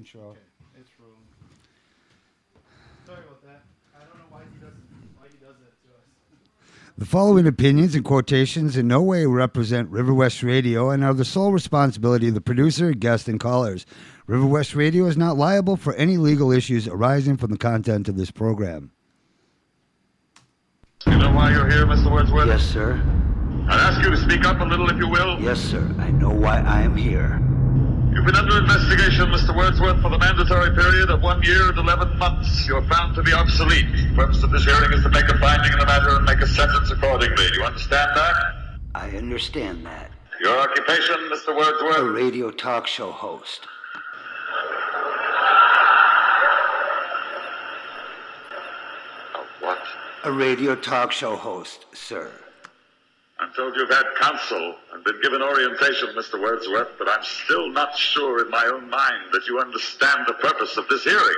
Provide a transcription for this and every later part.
intro. Okay, it's rolling. Sorry about that. I don't know why he does that to us. The following opinions and quotations in no way represent River West Radio and are the sole responsibility of the producer, guest, and callers. River West Radio is not liable for any legal issues arising from the content of this program. You know why you're here, Mr. Wordsworth? Yes, sir. I'd ask you to speak up a little, if you will. Yes, sir. I know why I am here. You've been under investigation, Mr. Wordsworth, for the mandatory period of 1 year and 11 months. You're found to be obsolete. The purpose of this hearing is to make a finding in the matter and make a sentence accordingly. Do you understand that? I understand that. Your occupation, Mr. A Wordsworth? radio talk show host. What? A radio talk show host, sir. I'm told you've had counsel and been given orientation, Mr. Wordsworth, but I'm still not sure in my own mind that you understand the purpose of this hearing.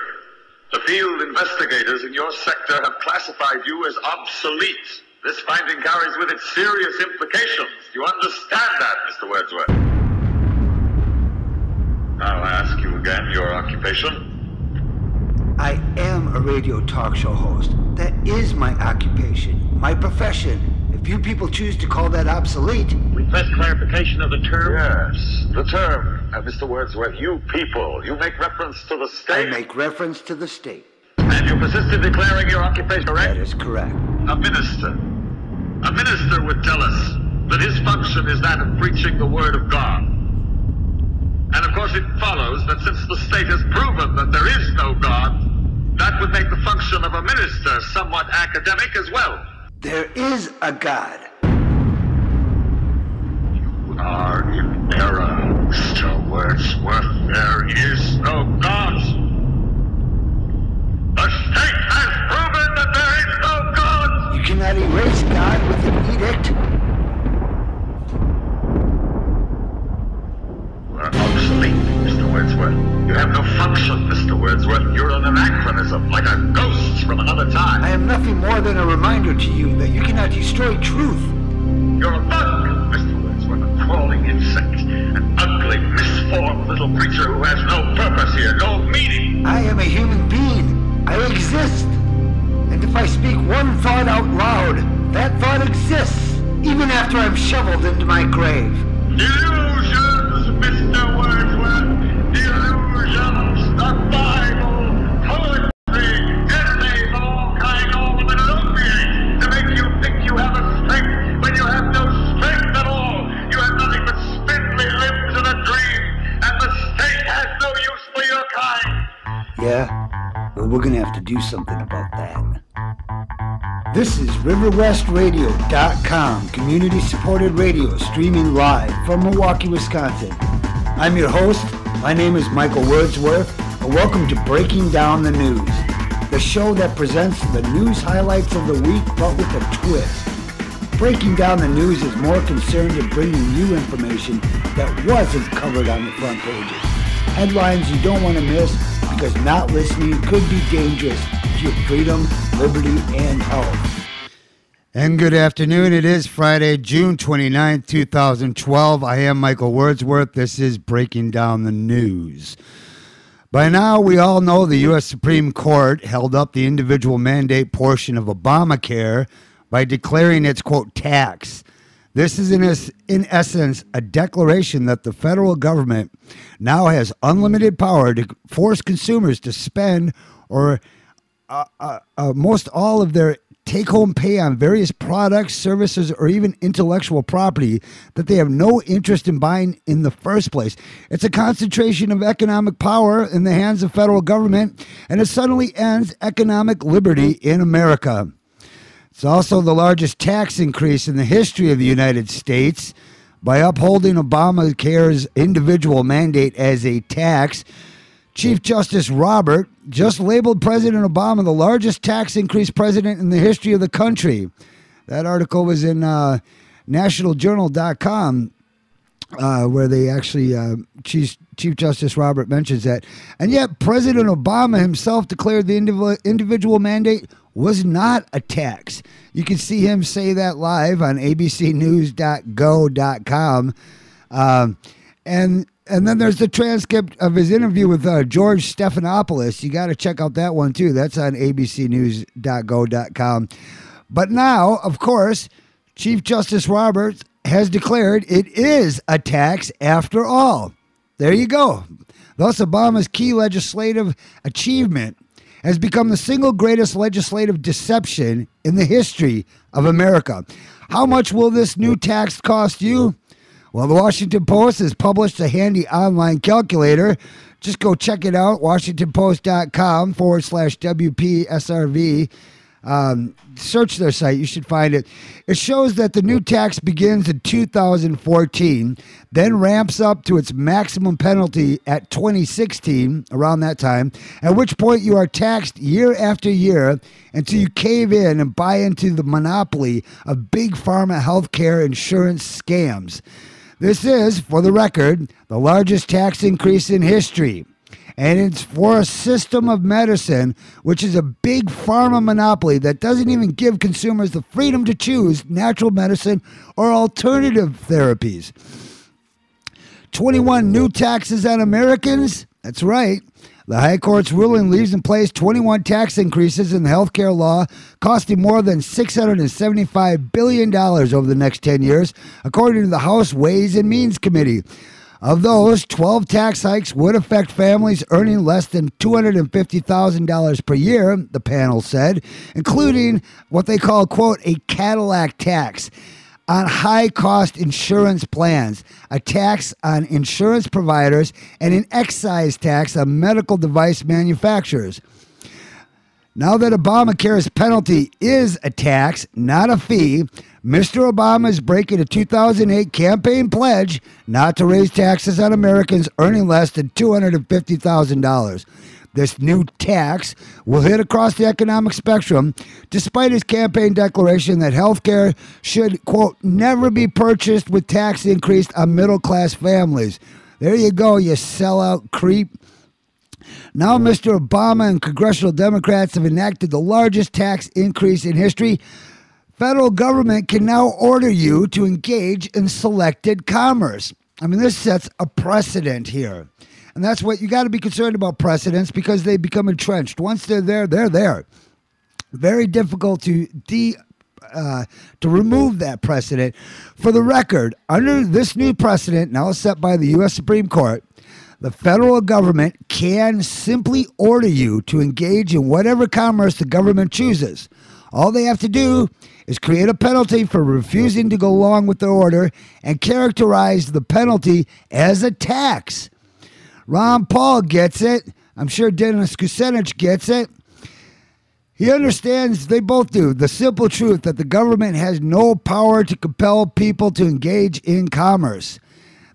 The field investigators in your sector have classified you as obsolete. This finding carries with it serious implications. Do you understand that, Mr. Wordsworth? Now I ask you again, your occupation? I am a radio talk show host. That is my occupation, my profession. If you people choose to call that obsolete... Request clarification of the term? Yes, the term. Mr. Wordsworth, you people, you make reference to the state? I make reference to the state. And you persist in declaring your occupation correct? That is correct. A minister would tell us that his function is that of preaching the word of God. And of course it follows that since the state has proven that there is no God, that would make the function of a minister somewhat academic as well. There is a God. You are in error, Mr. Wordsworth. There is no God. The state has proven that there is no God. You cannot erase God with an edict. You are obsolete, Mr. Wordsworth. You have no function, Mr. Wordsworth. You're an anachronism, like a ghost from another time. I am nothing more than a reminder to you that you cannot destroy truth. You're a bug, Mr. Wordsworth, a crawling insect, an ugly, misformed little creature who has no purpose here, no meaning. I am a human being. I exist. And if I speak one thought out loud, that thought exists, even after I'm shoveled into my grave. Delusions, Mr. Wordsworth. Delusions, the Bible, poetry, essays of all kinds, all of it opiate to make you think you have a strength when you have no strength at all. You have nothing but spindly limbs and a dream, and the state has no use for your kind. Yeah? Well, we're gonna have to do something about that. This is RiverWestRadio.com, community-supported radio streaming live from Milwaukee, Wisconsin. I'm your host. My name is Michael Wordsworth, and welcome to Breaking Down the News, the show that presents the news highlights of the week, but with a twist. Breaking Down the News is more concerned in bringing you information that wasn't covered on the front pages. Headlines you don't want to miss, because not listening could be dangerous to your freedom, liberty, and health. And good afternoon. It is Friday, June 29th, 2012. I am Michael Wordsworth. This is Breaking Down the News. By now, we all know the U.S. Supreme Court held up the individual mandate portion of Obamacare by declaring its, quote, tax. This is, in essence, a declaration that the federal government now has unlimited power to force consumers to spend or most all of their take-home pay on various products, services, or even intellectual property that they have no interest in buying in the first place. It's a concentration of economic power in the hands of federal government, and it suddenly ends economic liberty in America. It's also the largest tax increase in the history of the United States. By upholding Obamacare's individual mandate as a tax, Chief Justice Robert just labeled President Obama the largest tax increase president in the history of the country. That article was in nationaljournal.com, where they actually, Chief Justice Robert mentions that. And yet President Obama himself declared the individual mandate was not a tax. You can see him say that live on abcnews.go.com. And then there's the transcript of his interview with George Stephanopoulos. You got to check out that one, too. That's on abcnews.go.com. But now, of course, Chief Justice Roberts has declared it is a tax after all. There you go. Thus, Obama's key legislative achievement has become the single greatest legislative deception in the history of America. How much will this new tax cost you? Well, the Washington Post has published a handy online calculator. Just go check it out, washingtonpost.com/WPSRV. Search their site. You should find it. It shows that the new tax begins in 2014, then ramps up to its maximum penalty at 2016, around that time, at which point you are taxed year after year until you cave in and buy into the monopoly of big pharma healthcare insurance scams. This is, for the record, the largest tax increase in history. And it's for a system of medicine, which is a big pharma monopoly that doesn't even give consumers the freedom to choose natural medicine or alternative therapies. 21 new taxes on Americans? That's right. The High Court's ruling leaves in place 21 tax increases in the healthcare law, costing more than $675 billion over the next 10 years, according to the House Ways and Means Committee. Of those, 12 tax hikes would affect families earning less than $250,000 per year, the panel said, including what they call, quote, a Cadillac tax on high-cost insurance plans, a tax on insurance providers, and an excise tax on medical device manufacturers. Now that Obamacare's penalty is a tax, not a fee, Mr. Obama is breaking a 2008 campaign pledge not to raise taxes on Americans earning less than $250,000. This new tax will hit across the economic spectrum, despite his campaign declaration that health care should, quote, never be purchased with tax increase on middle-class families. There you go, you sellout creep. Now Mr. Obama and congressional Democrats have enacted the largest tax increase in history. Federal government can now order you to engage in selected commerce. I mean, this sets a precedent here. And that's what you got to be concerned about, precedents, because they become entrenched. Once they're there, they're there. Very difficult to remove that precedent. For the record, under this new precedent, now set by the U.S. Supreme Court, the federal government can simply order you to engage in whatever commerce the government chooses. All they have to do is create a penalty for refusing to go along with the order and characterize the penalty as a tax. Ron Paul gets it. I'm sure Dennis Kucinich gets it. He understands, they both do, the simple truth that the government has no power to compel people to engage in commerce.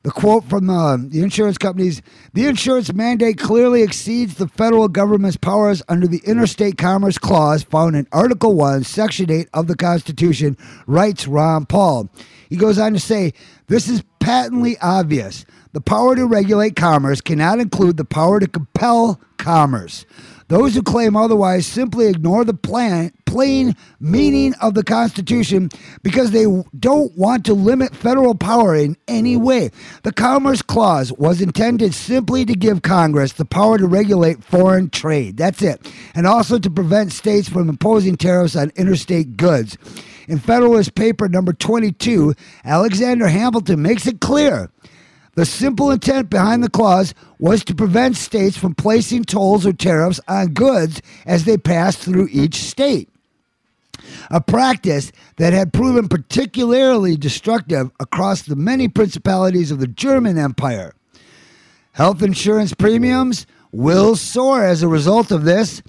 The quote from the insurance companies, the insurance mandate clearly exceeds the federal government's powers under the Interstate Commerce Clause found in Article 1, Section 8 of the Constitution, writes Ron Paul. He goes on to say, this is patently obvious. The power to regulate commerce cannot include the power to compel commerce. Those who claim otherwise simply ignore the plain meaning of the Constitution because they don't want to limit federal power in any way. The Commerce Clause was intended simply to give Congress the power to regulate foreign trade. That's it. And also to prevent states from imposing tariffs on interstate goods. In Federalist Paper number 22, Alexander Hamilton makes it clear the simple intent behind the clause was to prevent states from placing tolls or tariffs on goods as they passed through each state, a practice that had proven particularly destructive across the many principalities of the German Empire. Health insurance premiums will soar as a result of this.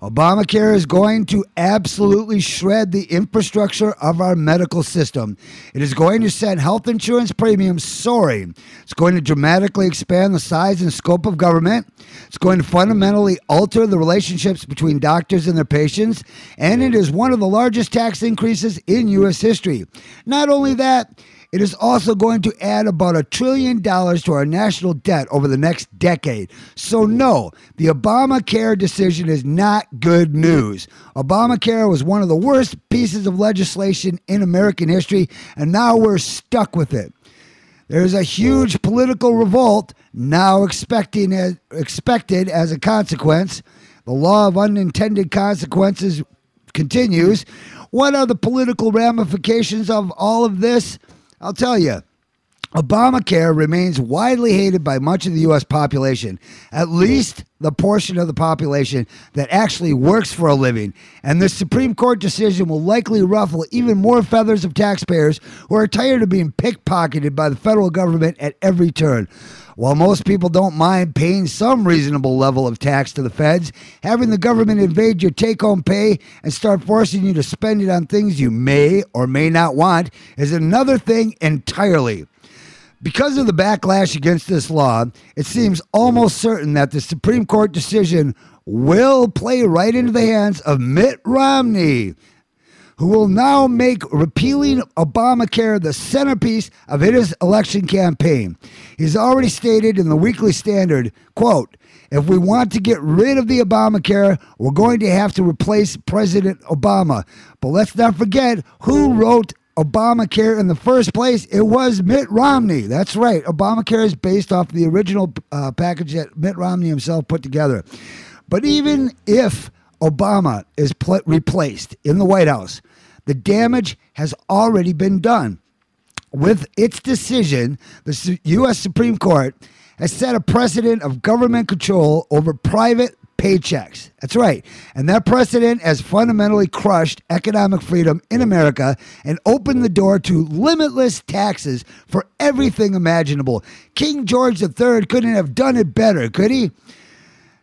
Obamacare is going to absolutely shred the infrastructure of our medical system. It is going to send health insurance premiums soaring. It's going to dramatically expand the size and scope of government. It's going to fundamentally alter the relationships between doctors and their patients. And it is one of the largest tax increases in U.S. history. Not only that, it is also going to add about $1 trillion to our national debt over the next decade. So no, the Obamacare decision is not good news. Obamacare was one of the worst pieces of legislation in American history, and now we're stuck with it. There's a huge political revolt now expected as a consequence. The law of unintended consequences continues. What are the political ramifications of all of this? I'll tell you. Obamacare remains widely hated by much of the U.S. population, at least the portion of the population that actually works for a living. And this Supreme Court decision will likely ruffle even more feathers of taxpayers who are tired of being pickpocketed by the federal government at every turn. While most people don't mind paying some reasonable level of tax to the feds, having the government invade your take-home pay and start forcing you to spend it on things you may or may not want is another thing entirely. Because of the backlash against this law, it seems almost certain that the Supreme Court decision will play right into the hands of Mitt Romney, who will now make repealing Obamacare the centerpiece of his election campaign. He's already stated in the Weekly Standard, quote, "If we want to get rid of the Obamacare, we're going to have to replace President Obama." But let's not forget who wrote Obamacare in the first place. It was Mitt Romney. That's right. Obamacare is based off the original package that Mitt Romney himself put together. But even if Obama is replaced in the White House, the damage has already been done. With its decision, the U.S. Supreme Court has set a precedent of government control over private paychecks. That's right. And that precedent has fundamentally crushed economic freedom in America and opened the door to limitless taxes for everything imaginable. King George III couldn't have done it better, could he?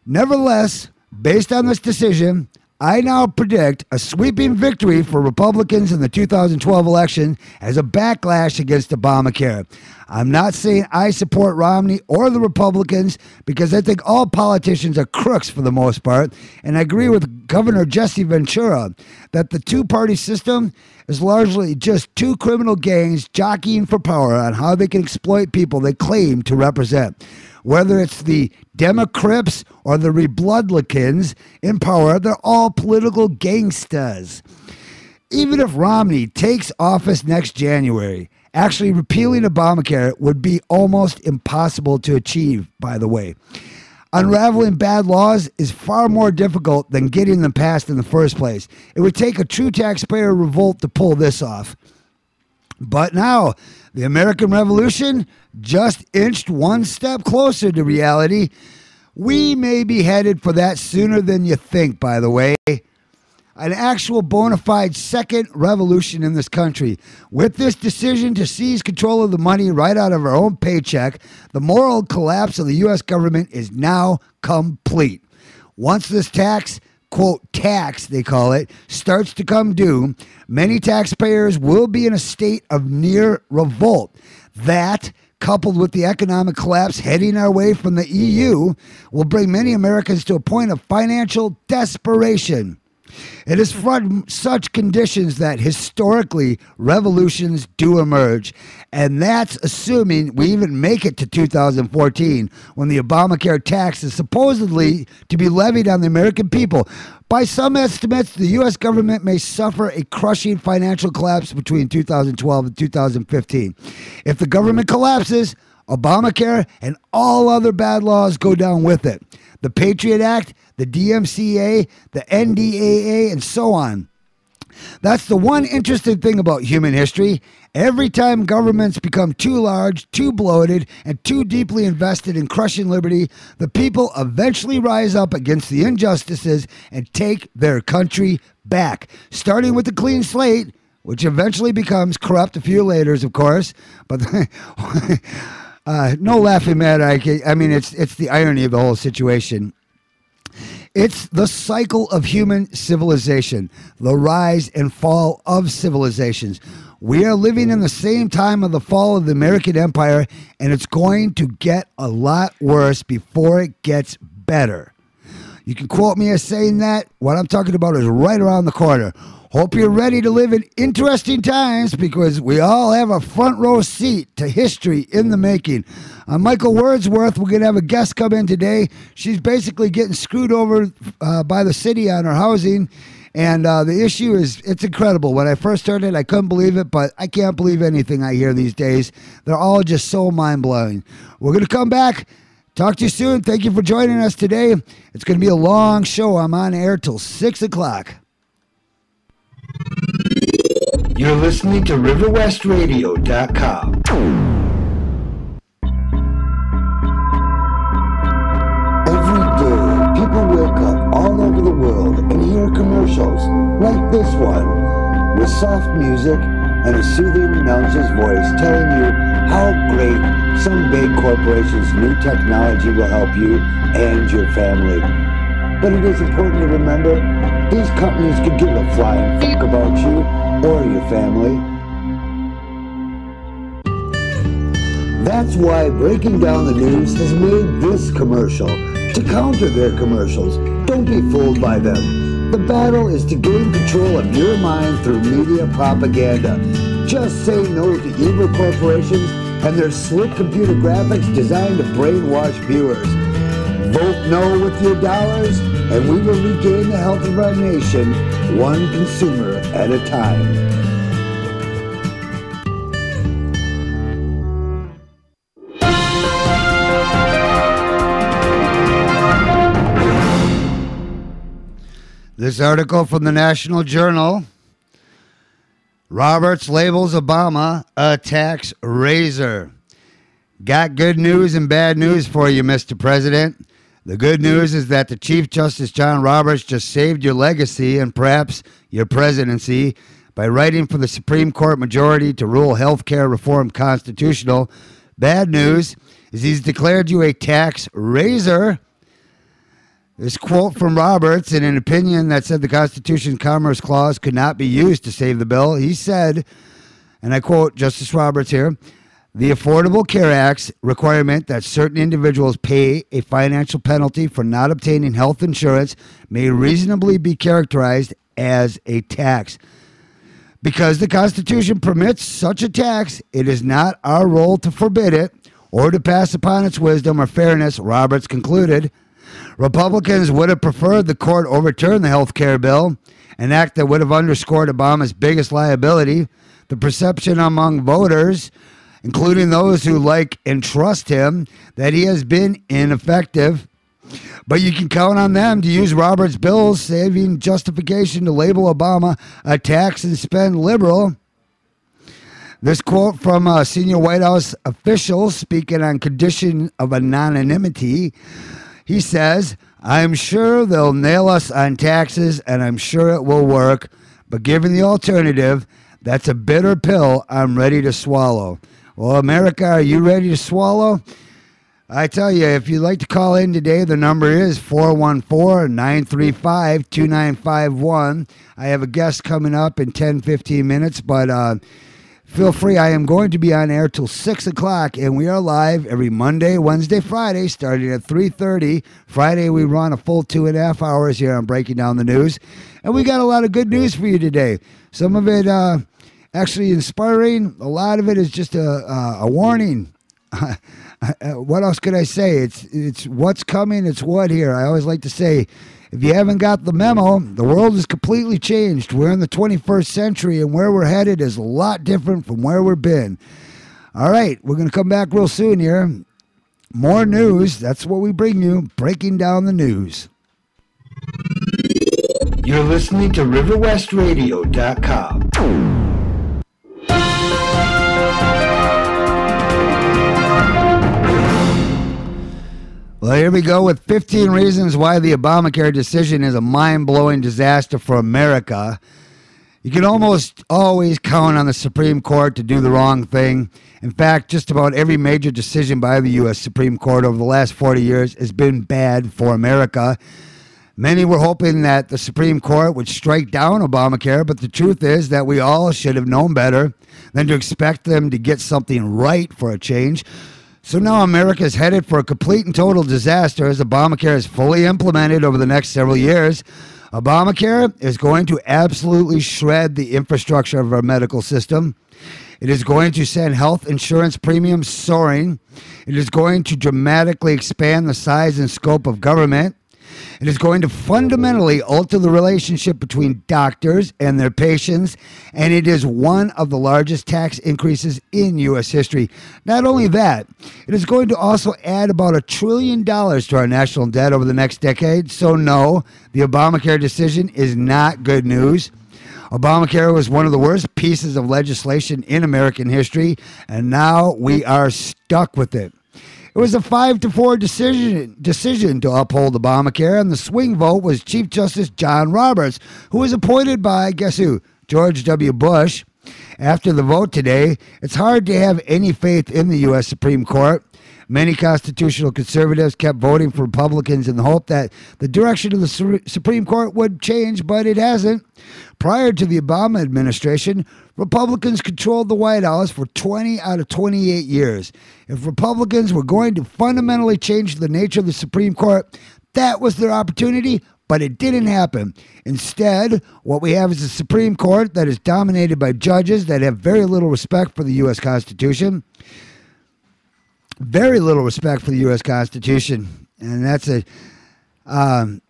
Nevertheless, based on this decision, I now predict a sweeping victory for Republicans in the 2012 election as a backlash against Obamacare. I'm not saying I support Romney or the Republicans because I think all politicians are crooks for the most part, and I agree with Governor Jesse Ventura that the two-party system is largely just two criminal gangs jockeying for power on how they can exploit people they claim to represent. Whether it's the Democrats or the Republicans in power, they're all political gangsters. Even if Romney takes office next January, actually repealing Obamacare would be almost impossible to achieve, by the way. Unraveling bad laws is far more difficult than getting them passed in the first place. It would take a true taxpayer revolt to pull this off. But now, the American Revolution just inched one step closer to reality. We may be headed for that sooner than you think, by the way. An actual bona fide second revolution in this country. With this decision to seize control of the money right out of our own paycheck, the moral collapse of the U.S. government is now complete. Once this tax, quote, tax, they call it, starts to come due, many taxpayers will be in a state of near revolt. That, coupled with the economic collapse heading our way from the EU, will bring many Americans to a point of financial desperation. It is from such conditions that historically revolutions do emerge, and that's assuming we even make it to 2014 when the Obamacare tax is supposedly to be levied on the American people. By some estimates, the U.S. government may suffer a crushing financial collapse between 2012 and 2015. If the government collapses, Obamacare and all other bad laws go down with it. The Patriot Act, the DMCA, the NDAA, and so on. That's the one interesting thing about human history. Every time governments become too large, too bloated, and too deeply invested in crushing liberty, the people eventually rise up against the injustices and take their country back. Starting with the clean slate, which eventually becomes corrupt a few later, of course. But no laughing matter. I mean, it's the irony of the whole situation. It's the cycle of human civilization, the rise and fall of civilizations. We are living in the same time of the fall of the American Empire, and it's going to get a lot worse before it gets better. You can quote me as saying that. What I'm talking about is right around the corner. Hope you're ready to live in interesting times because we all have a front row seat to history in the making. I'm Michael Wordsworth. We're going to have a guest come in today. She's basically getting screwed over by the city on her housing, And the issue is, it's incredible. When I first started, I couldn't believe it, but I can't believe anything I hear these days. They're all just so mind-blowing. We're going to come back. Talk to you soon. Thank you for joining us today. It's going to be a long show. I'm on air till 6 o'clock. You're listening to RiverWestRadio.com. Every day, people wake up all over the world and hear commercials like this one, with soft music and a soothing announcer's voice telling you how great some big corporation's new technology will help you and your family. But it is important to remember, these companies could give a flying fuck about you or your family. That's why Breaking Down the News has made this commercial to counter their commercials. Don't be fooled by them. The battle is to gain control of your mind through media propaganda. Just say no to evil corporations and their slick computer graphics designed to brainwash viewers. Vote no with your dollars, and we will regain the health of our nation, one consumer at a time. This article from the National Journal. Roberts labels Obama a tax raiser. Got good news and bad news for you, Mr. President. The good news is that the Chief Justice John Roberts just saved your legacy and perhaps your presidency by writing for the Supreme Court majority to rule health care reform constitutional. Bad news is he's declared you a tax raiser. This quote from Roberts in an opinion that said the Constitution's Commerce Clause could not be used to save the bill. He said, and I quote Justice Roberts here, the Affordable Care Act's requirement that certain individuals pay a financial penalty for not obtaining health insurance may reasonably be characterized as a tax. Because the Constitution permits such a tax, it is not our role to forbid it or to pass upon its wisdom or fairness, Roberts concluded. Republicans would have preferred the court overturn the health care bill, an act that would have underscored Obama's biggest liability, the perception among voters, including those who like and trust him, that he has been ineffective. But you can count on them to use Roberts' bill's saving justification to label Obama a tax and spend liberal. This quote from a senior White House official speaking on condition of anonymity. He says, I'm sure they'll nail us on taxes and I'm sure it will work, but given the alternative, that's a bitter pill I'm ready to swallow. Well, America, are you ready to swallow? I tell you, if you'd like to call in today, the number is 414-935-2951. I have a guest coming up in 10-15 minutes, but feel free. I am going to be on air till 6 o'clock, and we are live every Monday, Wednesday, Friday, starting at 3:30. Friday, we run a full 2.5 hours here on Breaking Down the News, and we got a lot of good news for you today. Some of it actually inspiring. A lot of it is just a warning. What else could I say? It's what's coming. It's what here. I always like to say, if you haven't got the memo, the world is completely changed. We're in the 21st century, and where we're headed is a lot different from where we've been. All right, we're going to come back real soon here. More news. That's what we bring you, Breaking Down the News. You're listening to RiverWestRadio.com. Well, here we go with 15 reasons why the Obamacare decision is a mind-blowing disaster for America. You can almost always count on the Supreme Court to do the wrong thing. In fact, just about every major decision by the U.S. Supreme Court over the last 40 years has been bad for America. Many were hoping that the Supreme Court would strike down Obamacare, but the truth is that we all should have known better than to expect them to get something right for a change. So now America is headed for a complete and total disaster as Obamacare is fully implemented over the next several years. Obamacare is going to absolutely shred the infrastructure of our medical system. It is going to send health insurance premiums soaring. It is going to dramatically expand the size and scope of government. It is going to fundamentally alter the relationship between doctors and their patients, and it is one of the largest tax increases in U.S. history. Not only that, it is going to also add about $1 trillion to our national debt over the next decade. So no, the Obamacare decision is not good news. Obamacare was one of the worst pieces of legislation in American history, and now we are stuck with it. It was a 5-4 decision to uphold Obamacare, and the swing vote was Chief Justice John Roberts, who was appointed by, guess who, George W. Bush. After the vote today, it's hard to have any faith in the U.S. Supreme Court. Many constitutional conservatives kept voting for Republicans in the hope that the direction of the Supreme Court would change, but it hasn't. Prior to the Obama administration, Republicans controlled the White House for 20 out of 28 years. If Republicans were going to fundamentally change the nature of the Supreme Court, that was their opportunity, but it didn't happen. Instead, what we have is a Supreme Court that is dominated by judges that have very little respect for the U.S. Constitution. Very little respect for the U.S. Constitution. And that's and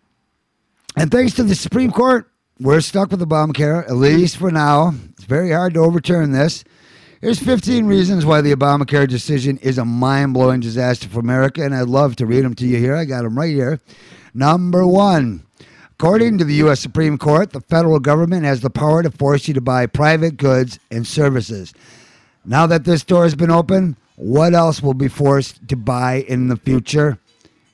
thanks to the Supreme Court, we're stuck with Obamacare, at least for now. It's very hard to overturn this. Here's 15 reasons why the Obamacare decision is a mind-blowing disaster for America, and I'd love to read them to you here. I got them right here. Number 1, according to the U.S. Supreme Court, the federal government has the power to force you to buy private goods and services. Now that this door has been opened, what else will be forced to buy in the future?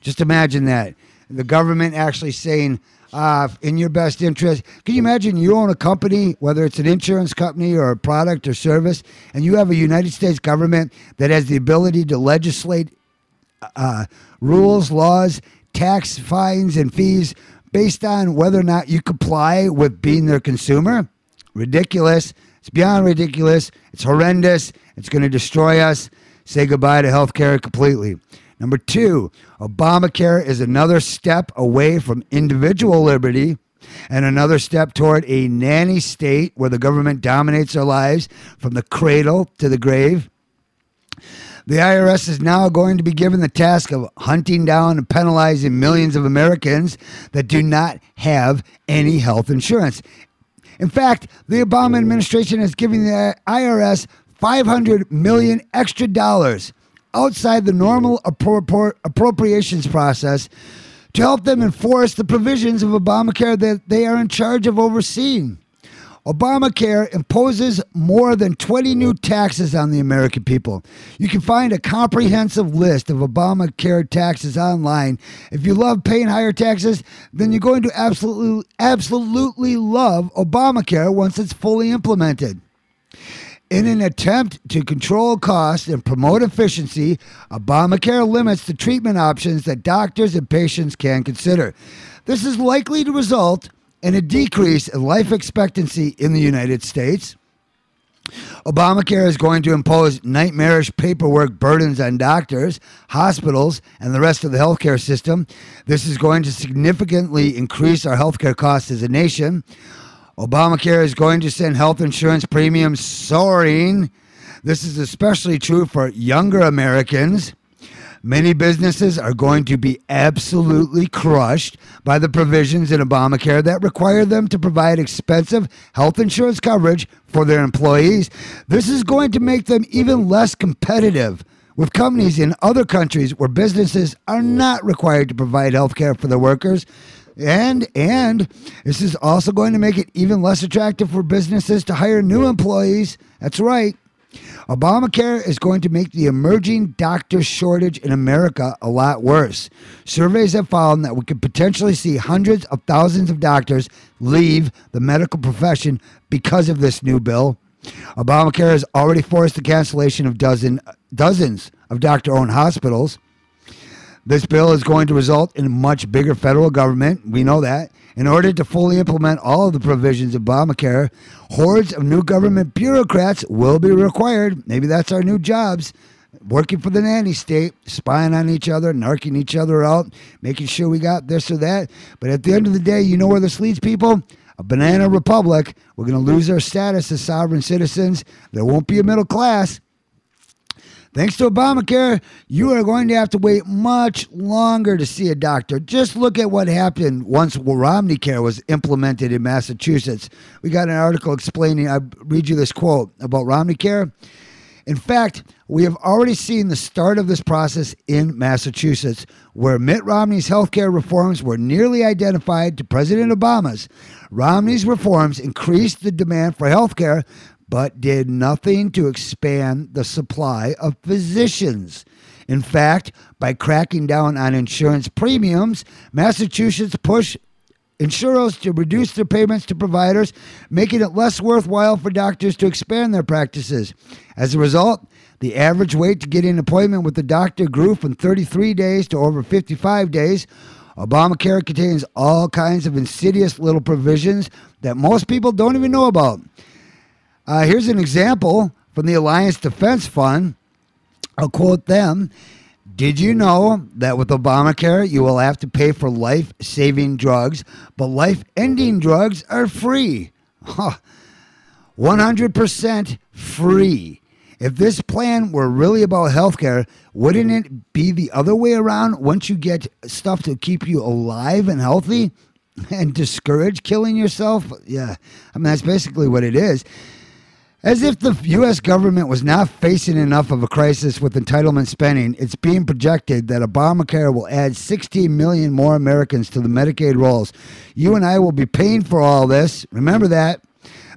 Just imagine that. The government actually saying, in your best interest. Can you imagine you own a company, whether it's an insurance company or a product or service, and you have a United States government that has the ability to legislate rules, laws, tax fines, and fees based on whether or not you comply with being their consumer? Ridiculous. It's beyond ridiculous. It's horrendous. It's going to destroy us. Say goodbye to healthcare completely. Number 2, Obamacare is another step away from individual liberty and another step toward a nanny state where the government dominates our lives from the cradle to the grave. The IRS is now going to be given the task of hunting down and penalizing millions of Americans that do not have any health insurance. In fact, the Obama administration is giving the IRS $500 million extra dollars outside the normal appropriations process to help them enforce the provisions of Obamacare that they are in charge of overseeing. Obamacare imposes more than 20 new taxes on the American people. You can find a comprehensive list of Obamacare taxes online. If you love paying higher taxes, then you're going to absolutely love Obamacare once it's fully implemented. In an attempt to control costs and promote efficiency, Obamacare limits the treatment options that doctors and patients can consider. This is likely to result in a decrease in life expectancy in the United States. Obamacare is going to impose nightmarish paperwork burdens on doctors, hospitals, and the rest of the healthcare system. This is going to significantly increase our healthcare costs as a nation. Obamacare is going to send health insurance premiums soaring. This is especially true for younger Americans. Many businesses are going to be absolutely crushed by the provisions in Obamacare that require them to provide expensive health insurance coverage for their employees. This is going to make them even less competitive with companies in other countries where businesses are not required to provide health care for their workers. And this is also going to make it even less attractive for businesses to hire new employees. That's right. Obamacare is going to make the emerging doctor shortage in America a lot worse. Surveys have found that we could potentially see hundreds of thousands of doctors leave the medical profession because of this new bill. Obamacare has already forced the cancellation of dozens of doctor-owned hospitals. This bill is going to result in a much bigger federal government. We know that. In order to fully implement all of the provisions of Obamacare, hordes of new government bureaucrats will be required. Maybe that's our new jobs. Working for the nanny state, spying on each other, narking each other out, making sure we got this or that. But at the end of the day, you know where this leads people? A banana republic. We're going to lose our status as sovereign citizens. There won't be a middle class. Thanks to Obamacare, you are going to have to wait much longer to see a doctor. Just look at what happened once Romneycare was implemented in Massachusetts. We got an article explaining, I read you this quote about Romneycare. In fact, we have already seen the start of this process in Massachusetts, where Mitt Romney's healthcare reforms were nearly identified to President Obama's. Romney's reforms increased the demand for healthcare, but did nothing to expand the supply of physicians. In fact, by cracking down on insurance premiums, Massachusetts pushed insurers to reduce their payments to providers, making it less worthwhile for doctors to expand their practices. As a result, the average wait to get an appointment with the doctor grew from 33 days to over 55 days. Obamacare contains all kinds of insidious little provisions that most people don't even know about. Here's an example from the Alliance Defense Fund. I'll quote them. Did you know that with Obamacare, you will have to pay for life-saving drugs, but life-ending drugs are free? 100% free. If this plan were really about healthcare, wouldn't it be the other way around? Once you get stuff to keep you alive and healthy and discourage killing yourself? Yeah, I mean, that's basically what it is. As if the U.S. government was not facing enough of a crisis with entitlement spending, it's being projected that Obamacare will add 16 million more Americans to the Medicaid rolls. You and I will be paying for all this. Remember that.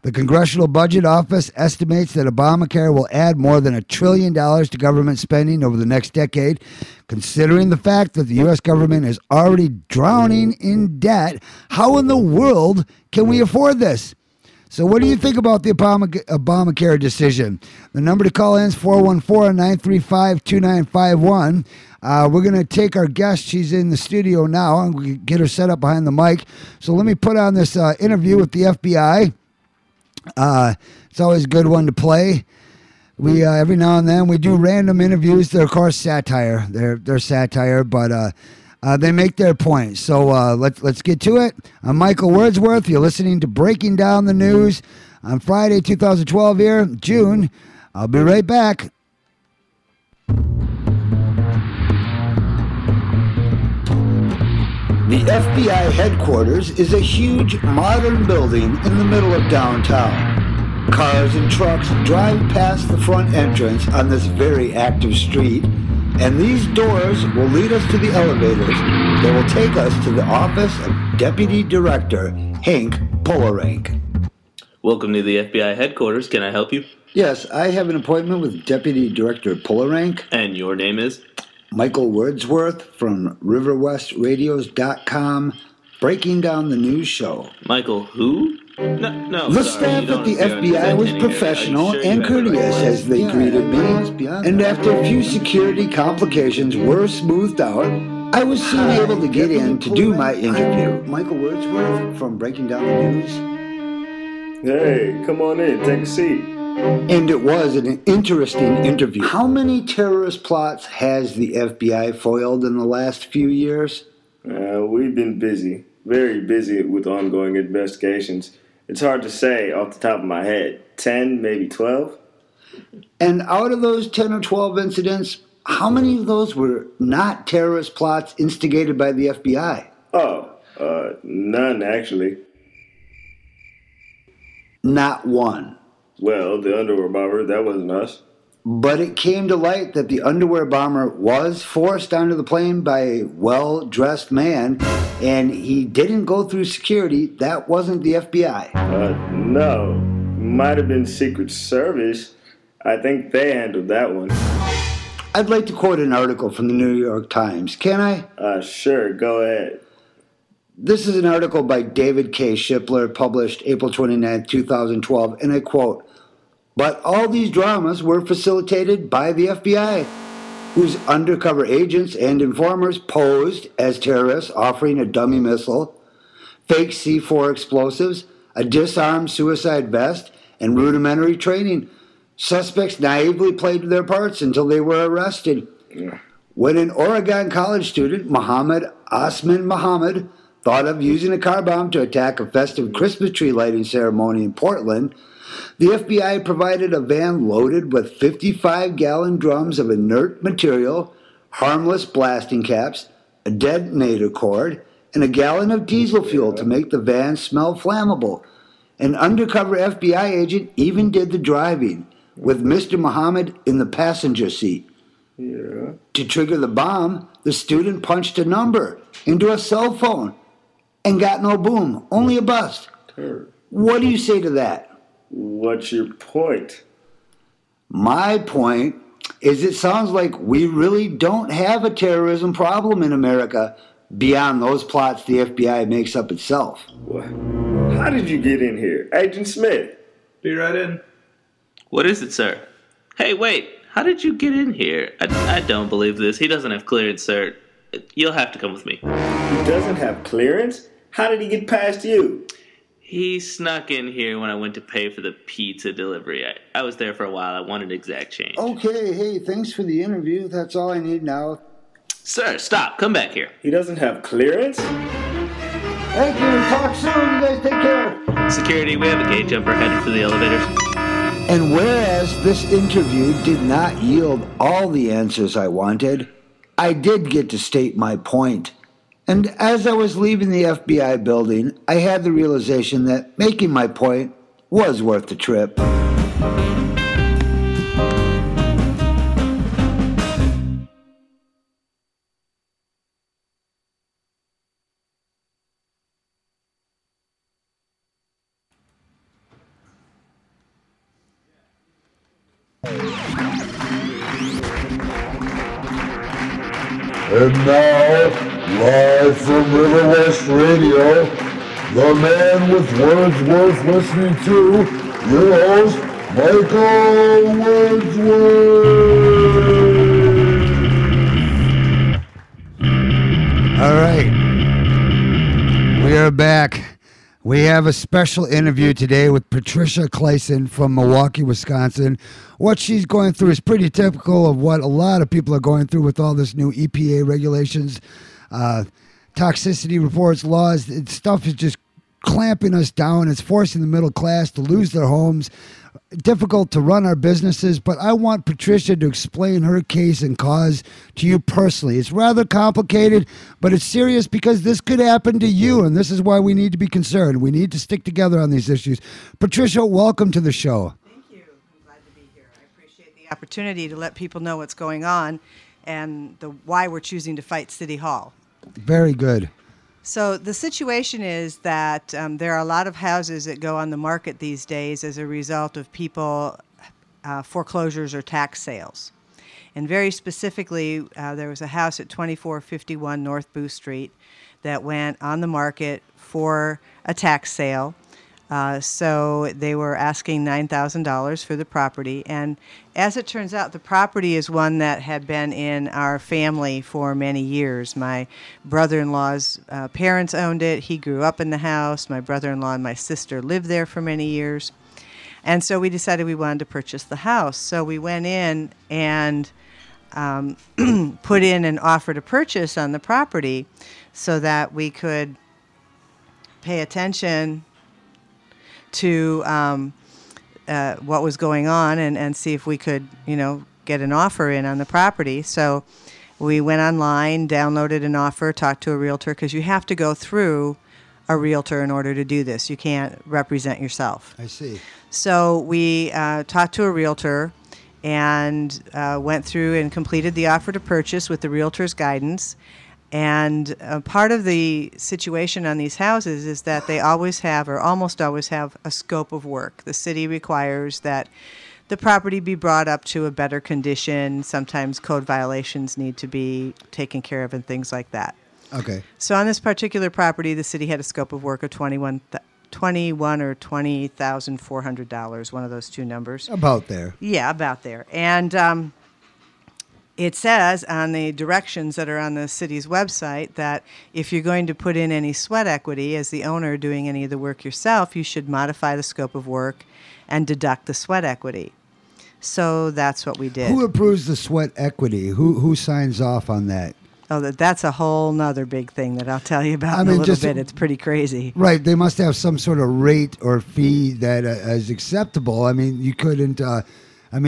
The Congressional Budget Office estimates that Obamacare will add more than $1 trillion to government spending over the next decade. Considering the fact that the U.S. government is already drowning in debt, how in the world can we afford this? So what do you think about the Obamacare decision? The number to call in is 414-935-2951. We're going to take our guest. She's in the studio now, and we get her set up behind the mic. So let me put on this interview with the FBI. It's always a good one to play. We every now and then we do random interviews. They're of course satire. They're satire, but they make their point. So let's get to it. I'm Michael Wordsworth. You're listening to Breaking Down the News on Friday, 2012 here, June. I'll be right back. The FBI headquarters is a huge modern building in the middle of downtown. Cars and trucks drive past the front entrance on this very active street, and these doors will lead us to the elevators that will take us to the office of Deputy Director Hank Polarank. Welcome to the FBI headquarters. Can I help you? Yes, I have an appointment with Deputy Director Polarank. And your name is? Michael Wordsworth from RiverWestRadios.com, breaking down the news show. Michael who? No. The staff at the FBI was professional and courteous as they greeted me, and after a few security complications were smoothed out, I was soon able to get in to do my interview. Michael Wordsworth from Breaking Down the News. Hey, come on in, take a seat. And it was an interesting interview. How many terrorist plots has the FBI foiled in the last few years? We've been busy, very busy with ongoing investigations. It's hard to say off the top of my head. 10, maybe 12? And out of those 10 or 12 incidents, how many of those were not terrorist plots instigated by the FBI? None actually. Not one. Well, the underwear bomber, that wasn't us. But it came to light that the underwear bomber was forced onto the plane by a well-dressed man, and he didn't go through security. That wasn't the FBI. No. Might have been Secret Service. I think they handled that one. I'd like to quote an article from the New York Times. Can I? Sure, go ahead. This is an article by David K. Shipler, published April 29, 2012, and I quote, "But all these dramas were facilitated by the FBI, whose undercover agents and informers posed as terrorists offering a dummy missile, fake C4 explosives, a disarmed suicide vest, and rudimentary training. Suspects naively played their parts until they were arrested. When an Oregon college student, Mohammed Osman thought of using a car bomb to attack a festive Christmas tree lighting ceremony in Portland, The FBI provided a van loaded with 55-gallon drums of inert material, harmless blasting caps, a detonator cord, and a gallon of diesel fuel to make the van smell flammable. An undercover FBI agent even did the driving, with Mr. Muhammad in the passenger seat. Yeah. To trigger the bomb, the student punched a number into a cell phone and got no boom, only a bust. What do you say to that? What's your point? My point is it sounds like we really don't have a terrorism problem in America beyond those plots the FBI makes up itself. What? How did you get in here? Agent Smith. Be right in. What is it, sir? Hey, wait. How did you get in here? I don't believe this. He doesn't have clearance, sir. You'll have to come with me. He doesn't have clearance? How did he get past you? He snuck in here when I went to pay for the pizza delivery. I was there for a while. I wanted exact change. Okay, hey, thanks for the interview. That's all I need now. Sir, stop. Come back here. He doesn't have clearance? Thank you. Talk soon. You guys take care. Security, we have a gate jumper headed for the elevators. And whereas this interview did not yield all the answers I wanted, I did get to state my point. And as I was leaving the FBI building, I had the realization that making my point was worth the trip. And now, live from River West Radio, the man with words worth listening to, your host, Michael Wordsworth. All right. We are back. We have a special interview today with Patricia Clayson from Milwaukee, Wisconsin. What she's going through is pretty typical of what a lot of people are going through with all this new EPA regulations, toxicity reports, laws. Stuff is just clamping us down. It's forcing the middle class to lose their homes. Difficult to run our businesses, but I want Patricia to explain her case and cause to you personally. It's rather complicated, but it's serious because this could happen to you, and this is why we need to be concerned. We need to stick together on these issues. Patricia, welcome to the show. Thank you. I'm glad to be here. I appreciate the opportunity to let people know what's going on and why we're choosing to fight City Hall. Very good. So the situation is that there are a lot of houses that go on the market these days as a result of people foreclosures or tax sales. And very specifically, there was a house at 2451 North Booth Street that went on the market for a tax sale. So they were asking $9,000 for the property. And as it turns out, the property is one that had been in our family for many years. My brother-in-law's parents owned it. He grew up in the house. My brother-in-law and my sister lived there for many years. And so we decided we wanted to purchase the house. So we went in and put in an offer to purchase on the property so that we could pay attention to what was going on and see if we could, get an offer in on the property. So we went online, downloaded an offer, talked to a realtor, because you have to go through a realtor in order to do this. You can't represent yourself. I see. So we talked to a realtor and went through and completed the offer to purchase with the realtor's guidance. And part of the situation on these houses is that they always have, or almost always have, a scope of work. The city requires that the property be brought up to a better condition. Sometimes code violations need to be taken care of and things like that. Okay. So on this particular property, the city had a scope of work of $21,000 or $20,400, one of those two numbers. About there. Yeah, about there. And it says on the directions that are on the city's website that if you're going to put in any sweat equity as the owner doing any of the work yourself, you should modify the scope of work and deduct the sweat equity. So that's what we did. Who approves the sweat equity? Who signs off on that? Oh, that's a whole nother big thing that I'll tell you about in a little bit. It's pretty crazy. Right. They must have some sort of rate or fee that is acceptable. I mean, you couldn't.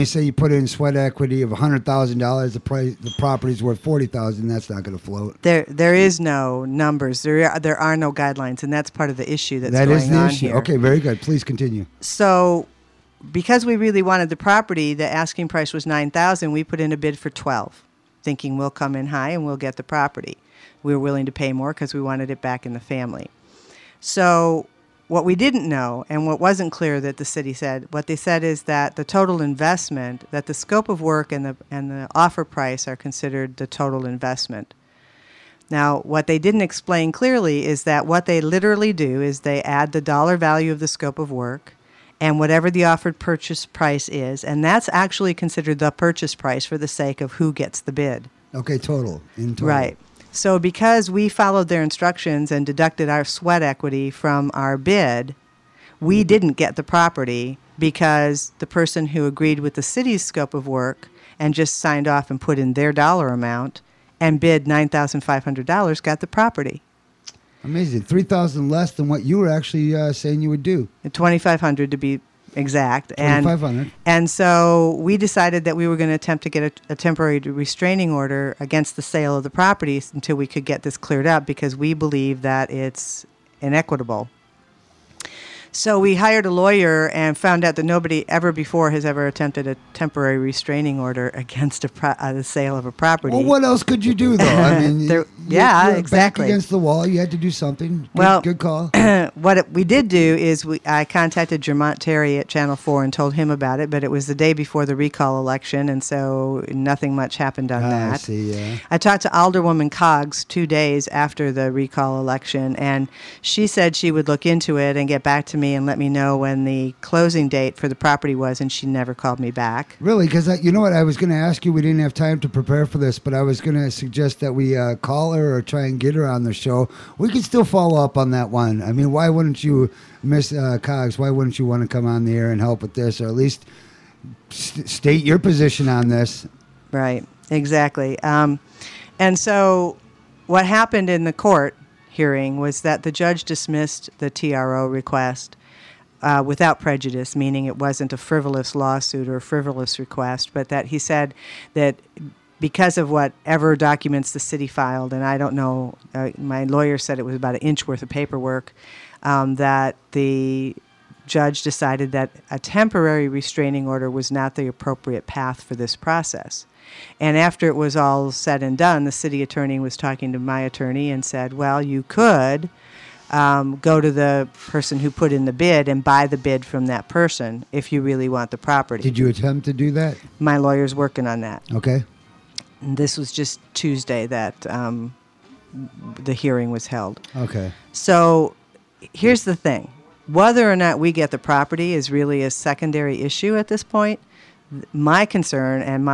Say you put in sweat equity of $100,000, the property's worth $40,000. That's not going to float. There is no numbers. There are no guidelines, and that's part of the issue that's going on here. That is the issue. Okay, very good. Please continue. So, because we really wanted the property, the asking price was $9,000. We put in a bid for $12,000, thinking we'll come in high and we'll get the property. We were willing to pay more because we wanted it back in the family. So, what we didn't know, and what wasn't clear that the city said, what they said is that the total investment, that the scope of work and the offer price are considered the total investment. Now, what they didn't explain clearly is that what they literally do is they add the dollar value of the scope of work and whatever the offered purchase price is, and that's actually considered the purchase price for the sake of who gets the bid. Okay, total. Right. So because we followed their instructions and deducted our sweat equity from our bid, we didn't get the property because the person who agreed with the city's scope of work and just signed off and put in their dollar amount and bid $9,500 got the property. Amazing. $3,000 less than what you were actually saying you would do. $2,500 to be exact. $2,500. And so we decided that we were going to attempt to get a temporary restraining order against the sale of the properties until we could get this cleared up because we believe that it's inequitable. So we hired a lawyer and found out that nobody ever before has ever attempted a temporary restraining order against the sale of a property. Well, what else could you do, though? I mean, you're exactly. back against the wall. You had to do something. Good call. What we did do is I contacted Jermont Terry at Channel 4 and told him about it, but it was the day before the recall election, and so nothing much happened on that. I see, yeah. I talked to Alderwoman Coggs 2 days after the recall election, and she said she would look into it and get back to me and let me know when the closing date for the property was, and she never called me back. Really? Because you know what? I was going to ask you, we didn't have time to prepare for this, but I was going to suggest that we call her or try and get her on the show. We could still follow up on that one. I mean, why wouldn't you, Miss Coggs, why wouldn't you want to come on the air and help with this, or at least state your position on this? Right, exactly. And so what happened in the court hearing was that the judge dismissed the TRO request without prejudice, meaning it wasn't a frivolous lawsuit or a frivolous request, but that he said that because of whatever documents the city filed, and I don't know, my lawyer said it was about an inch worth of paperwork, that the judge decided that a temporary restraining order was not the appropriate path for this process. And after it was all said and done, the city attorney was talking to my attorney and said, well, you could go to the person who put in the bid and buy the bid from that person if you really want the property. Did you attempt to do that? My lawyer's working on that. Okay. And this was just Tuesday that the hearing was held. Okay. So here's the thing. Whether or not we get the property is really a secondary issue at this point. My concern and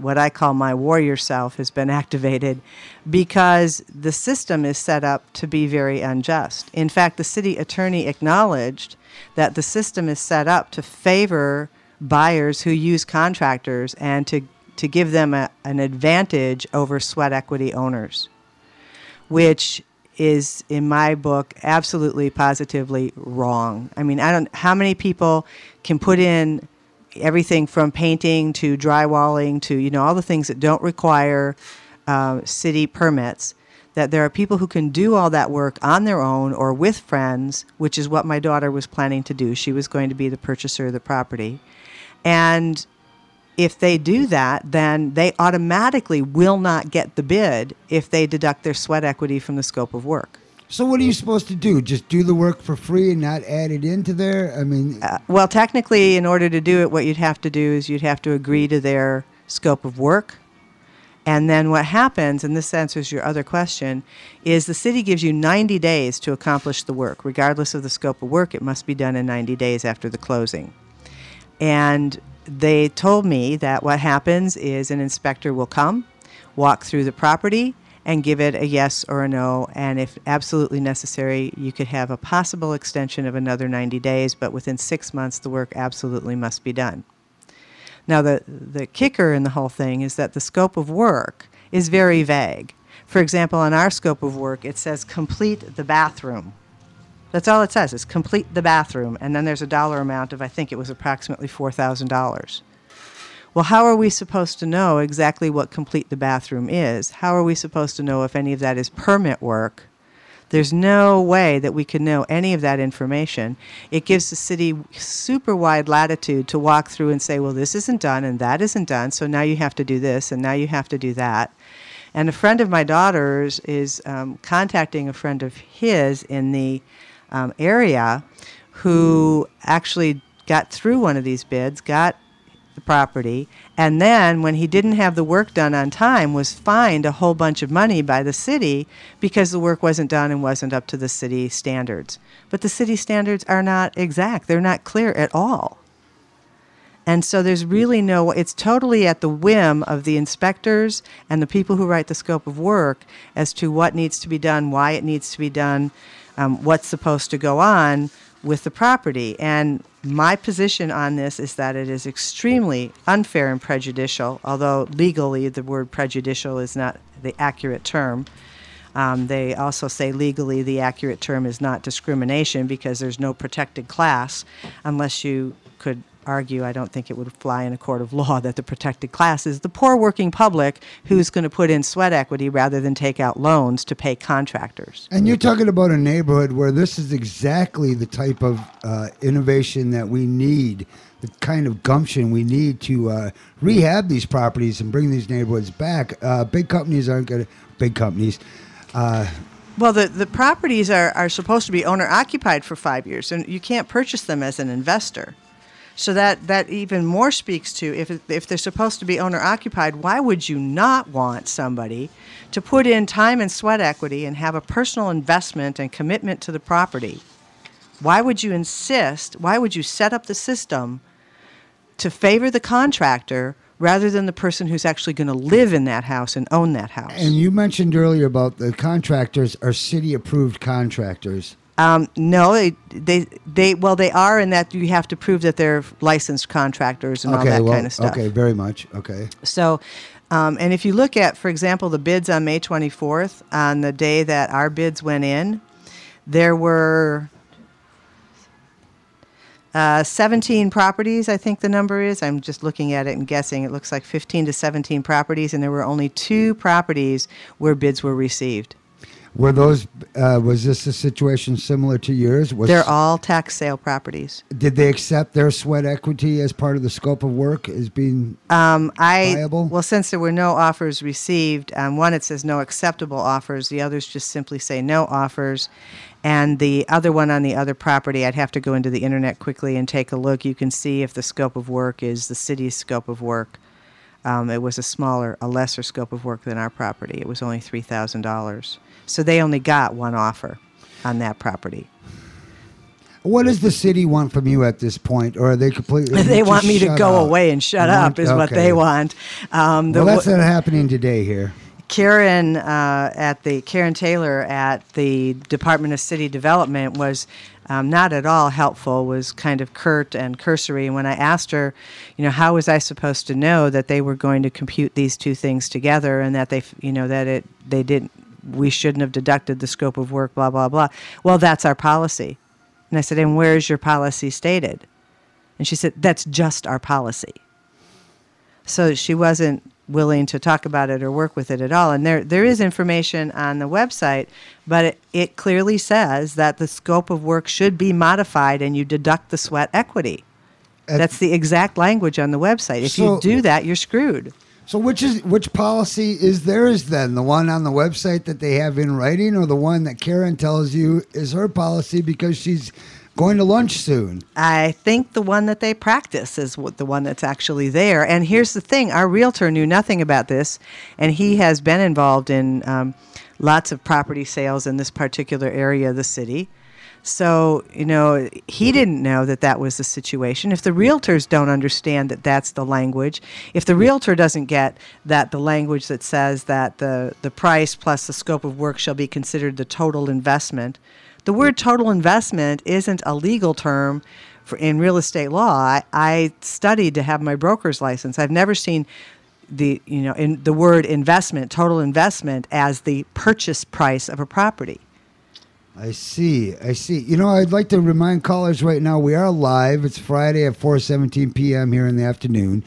what I call my warrior self has been activated because the system is set up to be very unjust. In fact, the city attorney acknowledged that the system is set up to favor buyers who use contractors and to give them an advantage over sweat equity owners, which is, in my book, absolutely positively wrong. I mean, how many people can put in everything from painting to drywalling to, all the things that don't require city permits, that there are people who can do all that work on their own or with friends, which is what my daughter was planning to do. She was going to be the purchaser of the property. And if they do that, then they automatically will not get the bid if they deduct their sweat equity from the scope of work. So what are you supposed to do? Just do the work for free and not add it into there? I mean... well, technically, in order to do it, what you'd have to do is you'd have to agree to their scope of work. And then what happens, and this answers your other question, is the city gives you 90 days to accomplish the work. Regardless of the scope of work, it must be done in 90 days after the closing. And they told me that what happens is an inspector will come, walk through the property, and give it a yes or a no, and if absolutely necessary, you could have a possible extension of another 90 days, but within 6 months, the work absolutely must be done. Now, the kicker in the whole thing is that the scope of work is very vague. For example, on our scope of work, it says complete the bathroom. That's all it says, is complete the bathroom. And then there's a dollar amount of, I think it was approximately $4,000. Well, how are we supposed to know exactly what complete the bathroom is? How are we supposed to know if any of that is permit work? There's no way that we can know any of that information. It gives the city super wide latitude to walk through and say, well, this isn't done and that isn't done, so now you have to do this and now you have to do that. And a friend of my daughter's is contacting a friend of his in the area who actually got through one of these bids, got the property, and then when he didn't have the work done on time was fined a whole bunch of money by the city because the work wasn't done and wasn't up to the city standards. But the city standards are not exact. They're not clear at all. And so there's really no, it's totally at the whim of the inspectors and the people who write the scope of work as to what needs to be done, why it needs to be done, what's supposed to go on with the property. And my position on this is that it is extremely unfair and prejudicial, although legally the word prejudicial is not the accurate term. They also say legally the accurate term is not discrimination because there's no protected class, unless you could argue, I don't think it would fly in a court of law, that the protected class is the poor working public who's going to put in sweat equity rather than take out loans to pay contractors. And you're talking about a neighborhood where this is exactly the type of innovation that we need, the kind of gumption we need to rehab these properties and bring these neighborhoods back. Big companies aren't going to, big companies. Well, the properties are supposed to be owner-occupied for 5 years, and you can't purchase them as an investor. So that even more speaks to, if they're supposed to be owner-occupied, why would you not want somebody to put in time and sweat equity and have a personal investment and commitment to the property? Why would you insist, why would you set up the system to favor the contractor rather than the person who's actually going to live in that house and own that house? And you mentioned earlier about the contractors are city-approved contractors. No, they are in that you have to prove that they're licensed contractors and all that kind of stuff. Okay, very much. Okay. So, and if you look at, for example, the bids on May 24th, on the day that our bids went in, there were 17 properties, I think the number is. I'm just looking at it and guessing. It looks like 15 to 17 properties, and there were only 2 properties where bids were received. Were those, was this a situation similar to yours? They're all tax sale properties. Did they accept their sweat equity as part of the scope of work as being viable? Well, since there were no offers received, one, it says no acceptable offers. The others just simply say no offers. And the other one on the other property, I'd have to go into the internet quickly and take a look. You can see if the scope of work is the city's scope of work. It was a lesser scope of work than our property. It was only $3,000. So they only got one offer on that property. What does the city want from you at this point? Or are they completely... They want me to go away and shut up is what they want. Well, that's not happening today here. Karen Taylor at the Department of City Development was not at all helpful, was kind of curt and cursory. And when I asked her, how was I supposed to know that they were going to compute these two things together and that we shouldn't have deducted the scope of work, blah, blah, blah. Well, that's our policy. And I said, and where is your policy stated? And she said, that's just our policy. So she wasn't willing to talk about it or work with it at all. And there is information on the website, but it clearly says that the scope of work should be modified and you deduct the sweat equity. That's the exact language on the website. If you do that, you're screwed. So which policy is theirs then? The one on the website that they have in writing, or the one that Karen tells you is her policy because she's going to lunch soon? I think the one that they practice is the one that's actually there. And here's the thing. Our realtor knew nothing about this, and he has been involved in lots of property sales in this particular area of the city. So, he didn't know that was the situation. If the realtors don't understand that that's the language, if the realtor doesn't get that the language that says that the price plus the scope of work shall be considered the total investment, the word total investment isn't a legal term in real estate law. I studied to have my broker's license. I've never seen in the word investment, total investment, as the purchase price of a property. I see. You know, I'd like to remind callers right now, we are live. It's Friday at 4:17 p.m. here in the afternoon.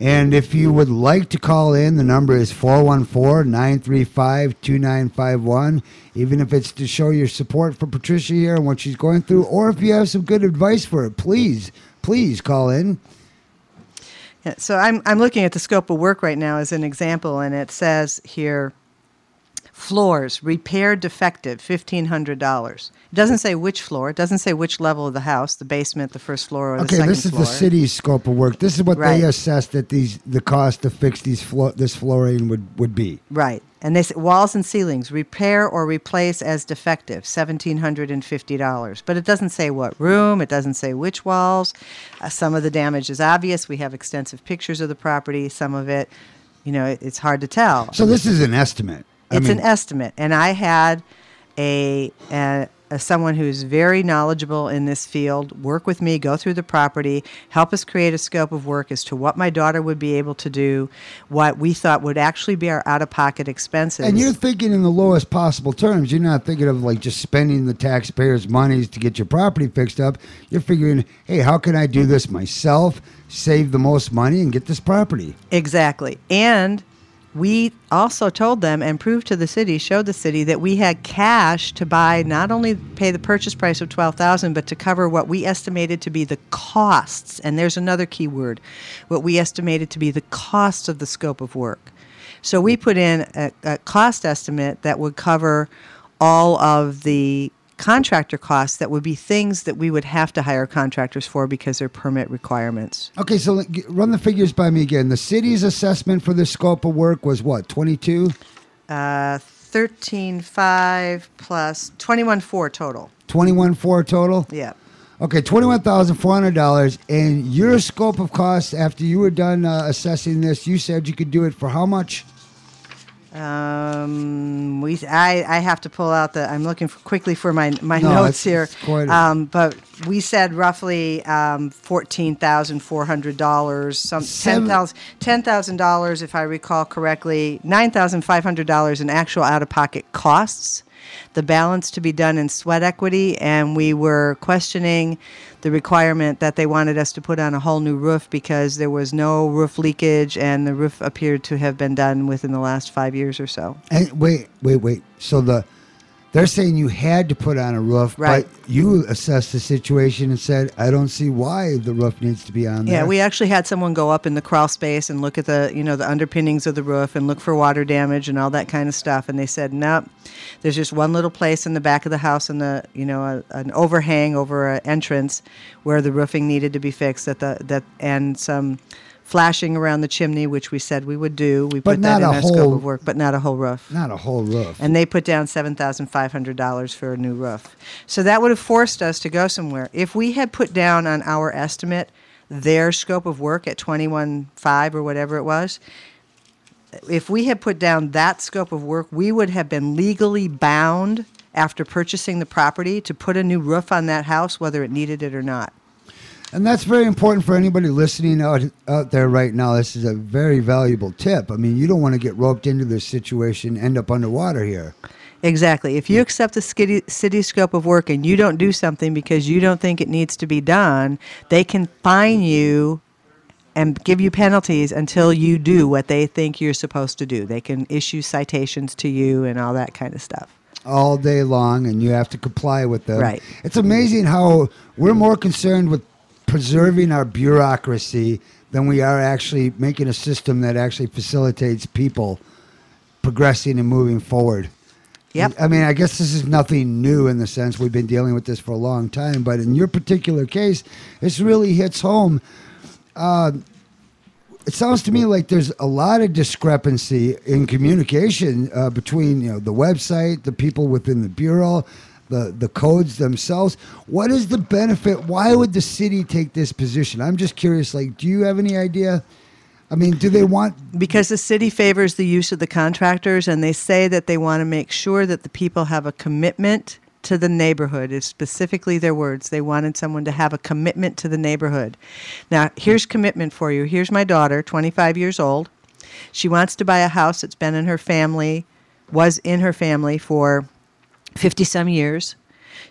And if you would like to call in, the number is 414-935-2951. Even if it's to show your support for Patricia here and what she's going through, or if you have some good advice for her, please call in. Yeah, so I'm looking at the scope of work right now as an example, and it says here, floors, repair defective, $1,500. It doesn't say which floor. It doesn't say which level of the house, the basement, the first floor, or the second floor. Okay, this is the city's scope of work. This is what Right. they assessed that the cost to fix this flooring would be. Right. And they say walls and ceilings, repair or replace as defective, $1,750. But it doesn't say what room. It doesn't say which walls. Some of the damage is obvious. We have extensive pictures of the property. Some of it, it's hard to tell. So this is an estimate. It's an estimate, and I had someone who's very knowledgeable in this field work with me, go through the property, help us create a scope of work as to what my daughter would be able to do, what we thought would actually be our out-of-pocket expenses. And you're thinking in the lowest possible terms. You're not thinking of like just spending the taxpayers' monies to get your property fixed up. You're figuring, hey, how can I do this myself, save the most money, and get this property? Exactly. And we also told them and proved to the city, showed the city that we had cash to buy, not only pay the purchase price of $12,000, but to cover what we estimated to be the costs. And there's another key word, what we estimated to be the costs of the scope of work. So we put in a cost estimate that would cover all of the contractor costs that would be things that we would have to hire contractors for because they're permit requirements. Okay, so run the figures by me again. The city's assessment for the scope of work was what, 22? 13.5 plus 21.4 total. 21.4 total? Yeah. Okay, $21,400. And your scope of costs, after you were done assessing this, you said you could do it for how much? I have to pull out I'm looking quickly for my notes here. But we said roughly $14,400, $10,000 if I recall correctly, $9,500 in actual out-of-pocket costs. The balance to be done in sweat equity, and we were questioning the requirement that they wanted us to put on a whole new roof because there was no roof leakage, and the roof appeared to have been done within the last 5 years or so. And wait. So they're saying you had to put on a roof, right? But you assessed the situation and said, I don't see why the roof needs to be on there. Yeah, we actually had someone go up in the crawl space and look at the underpinnings of the roof and look for water damage and all that kind of stuff. And they said, nope, there's just one little place in the back of the house and an overhang over an entrance where the roofing needed to be fixed. And some flashing around the chimney, which we said we would do. We put that in our scope of work, but not a whole roof. Not a whole roof. And they put down $7,500 for a new roof. So that would have forced us to go somewhere. If we had put down on our estimate their scope of work at $21,500 or whatever it was, if we had put down that scope of work, we would have been legally bound after purchasing the property to put a new roof on that house, whether it needed it or not. And that's very important for anybody listening out there right now. This is a very valuable tip. I mean, you don't want to get roped into this situation, end up underwater here. Exactly. If you accept the city scope of work and you don't do something because you don't think it needs to be done, they can fine you and give you penalties until you do what they think you're supposed to do. They can issue citations to you and all that kind of stuff. All day long, and you have to comply with them. Right. It's amazing how we're more concerned with preserving our bureaucracy than we are actually making a system that actually facilitates people progressing and moving forward. Yep. I mean, I guess this is nothing new in the sense we've been dealing with this for a long time, but in your particular case, this really hits home. It sounds to me like there's a lot of discrepancy in communication between the website, the people within the bureau, the codes themselves. What is the benefit? Why would the city take this position? I'm just curious. Like, do you have any idea? I mean, do they want... Because the city favors the use of the contractors, and they say that they want to make sure that the people have a commitment to the neighborhood, is specifically their words. They wanted someone to have a commitment to the neighborhood. Now, here's commitment for you. Here's my daughter, 25 years old. She wants to buy a house that's been in her family, was in her family for 50-some years.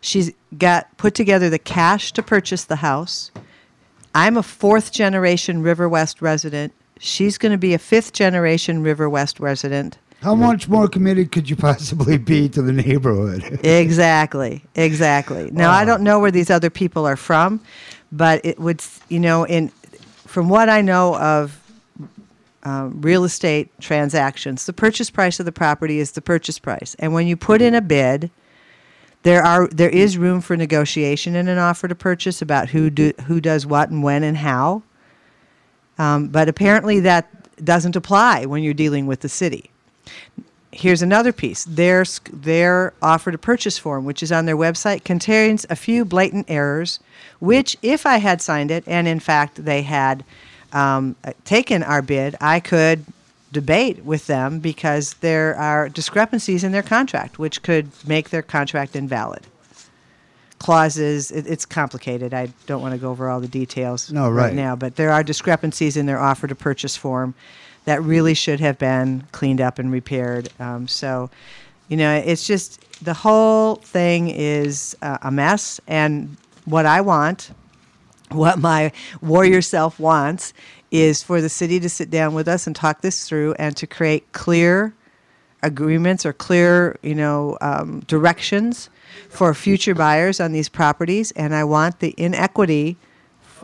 She's got put together the cash to purchase the house. I'm a fourth-generation River West resident. She's going to be a fifth-generation River West resident. How much more committed could you possibly be to the neighborhood? Exactly. Now, I don't know where these other people are from, but it would, from what I know of real estate transactions, the purchase price of the property is the purchase price. And when you put in a bid, there is room for negotiation in an offer to purchase about who does what and when and how. But apparently that doesn't apply when you're dealing with the city. Here's another piece. Their offer to purchase form, which is on their website, contains a few blatant errors, which if I had signed it, and in fact they had taken our bid, I could debate with them because there are discrepancies in their contract, which could make their contract invalid. Clauses, it's complicated. I don't want to go over all the details right now, but there are discrepancies in their offer to purchase form that really should have been cleaned up and repaired. It's just the whole thing is a mess. And what I want, what my warrior self wants, is for the city to sit down with us and talk this through and to create clear agreements or clear, directions for future buyers on these properties. And I want the inequity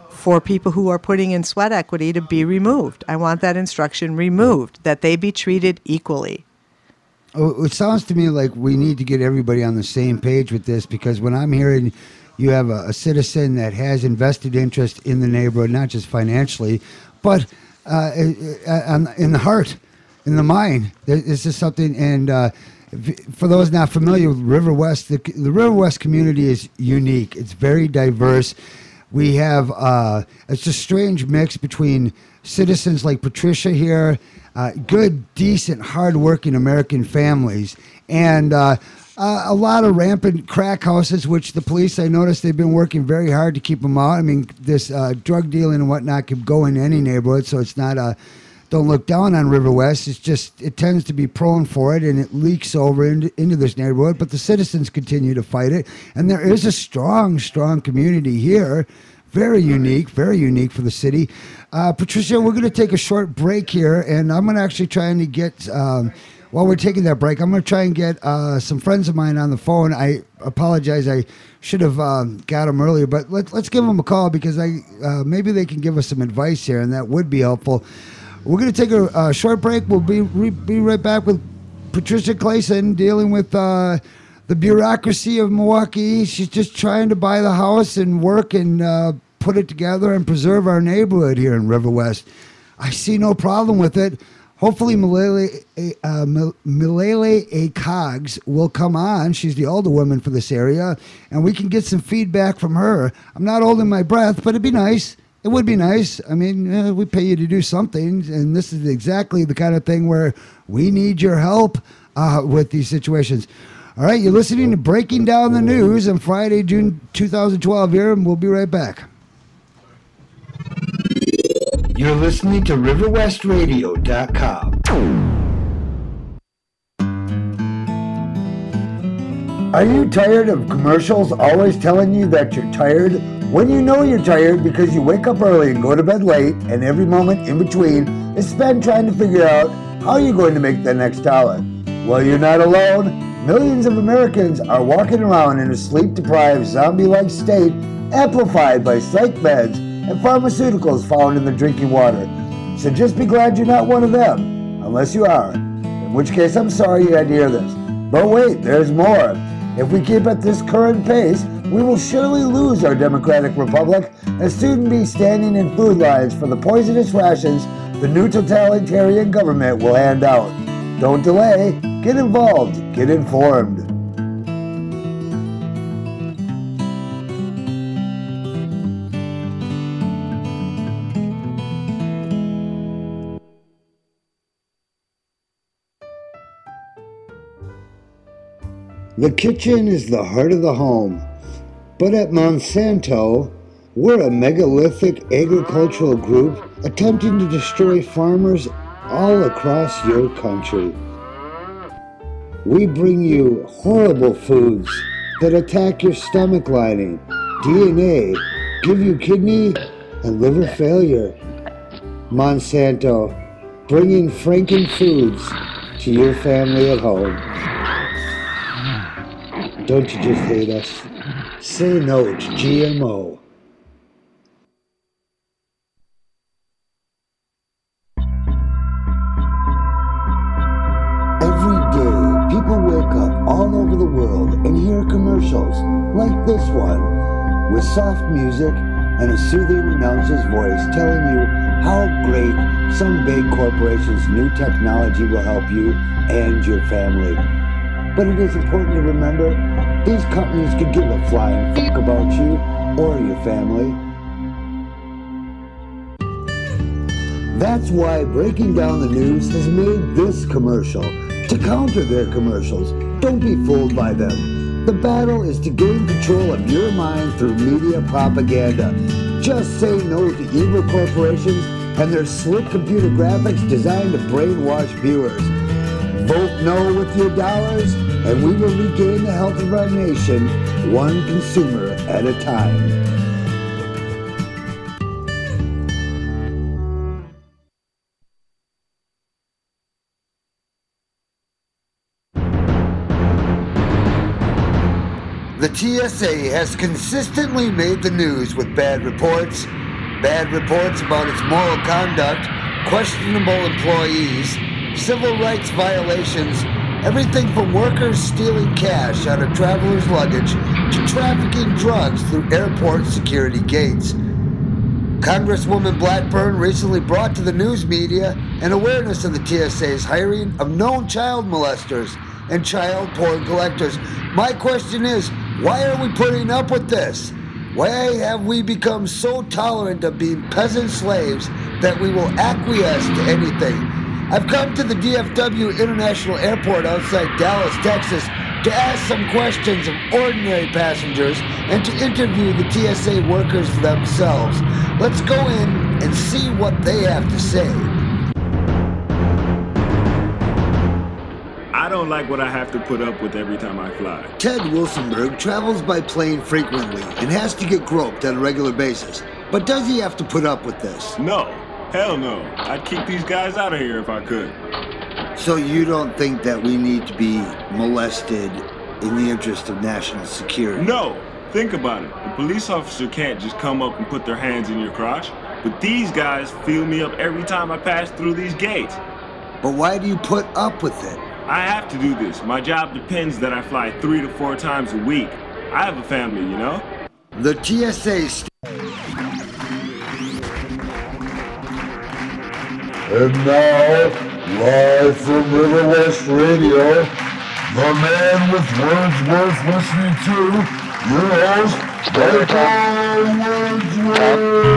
for people who are putting in sweat equity to be removed. I want that instruction removed, that they be treated equally. Oh, it sounds to me like we need to get everybody on the same page with this, because when I'm hearing you have a citizen that has invested interest in the neighborhood, not just financially, but in the heart, in the mind, this is something. And for those not familiar with River West, the River West community is unique. It's very diverse. We have, it's a strange mix between citizens like Patricia here, good, decent, hardworking American families, and a lot of rampant crack houses, which the police, I noticed they've been working very hard to keep them out. I mean, this drug dealing and whatnot could go in any neighborhood, so it's not don't look down on River West. It's just, it tends to be prone for it, and it leaks over into this neighborhood, but the citizens continue to fight it, and there is a strong community here. Very unique for the city. Patricia, we're going to take a short break here, and I'm going to actually try and get, while we're taking that break, I'm going to try and get some friends of mine on the phone. I apologize, I should have got them earlier, but let's give them a call, because maybe they can give us some advice here, and that would be helpful. We're going to take a short break. We'll be right back with Patricia Clayson dealing with the bureaucracy of Milwaukee. She's just trying to buy the house and work and put it together and preserve our neighborhood here in River West. I see no problem with it. Hopefully Milele A. Cogs will come on. She's the alderwoman for this area, and we can get some feedback from her. I'm not holding my breath, but it'd be nice. It would be nice. I mean, we pay you to do something, and this is exactly the kind of thing where we need your help with these situations. All right, you're listening to Breaking Down the News on Friday, June 2012 here, and we'll be right back. You're listening to RiverWestRadio.com. Are you tired of commercials always telling you that you're tired? When you know you're tired because you wake up early and go to bed late, and every moment in between is spent trying to figure out how you're going to make the next dollar. Well, you're not alone. Millions of Americans are walking around in a sleep-deprived, zombie-like state, amplified by psych meds and pharmaceuticals found in the drinking water. So just be glad you're not one of them, unless you are, in which case I'm sorry you had to hear this. But wait, there's more. If we keep at this current pace, we will surely lose our democratic republic and soon be standing in food lines for the poisonous rations the new totalitarian government will hand out. Don't delay, get involved, get informed. The kitchen is the heart of the home, but at Monsanto, we're a megalithic agricultural group attempting to destroy farmers all across your country. We bring you horrible foods that attack your stomach lining, DNA, give you kidney and liver failure. Monsanto, bringing Franken foods to your family at home. Don't you just hate us? Say no to GMO. Every day, people wake up all over the world and hear commercials like this one, with soft music and a soothing announcer's voice telling you how great some big corporation's new technology will help you and your family. But it is important to remember, these companies could give a flying fuck about you or your family. That's why Breaking Down the News has made this commercial. To counter their commercials, don't be fooled by them. The battle is to gain control of your mind through media propaganda. Just say no to evil corporations and their slick computer graphics designed to brainwash viewers. Vote no with your dollars, and we will regain the health of our nation, one consumer at a time. The TSA has consistently made the news with bad reports about its moral conduct, questionable employees, civil rights violations, everything from workers stealing cash out of travelers' luggage to trafficking drugs through airport security gates. Congresswoman Blackburn recently brought to the news media an awareness of the TSA's hiring of known child molesters and child porn collectors. My question is, why are we putting up with this? Why have we become so tolerant of being peasant slaves that we will acquiesce to anything? I've come to the DFW International Airport outside Dallas, Texas, to ask some questions of ordinary passengers and to interview the TSA workers themselves. Let's go in and see what they have to say. I don't like what I have to put up with every time I fly. Ted Wilsonberg travels by plane frequently and has to get groped on a regular basis. But does he have to put up with this? No. Hell no. I'd keep these guys out of here if I could. So you don't think that we need to be molested in the interest of national security? No. Think about it. A police officer can't just come up and put their hands in your crotch. But these guys feel me up every time I pass through these gates. But why do you put up with it? I have to do this. My job depends that I fly 3 to 4 times a week. I have a family, you know? The TSA... And now, live from River West Radio, the man with words worth listening to, your host, Michael Wordsworth.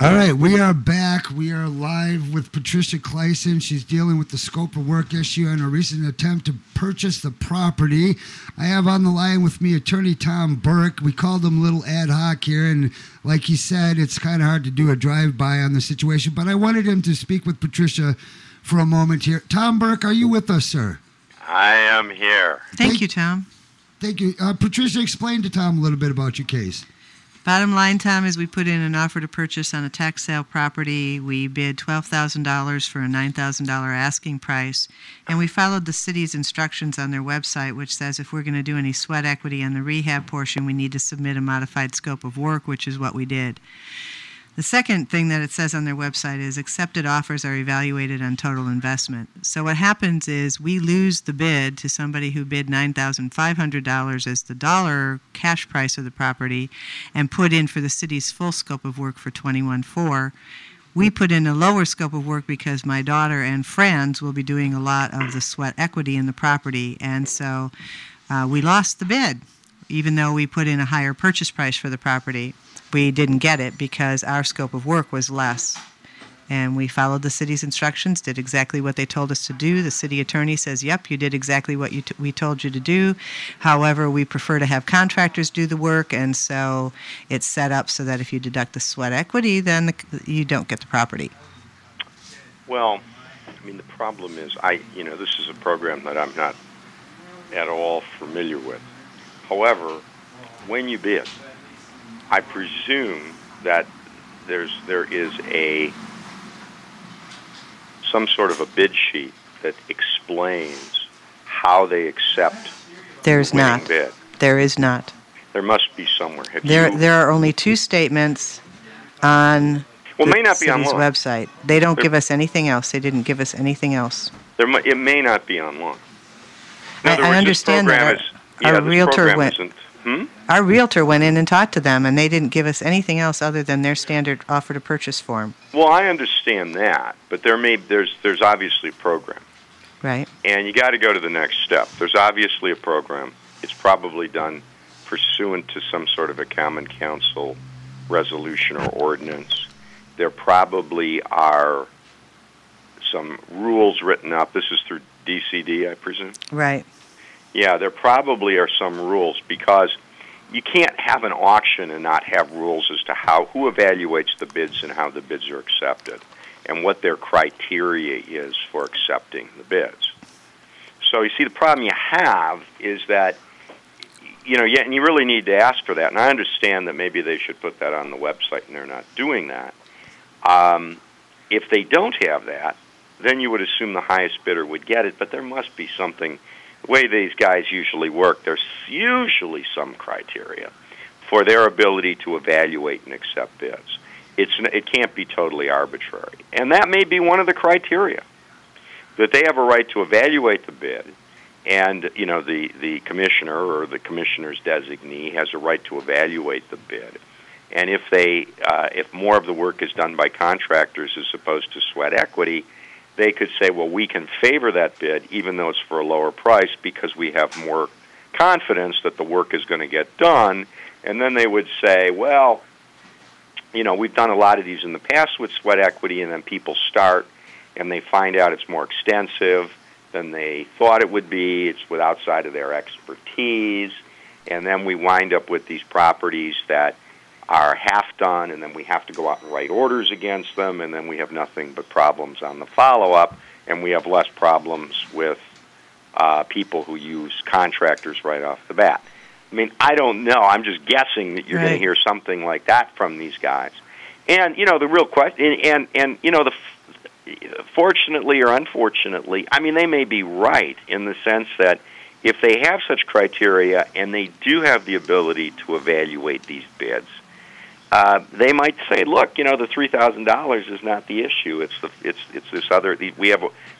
All right, we are back. We are live with Patricia Clayson. She's dealing with the scope of work issue and a recent attempt to purchase the property. I have on the line with me attorney Tom Burke. We called him a little ad hoc here, and like he said, it's kind of hard to do a drive-by on the situation, but I wanted him to speak with Patricia for a moment here. Tom Burke, are you with us, sir? I am here. Thank you, Tom. Thank you. Patricia, explain to Tom a little bit about your case. Bottom line, Tom, is we put in an offer to purchase on a tax sale property. We bid $12,000 for a $9,000 asking price, and we followed the city's instructions on their website, which says if we're going to do any sweat equity on the rehab portion, we need to submit a modified scope of work, which is what we did. The second thing that it says on their website is accepted offers are evaluated on total investment. So what happens is we lose the bid to somebody who bid $9,500 as the dollar cash price of the property and put in for the city's full scope of work for $21,400. We put in a lower scope of work because my daughter and friends will be doing a lot of the sweat equity in the property, and so we lost the bid, even though we put in a higher purchase price for the property. We didn't get it because our scope of work was less. And we followed the city's instructions, did exactly what they told us to do. The city attorney says, yep, you did exactly what we told you to do. However, we prefer to have contractors do the work, and so it's set up so that if you deduct the sweat equity, then you don't get the property. Well, I mean, the problem is, this is a program that I'm not at all familiar with. However, when you bid, I presume that there is some sort of a bid sheet that explains how they accept There's the winning not. bid. There is not. There must be somewhere. There are only 2 statements on Well, the may not be city's online. website. They don't give us anything else. They didn't give us anything else. It may not be online. In other I words, understand this program that. Our this realtor program went. isn't. Our realtor went in and talked to them, and they didn't give us anything else other than their standard offer to purchase form. Well, I understand that, but there's obviously a program. Right. And you got to go to the next step. There's obviously a program. It's probably done pursuant to some sort of a common council resolution or ordinance. There probably are some rules written up. This is through DCD, I presume? Right. Yeah, there probably are some rules, because you can't have an auction and not have rules as to who evaluates the bids and how the bids are accepted, and what their criteria is for accepting the bids. So you see, the problem you have is that, and you really need to ask for that. And I understand that maybe they should put that on the website, and they're not doing that. If they don't have that, then you would assume the highest bidder would get it, but there must be something. The way these guys usually work, there's usually some criteria for their ability to evaluate and accept bids. It can't be totally arbitrary. And that may be one of the criteria, that they have a right to evaluate the bid, and the commissioner or the commissioner's designee has a right to evaluate the bid. And if more of the work is done by contractors as opposed to sweat equity, they could say, well, we can favor that bid even though it's for a lower price because we have more confidence that the work is going to get done. And then they would say, well, we've done a lot of these in the past with sweat equity, and then people start and they find out it's more extensive than they thought it would be. It's outside of their expertise. And then we wind up with these properties that are half done, and then we have to go out and write orders against them, and then we have nothing but problems on the follow-up, and we have less problems with people who use contractors right off the bat. I mean, I don't know. I'm just guessing that you're going to hear something like that from these guys. And, the real question, fortunately or unfortunately, I mean, they may be right in the sense that if they have such criteria and they do have the ability to evaluate these bids, they might say, look, the $3,000 is not the issue. It's this other.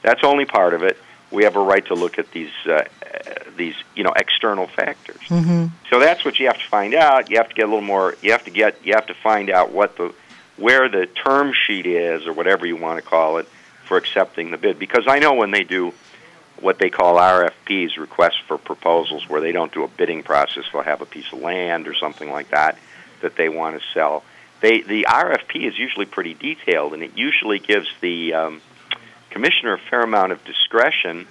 That's only part of it. We have a right to look at these external factors. Mm-hmm. So that's what you have to find out. You have to get a little more. You have to find out where the term sheet is, or whatever you want to call it, for accepting the bid. Because I know when they do what they call RFPs, requests for proposals, where they don't do a bidding process, they'll have a piece of land or something like that they want to sell. The RFP is usually pretty detailed, and it usually gives the commissioner a fair amount of discretion,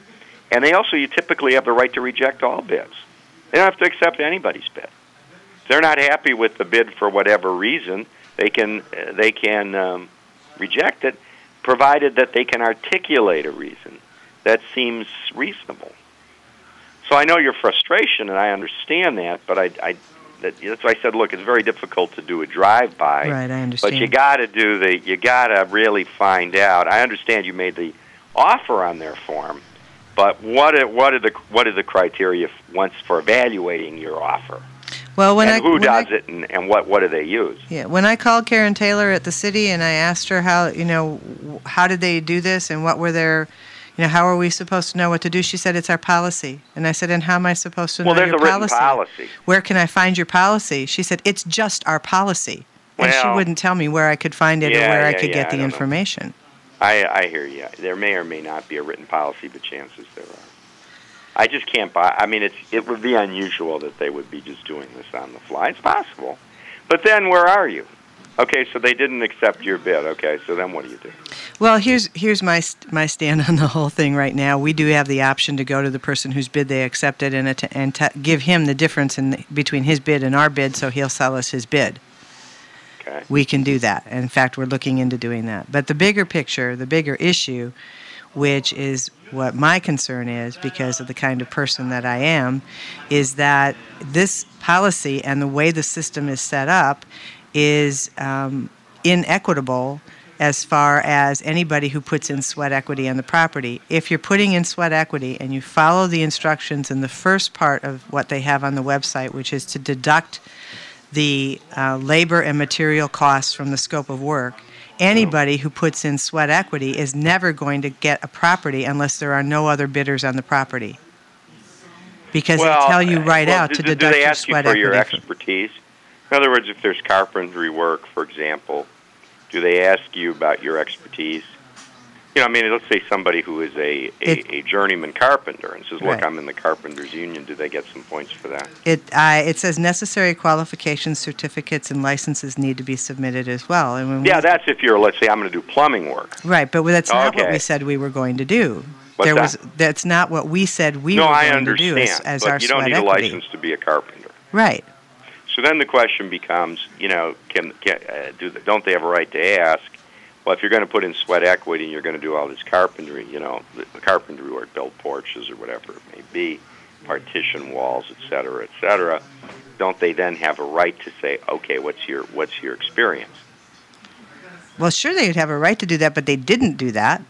and you typically have the right to reject all bids. They don't have to accept anybody's bid. If they're not happy with the bid for whatever reason, they can reject it, provided that they can articulate a reason that seems reasonable. So I know your frustration, and I understand that, but that's why I said, look, it's very difficult to do a drive-by. Right, I understand. But you got to really find out. I understand you made the offer on their form, but what are the criteria once for evaluating your offer? Well, who does it, and what do they use? Yeah, when I called Karen Taylor at the city and I asked her how did they do this and what were their, how are we supposed to know what to do? She said, it's our policy. And I said, and how am I supposed to know your policy? Well, there's a written policy. Where can I find your policy? She said, it's just our policy. And she wouldn't tell me where I could find it or where I could get the information. I hear you. There may or may not be a written policy, but chances there are. I just can't buy. I mean, it would be unusual that they would be just doing this on the fly. It's possible. But then where are you? Okay, so they didn't accept your bid. Okay, so then what do you do? Well, here's my stand on the whole thing right now. We do have the option to go to the person whose bid they accepted and give him the difference between his bid and our bid, so he'll sell us his bid. Okay. We can do that. In fact, we're looking into doing that. But the bigger picture, the bigger issue, which is what my concern is because of the kind of person that I am, is that this policy and the way the system is set up is inequitable as far as anybody who puts in sweat equity on the property. If you're putting in sweat equity and you follow the instructions in the first part of what they have on the website, which is to deduct the labor and material costs from the scope of work, anybody who puts in sweat equity is never going to get a property unless there are no other bidders on the property. Because they tell you right out to deduct your sweat equity. Do they ask you for your expertise? In other words, if there's carpentry work, for example, do they ask you about your expertise? You know, I mean, let's say somebody who is a journeyman carpenter and says, look, Right. I'm in the carpenters union. Do they get some points for that? It says necessary qualifications, certificates, and licenses need to be submitted as well. And when That's if you're, let's say, I'm going to do plumbing work. Right, but that's not what Okay. we said we were going to do. What's That's not what we said we no, were I going to understand, do as but our you don't sweat need a equity. license to be a carpenter. Right. So then the question becomes, you know, don't they have a right to ask, well, if you're going to put in sweat equity and you're going to do all this carpentry, you know, the carpentry work, build porches or whatever it may be, partition walls, et cetera, don't they then have a right to say, okay, what's your experience? Well, sure, they'd have a right to do that, but they didn't do that.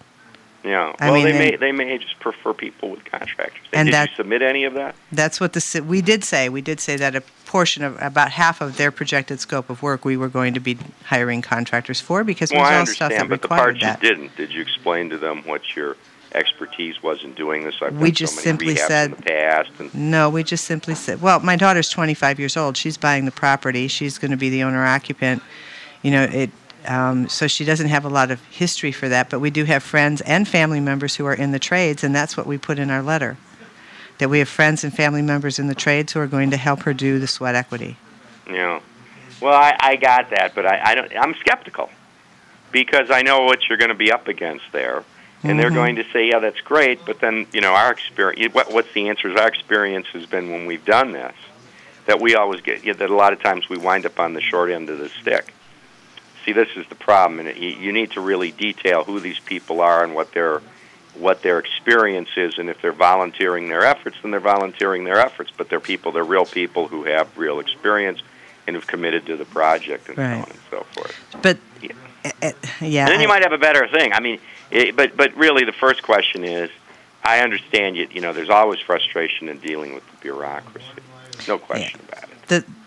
Yeah. I Well, mean, they may just prefer people with contractors. And Did that- you submit any of that? That's what we did say. We did say that a portion of about half of their projected scope of work we were going to be hiring contractors for because it Well, was I all stuff that understand, but the required part that. you didn't, did you explain to them what your expertise was in doing this? I've We done just so many simply rehabs said- in the past. And No, we just simply said, well, my daughter's 25 years old. She's buying the property. She's going to be the owner-occupant. You know, so she doesn't have a lot of history for that, but we do have friends and family members who are in the trades, and that's what we put in our letter, that we have friends and family members in the trades who are going to help her do the sweat equity. Yeah. Well, I got that, but I'm skeptical because I know what you're going to be up against there, and they're going to say, yeah, that's great, but then, you know, our experience, what's the answer? Our experience has been when we've done this, that we always get, that a lot of times we wind up on the short end of the stick. See, this is the problem, and you need to really detail who these people are and what their experience is, and if they're volunteering their efforts, then they're volunteering their efforts, but they're real people who have real experience and who've committed to the project and so on and so forth. But, yeah. Yeah. And then you might have a better thing. I mean, but really the first question is, I understand you know, there's always frustration in dealing with the bureaucracy. No question about it.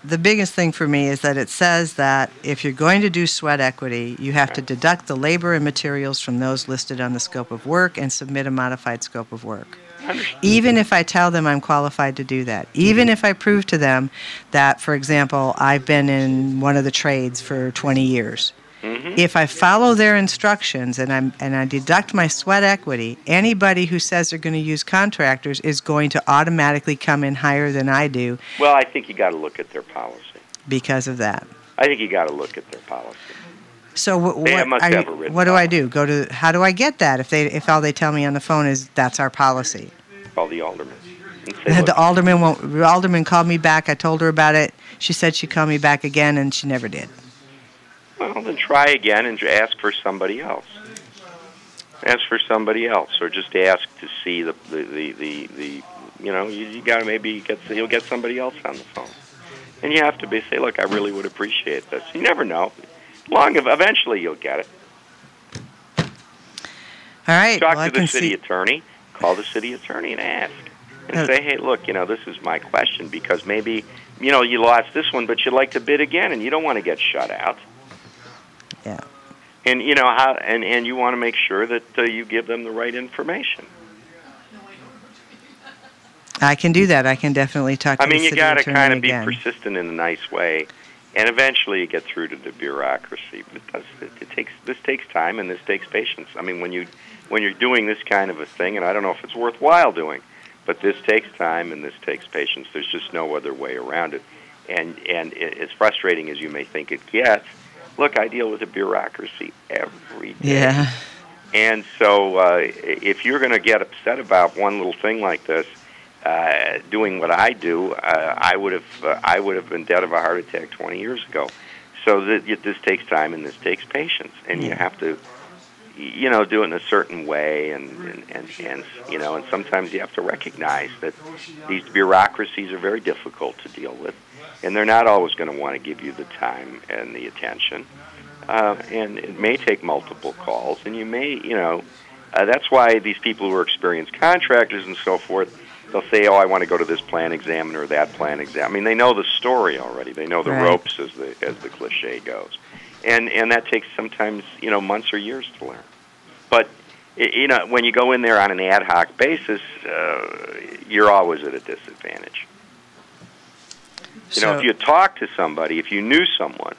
The biggest thing for me is that it says that if you're going to do sweat equity, you have to deduct the labor and materials from those listed on the scope of work and submit a modified scope of work. Even if I tell them I'm qualified to do that, even if I prove to them that, for example, I've been in one of the trades for 20 years, if I follow their instructions and I deduct my sweat equity, anybody who says they're going to use contractors is going to automatically come in higher than I do. Well, I think you got to look at their policy. Because of that. I think you got to look at their policy. So what do I do? How do I get that if all they tell me on the phone is that's our policy? Call the alderman. And say, The alderman called me back. I told her about it. She said she'd call me back again, and she never did. well, then try again and ask for somebody else. Ask for somebody else, or just ask to see the you know, you got to you'll get somebody else on the phone, and you have to say, look, I really would appreciate this. You never know. Eventually you'll get it. All right. Talk to the city attorney. Call the city attorney and ask, and say, hey, look, you know, this is my question because maybe, you know, you lost this one, but you'd like to bid again, and you don't want to get shut out. Yeah. And you know how, and you want to make sure that you give them the right information. I can do that. I can definitely talk to the city attorney again. You got to kind of be persistent in a nice way, and eventually you get through to the bureaucracy. But this takes time and this takes patience. I mean, when you're doing this kind of a thing, and I don't know if it's worthwhile doing, but this takes time and this takes patience. There's just no other way around it. And as frustrating as you may think it gets, Look, I deal with a bureaucracy every day. Yeah. And so if you're going to get upset about one little thing like this, doing what I do, I would have been dead of a heart attack 20 years ago. So this takes time and this takes patience, and you have to, do it in a certain way, and sometimes you have to recognize that these bureaucracies are very difficult to deal with, and they're not always going to want to give you the time and the attention, and it may take multiple calls, and you may, that's why these people who are experienced contractors and so forth, they'll say, "Oh, I want to go to this plan examiner or that plan examiner." I mean, they know the story already. They know the ropes, as the cliche goes, and that takes sometimes months or years to learn. But when you go in there on an ad hoc basis, you're always at a disadvantage. If you talk to somebody, if you knew someone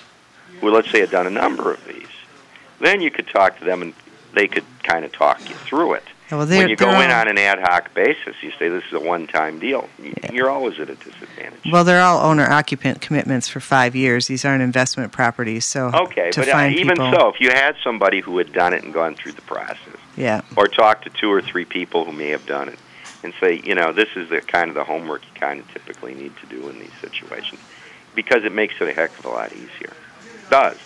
who, let's say, had done a number of these, then you could talk to them and they could kind of talk you through it. Well, when you go in on an ad hoc basis, you say this is a one-time deal. You're always at a disadvantage. Well, they're all owner-occupant commitments for 5 years. These aren't investment properties, so okay, but even so, if you had somebody who had done it and gone through the process, or talked to 2 or 3 people who may have done it, and say, this is the kind of the homework you kind of typically need to do in these situations, because it makes it a heck of a lot easier. It does,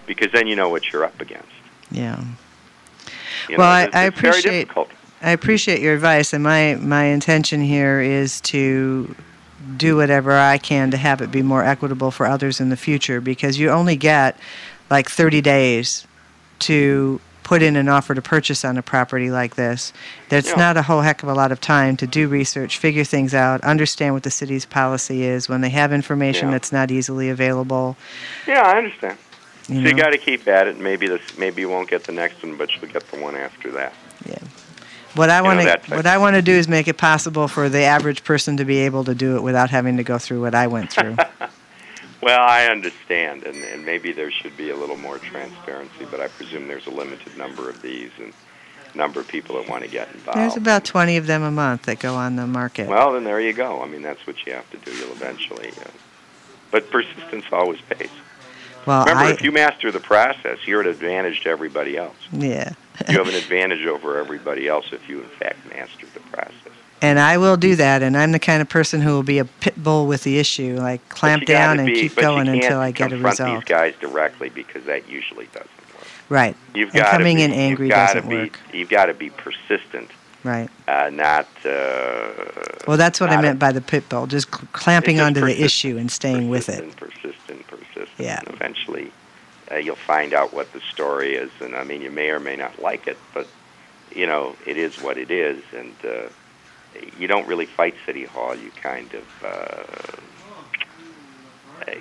because then you know what you're up against. Yeah. I appreciate your advice, and my intention here is to do whatever I can to have it be more equitable for others in the future, because you only get like 30 days to put in an offer to purchase on a property like this. That's not a whole heck of a lot of time to do research, figure things out, understand what the city's policy is when they have information that's not easily available. Yeah, I understand. So you got to keep at it. Maybe you won't get the next one, but you'll get the one after that. Yeah. What I want to do is make it possible for the average person to be able to do it without having to go through what I went through. Well, I understand, and maybe there should be a little more transparency, but I presume there's a limited number of these and number of people that want to get involved. There's about 20 of them a month that go on the market. Well, then there you go. I mean, that's what you have to do. You'll eventually. But persistence always pays. Well, remember, if you master the process, you're at an advantage to everybody else. Yeah. You have an advantage over everybody else if you, in fact, master the process. And I will do that, and I'm the kind of person who will be a pit bull with the issue, like clamp down and keep going until I get a result. But you can't confront these guys directly, because that usually doesn't work. Right. You've got coming in angry doesn't work. You've got to be persistent. Right. Not. Well, that's what I meant by the pit bull, just clamping onto the issue and staying with it. Persistent. Yeah. And eventually, you'll find out what the story is, and I mean, you may or may not like it, but it is what it is, and you don't really fight City Hall. You kind of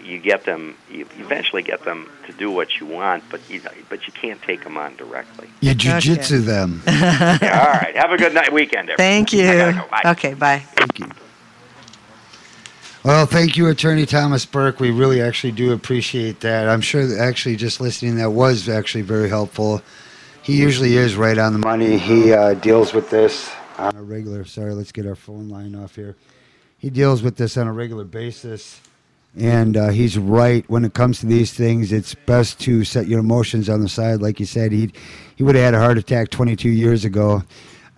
you get them. You eventually get them to do what you want, but you can't take them on directly. You jiu-jitsu them. Yeah, all right. Have a good weekend, everybody. Thank you. I gotta go. Bye. Okay, bye. Thank you. Well, thank you, Attorney Thomas Burke. We really actually do appreciate that. I'm sure that actually just listening, that was actually very helpful. He usually is right on the money. He deals with this on a regular, let's get our phone line off here. He deals with this on a regular basis, and he's right when it comes to these things. It's best to set your emotions on the side. Like you said, he would have had a heart attack 22 years ago.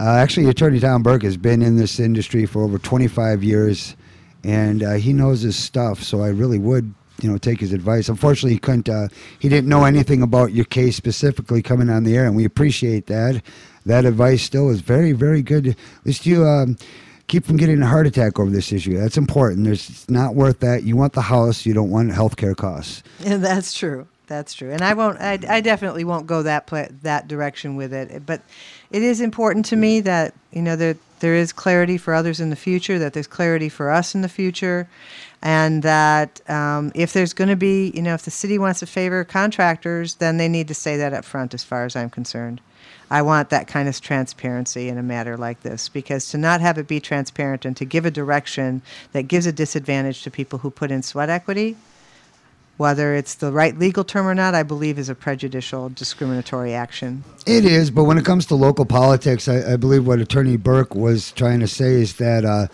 Actually, Attorney Tom Burke has been in this industry for over 25 years. And he knows his stuff, so I really would, take his advice. Unfortunately, he couldn't. He didn't know anything about your case specifically coming on the air, and we appreciate that. That advice still is very, very good. At least you keep from getting a heart attack over this issue. That's important. It's not worth that. You want the house. You don't want health care costs. Yeah, that's true. That's true. And I won't. I definitely won't go that direction with it. But it is important to me that there is clarity for others in the future, that there's clarity for us in the future, and that if there's going to be, if the city wants to favor contractors, then they need to say that up front as far as I'm concerned. I want that kind of transparency in a matter like this, because to not have it be transparent and to give a direction that gives a disadvantage to people who put in sweat equity, whether it's the right legal term or not, I believe is a prejudicial, discriminatory action. It is, but when it comes to local politics, I believe what Attorney Burke was trying to say is that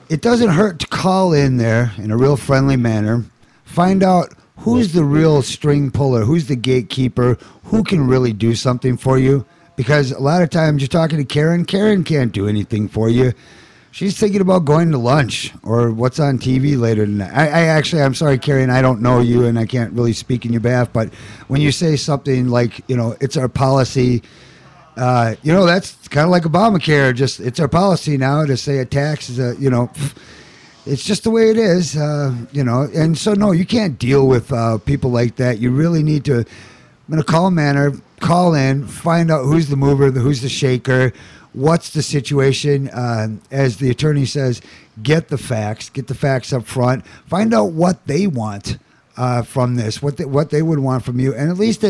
it doesn't hurt to call in there in a real friendly manner, find out who's the real string puller? Who's the gatekeeper? Who can really do something for you? Because a lot of times you're talking to Karen. Karen can't do anything for you. She's thinking about going to lunch or what's on TV later tonight. I'm sorry, Karen, I don't know you and I can't really speak in your behalf, but when you say something like, it's our policy, that's kind of like Obamacare. Just it's our policy now to say a tax is it's just the way it is, And so, no, you can't deal with people like that. You really need to, in a calm manner, call in, find out who's the mover, who's the shaker, what's the situation. As the attorney says, get the facts up front, find out what they want from this, what they would want from you, and at least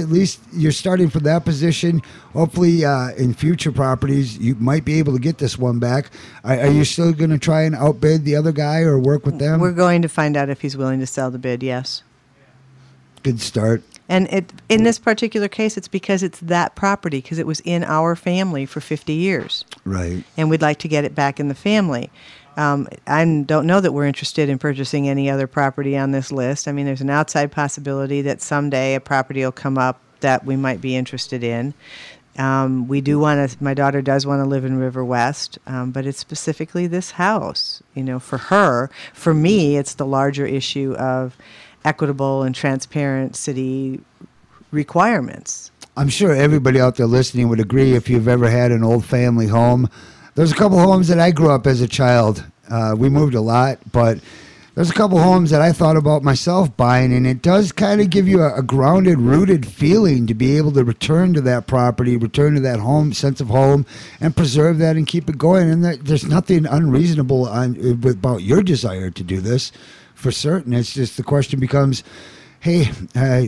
you're starting from that position. Hopefully, in future properties, you might be able to get this one back. Are you still going to try and outbid the other guy or work with them? We're going to find out if he's willing to sell the bid. Yes. Good start. And in this particular case, it's because it's that property, because it was in our family for 50 years. Right. And we'd like to get it back in the family. I don't know that we're interested in purchasing any other property on this list. I mean, there's an outside possibility that someday a property will come up that we might be interested in. We do want to, my daughter does want to live in River West, but it's specifically this house, for her. For me, it's the larger issue of equitable and transparent city requirements. I'm sure everybody out there listening would agree if you've ever had an old family home. There's a couple homes that I grew up as a child. We moved a lot, but there's a couple homes that I thought about myself buying, and it does kind of give you a grounded, rooted feeling to be able to return to that property, return to that home, sense of home, and preserve that and keep it going. And there's nothing unreasonable about your desire to do this. For certain, it's just the question becomes, hey,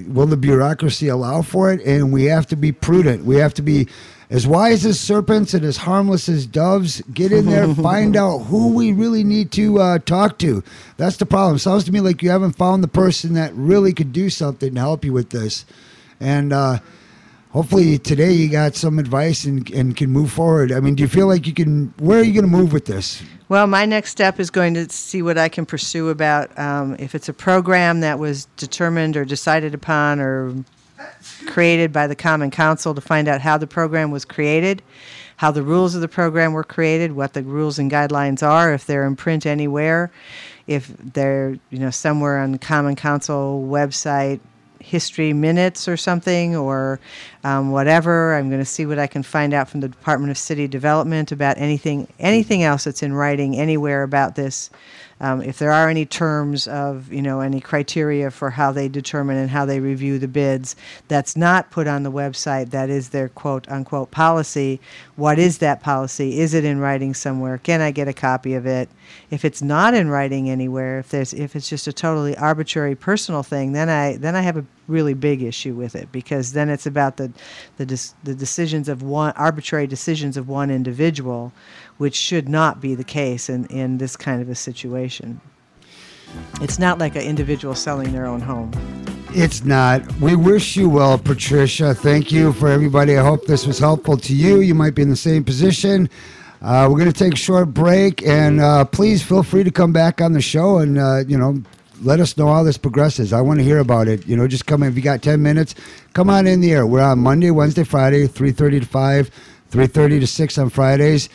will the bureaucracy allow for it? And we have to be prudent. We have to be as wise as serpents and as harmless as doves. Get in there, find out who we really need to talk to. That's the problem. Sounds to me like you haven't found the person that really could do something to help you with this. And hopefully today you got some advice and can move forward. I mean, do you feel like you can, where are you going to move with this? Well, my next step is going to see what I can pursue about if it's a program that was determined or decided upon or created by the Common Council, to find out how the program was created, how the rules of the program were created, what the rules and guidelines are, if they're in print anywhere, if they're somewhere on the Common Council website, history minutes or something, or whatever. I'm going to see what I can find out from the Department of City Development about anything else that's in writing anywhere about this. If there are any terms of, any criteria for how they determine and how they review the bids that's not put on the website, that is their quote-unquote policy. What is that policy? Is it in writing somewhere? Can I get a copy of it? If it's not in writing anywhere, if it's just a totally arbitrary personal thing, then I have a really big issue with it, because then it's about the decisions of arbitrary decisions of one individual, which should not be the case in this kind of a situation. It's not like an individual selling their own home. It's not. We wish you well, Patricia. Thank you for everybody. I hope this was helpful to you. You might be in the same position. We're going to take a short break, and please feel free to come back on the show and, let us know how this progresses. I want to hear about it. Just come in. If you got 10 minutes, come on in the air. We're on Monday, Wednesday, Friday, 3:30 to 5, 3:30 to 6 on Fridays.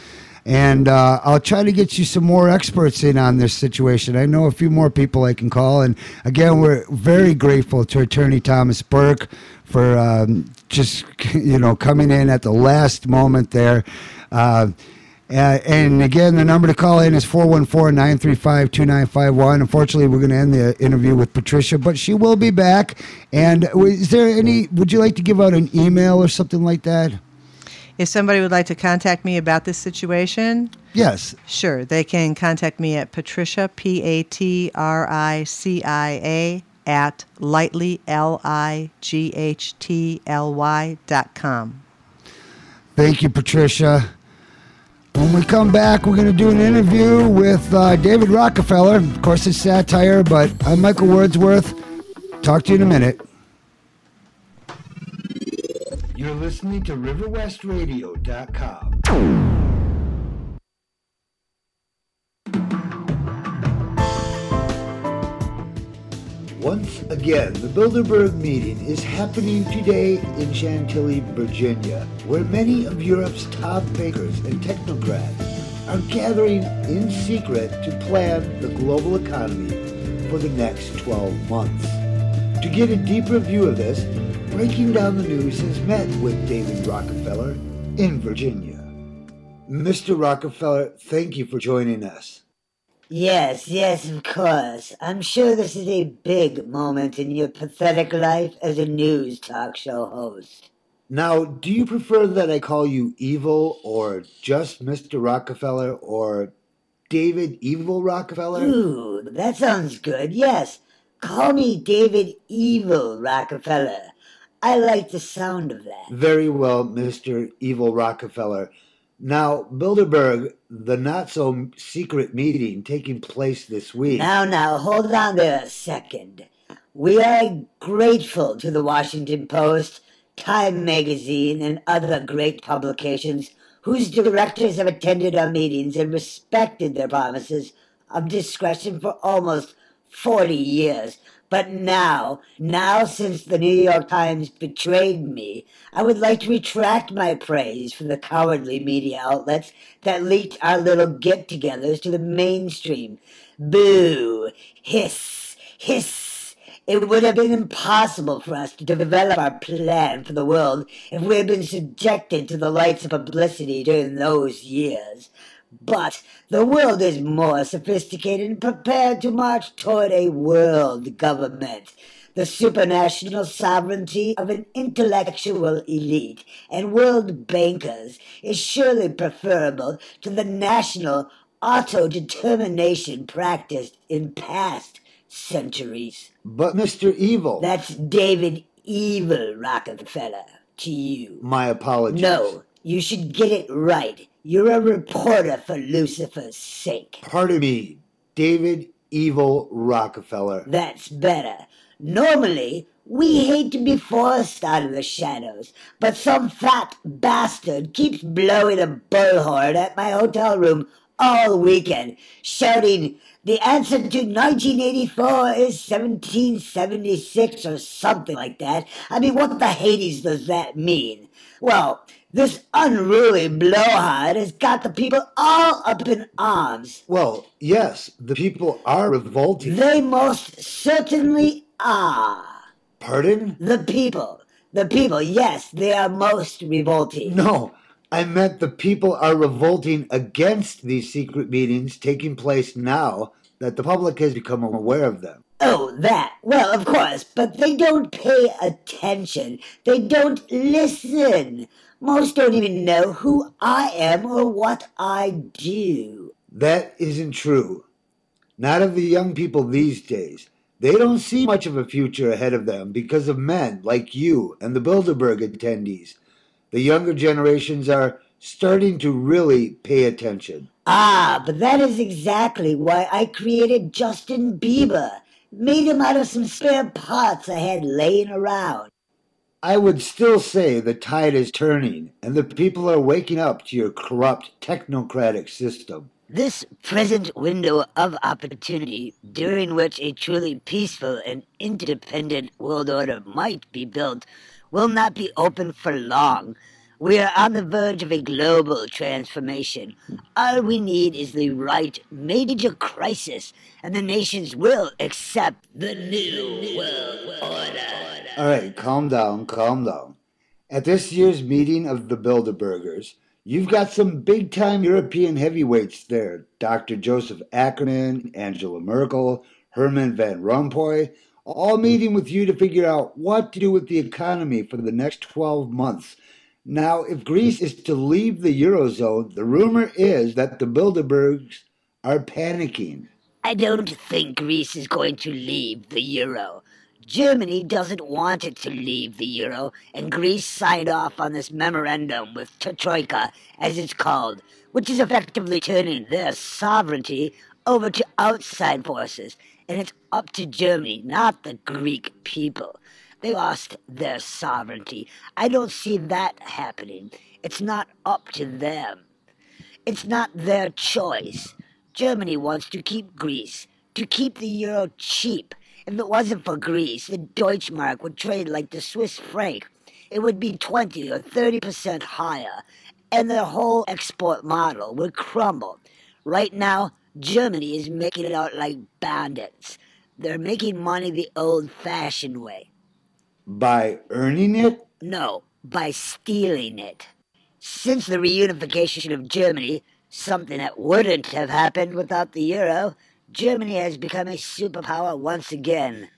And I'll try to get you some more experts in on this situation. I know a few more people I can call. And again, we're very grateful to Attorney Thomas Burke for just, coming in at the last moment there. And again, the number to call in is 414-935-2951. Unfortunately, we're going to end the interview with Patricia, but she will be back. And would you like to give out an email or something like that? If somebody would like to contact me about this situation, yes, sure. They can contact me at Patricia, PATRICIA, at lightly, LIGHTLY.com. Thank you, Patricia. When we come back, we're going to do an interview with David Rockefeller. Of course, it's satire, but I'm Michael Wordsworth. Talk to you in a minute. You're listening to RiverWestRadio.com. Once again, the Bilderberg meeting is happening today in Chantilly, Virginia, where many of Europe's top bankers and technocrats are gathering in secret to plan the global economy for the next 12 months. To get a deeper view of this, Breaking Down the News has met with David Rockefeller in Virginia. Mr. Rockefeller, thank you for joining us. Yes, of course. I'm sure this is a big moment in your pathetic life as a news talk show host. Now, do you prefer that I call you Evil or just Mr. Rockefeller or David Evil Rockefeller? Ooh, that sounds good, yes. Call me David Evil Rockefeller. I like the sound of that. Very well, Mr. Evil Rockefeller. Now, Bilderberg, the not-so-secret meeting taking place this week... Now, hold on there a second. We are grateful to the Washington Post, Time Magazine, and other great publications whose directors have attended our meetings and respected their promises of discretion for almost 40 years. But now, since the New York Times betrayed me, I would like to retract my praise for the cowardly media outlets that leaked our little get-togethers to the mainstream. Boo! Hiss! Hiss! It would have been impossible for us to develop our plan for the world if we had been subjected to the lights of publicity during those years. But the world is more sophisticated and prepared to march toward a world government. The supranational sovereignty of an intellectual elite and world bankers is surely preferable to the national auto-determination practiced in past centuries. But Mr. Evil... That's David Evil Rockefeller to you. My apologies. No, you should get it right. You're a reporter for Lucifer's sake. Pardon me, David Evil Rockefeller. That's better. Normally, we hate to be forced out of the shadows, but some fat bastard keeps blowing a bullhorn at my hotel room all weekend, shouting, "The answer to 1984 is 1776 or something like that." I mean, what the Hades does that mean? Well, this unruly blowhard has got the people all up in arms. Well, yes, the people are revolting. They most certainly are. Pardon? The people, yes, they are most revolting. No, I meant the people are revolting against these secret meetings taking place now that the public has become aware of them. Oh, that. Well, of course, but they don't pay attention. They don't listen. Most don't even know who I am or what I do. That isn't true. Not of the young people these days. They don't see much of a future ahead of them because of men like you and the Bilderberg attendees. The younger generations are starting to really pay attention. Ah, but that is exactly why I created Justin Bieber. Made him out of some spare parts I had laying around. I would still say the tide is turning, and the people are waking up to your corrupt technocratic system. This present window of opportunity, during which a truly peaceful and independent world order might be built, will not be open for long. We are on the verge of a global transformation. All we need is the right major crisis, and the nations will accept the new world order. All right, calm down. At this year's meeting of the Bilderbergers, you've got some big-time European heavyweights there. Dr. Joseph Ackerman, Angela Merkel, Herman Van Rompuy, all meeting with you to figure out what to do with the economy for the next 12 months. Now, if Greece is to leave the Eurozone, the rumor is that the Bilderbergs are panicking. I don't think Greece is going to leave the Euro. Germany doesn't want it to leave the Euro, and Greece signed off on this memorandum with Troika, as it's called, which is effectively turning their sovereignty over to outside forces, and it's up to Germany, not the Greek people. They lost their sovereignty. I don't see that happening. It's not up to them. It's not their choice. Germany wants to keep Greece, to keep the euro cheap. If it wasn't for Greece, the Deutschmark would trade like the Swiss franc. It would be 20 or 30% higher, and the whole export model would crumble. Right now, Germany is making it out like bandits. They're making money the old-fashioned way. By earning it? No, by stealing it. Since the reunification of Germany, something that wouldn't have happened without the euro, Germany has become a superpower once again.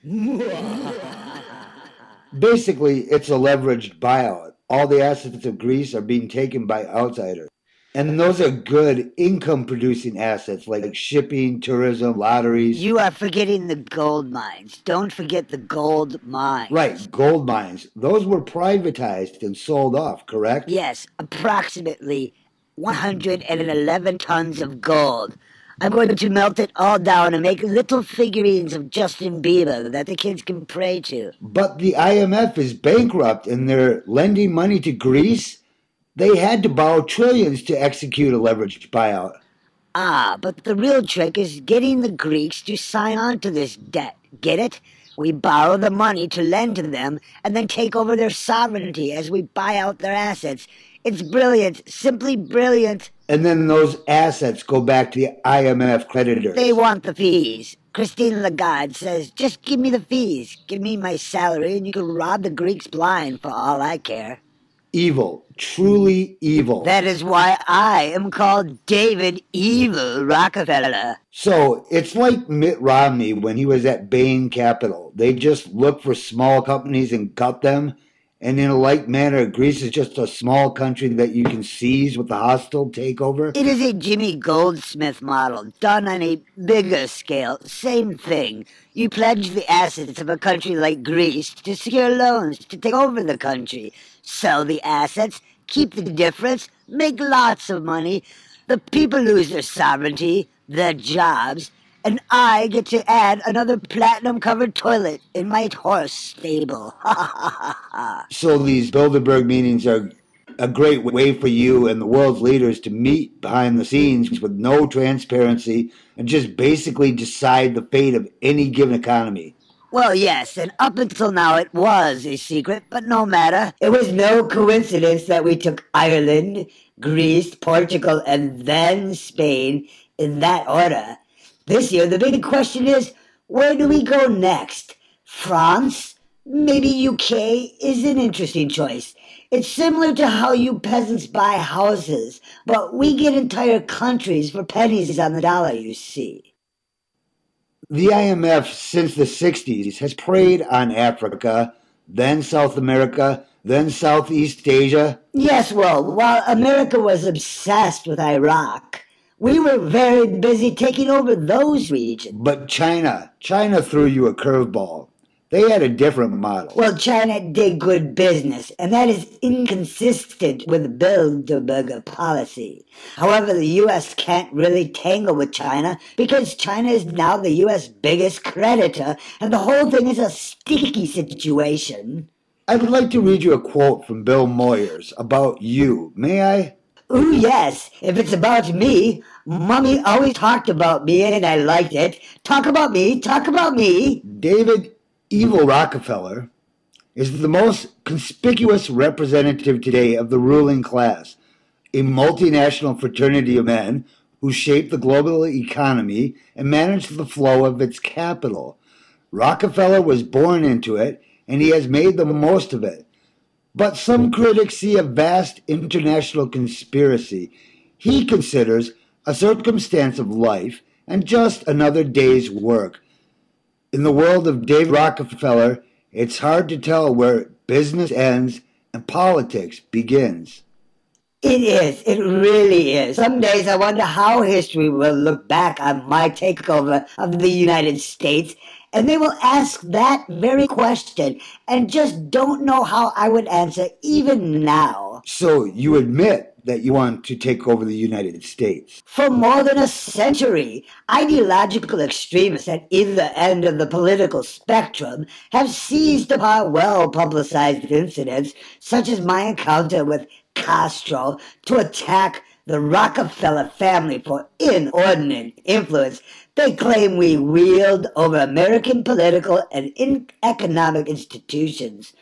Basically, it's a leveraged buyout. All the assets of Greece are being taken by outsiders. And those are good income-producing assets like shipping, tourism, lotteries. You are forgetting the gold mines. Don't forget the gold mines. Right, gold mines. Those were privatized and sold off, correct? Yes, approximately 111 tons of gold. I'm going to melt it all down and make little figurines of Justin Bieber that the kids can pray to. But the IMF is bankrupt and they're lending money to Greece? They had to borrow trillions to execute a leveraged buyout. Ah, but the real trick is getting the Greeks to sign on to this debt. Get it? We borrow the money to lend to them and then take over their sovereignty as we buy out their assets. It's brilliant, simply brilliant. And then those assets go back to the IMF creditors. They want the fees. Christine Lagarde says, just give me the fees. Give me my salary and you can rob the Greeks blind for all I care. Evil. Truly evil. That is why I am called David Evil Rockefeller. So, it's like Mitt Romney when he was at Bain Capital. They just look for small companies and gut them. And in a like manner, Greece is just a small country that you can seize with a hostile takeover? It is a Jimmy Goldsmith model, done on a bigger scale. Same thing. You pledge the assets of a country like Greece to secure loans to take over the country. Sell the assets, keep the difference, make lots of money. The people lose their sovereignty, their jobs, and I get to add another platinum-covered toilet in my horse stable. So these Bilderberg meetings are a great way for you and the world's leaders to meet behind the scenes with no transparency and just basically decide the fate of any given economy. Well, yes, and up until now it was a secret, but no matter. It was no coincidence that we took Ireland, Greece, Portugal, and then Spain in that order. This year, the big question is, where do we go next? France? Maybe UK is an interesting choice. It's similar to how you peasants buy houses, but we get entire countries for pennies on the dollar, you see. The IMF, since the 60s, has preyed on Africa, then South America, then Southeast Asia. Yes, well, while America was obsessed with Iraq, we were very busy taking over those regions. But China threw you a curveball. They had a different model. Well, China did good business, and that is inconsistent with Bilderberger policy. However, the U.S. can't really tangle with China because China is now the U.S. biggest creditor, and the whole thing is a sticky situation. I would like to read you a quote from Bill Moyers about you. May I? Ooh, yes. If it's about me, Mommy always talked about me and I liked it. Talk about me, talk about me. David Evil Rockefeller is the most conspicuous representative today of the ruling class, a multinational fraternity of men who shaped the global economy and managed the flow of its capital. Rockefeller was born into it, and he has made the most of it. But some critics see a vast international conspiracy he considers a circumstance of life and just another day's work. In the world of David Rockefeller, it's hard to tell where business ends and politics begins. It is. It really is. Some days I wonder how history will look back on my takeover of the United States, and they will ask that very question and just don't know how I would answer even now. So you admit that you want to take over the United States? For more than a century, ideological extremists at either end of the political spectrum have seized upon well-publicized incidents, such as my encounter with Castro, to attack the Rockefeller family for inordinate influence they claim we wield over American political and economic institutions.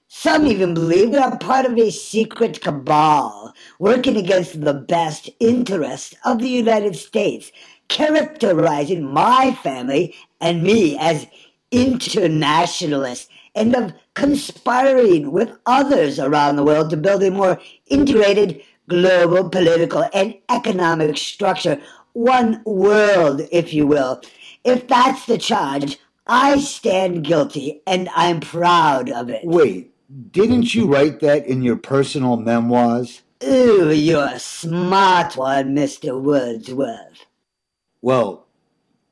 Some even believe we are part of a secret cabal working against the best interests of the United States, characterizing my family and me as internationalists and of conspiring with others around the world to build a more integrated global political and economic structure. One world, if you will. If that's the charge, I stand guilty, and I'm proud of it. Wait, didn't you write that in your personal memoirs? Ooh, you're a smart one, Mr. Wordsworth. Well,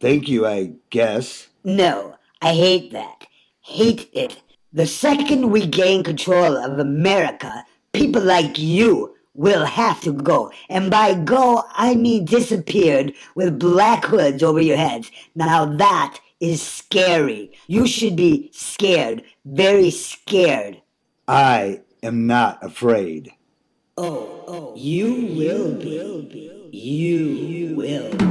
thank you, I guess. No, I hate that. Hate it. The second we gain control of America, people like you will have to go. And by go, I mean disappeared with black hoods over your heads. Now that is scary. You should be scared. Very scared. I am not afraid. Oh, you will be. You will be.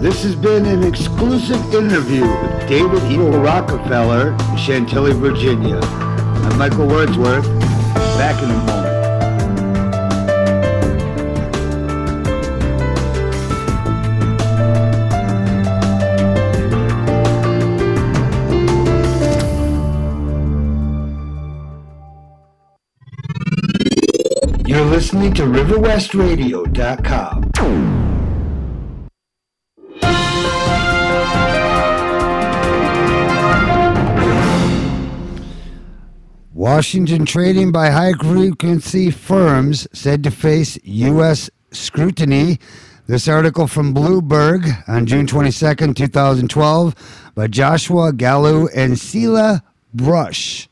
This has been an exclusive interview with David Eagle Rockefeller in Chantilly, Virginia. I'm Michael Wordsworth. Back in a moment. You're listening to RiverWestRadio.com. Washington trading by high-frequency firms said to face U.S. scrutiny. This article from Bloomberg on June 22nd, 2012 by Joshua Gallu and Sela Brush.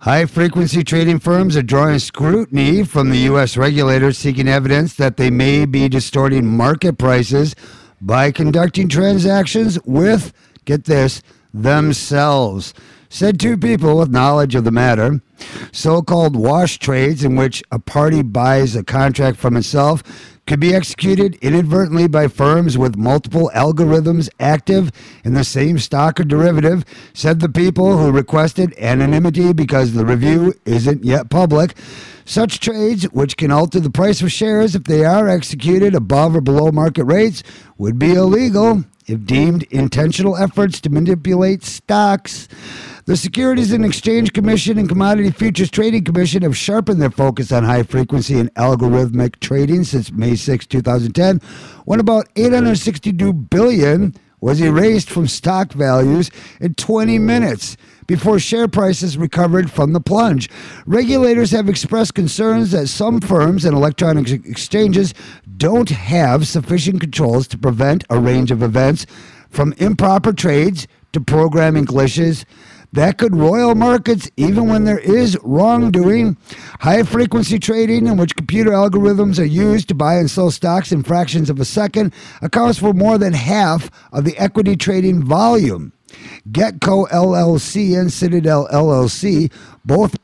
High-frequency trading firms are drawing scrutiny from the U.S. regulators seeking evidence that they may be distorting market prices by conducting transactions with, get this, themselves. Said two people with knowledge of the matter. So-called wash trades, in which a party buys a contract from itself, could be executed inadvertently by firms with multiple algorithms active in the same stock or derivative, said the people who requested anonymity because the review isn't yet public. Such trades, which can alter the price of shares if they are executed above or below market rates, would be illegal if deemed intentional efforts to manipulate stocks. The Securities and Exchange Commission and Commodity Futures Trading Commission have sharpened their focus on high-frequency and algorithmic trading since May 6, 2010, when about $862 billion was erased from stock values in 20 minutes before share prices recovered from the plunge. Regulators have expressed concerns that some firms and electronic exchanges don't have sufficient controls to prevent a range of events, from improper trades to programming glitches that could roil markets even when there is wrongdoing. High-frequency trading, in which computer algorithms are used to buy and sell stocks in fractions of a second, accounts for more than half of the equity trading volume. Getco LLC and Citadel LLC, both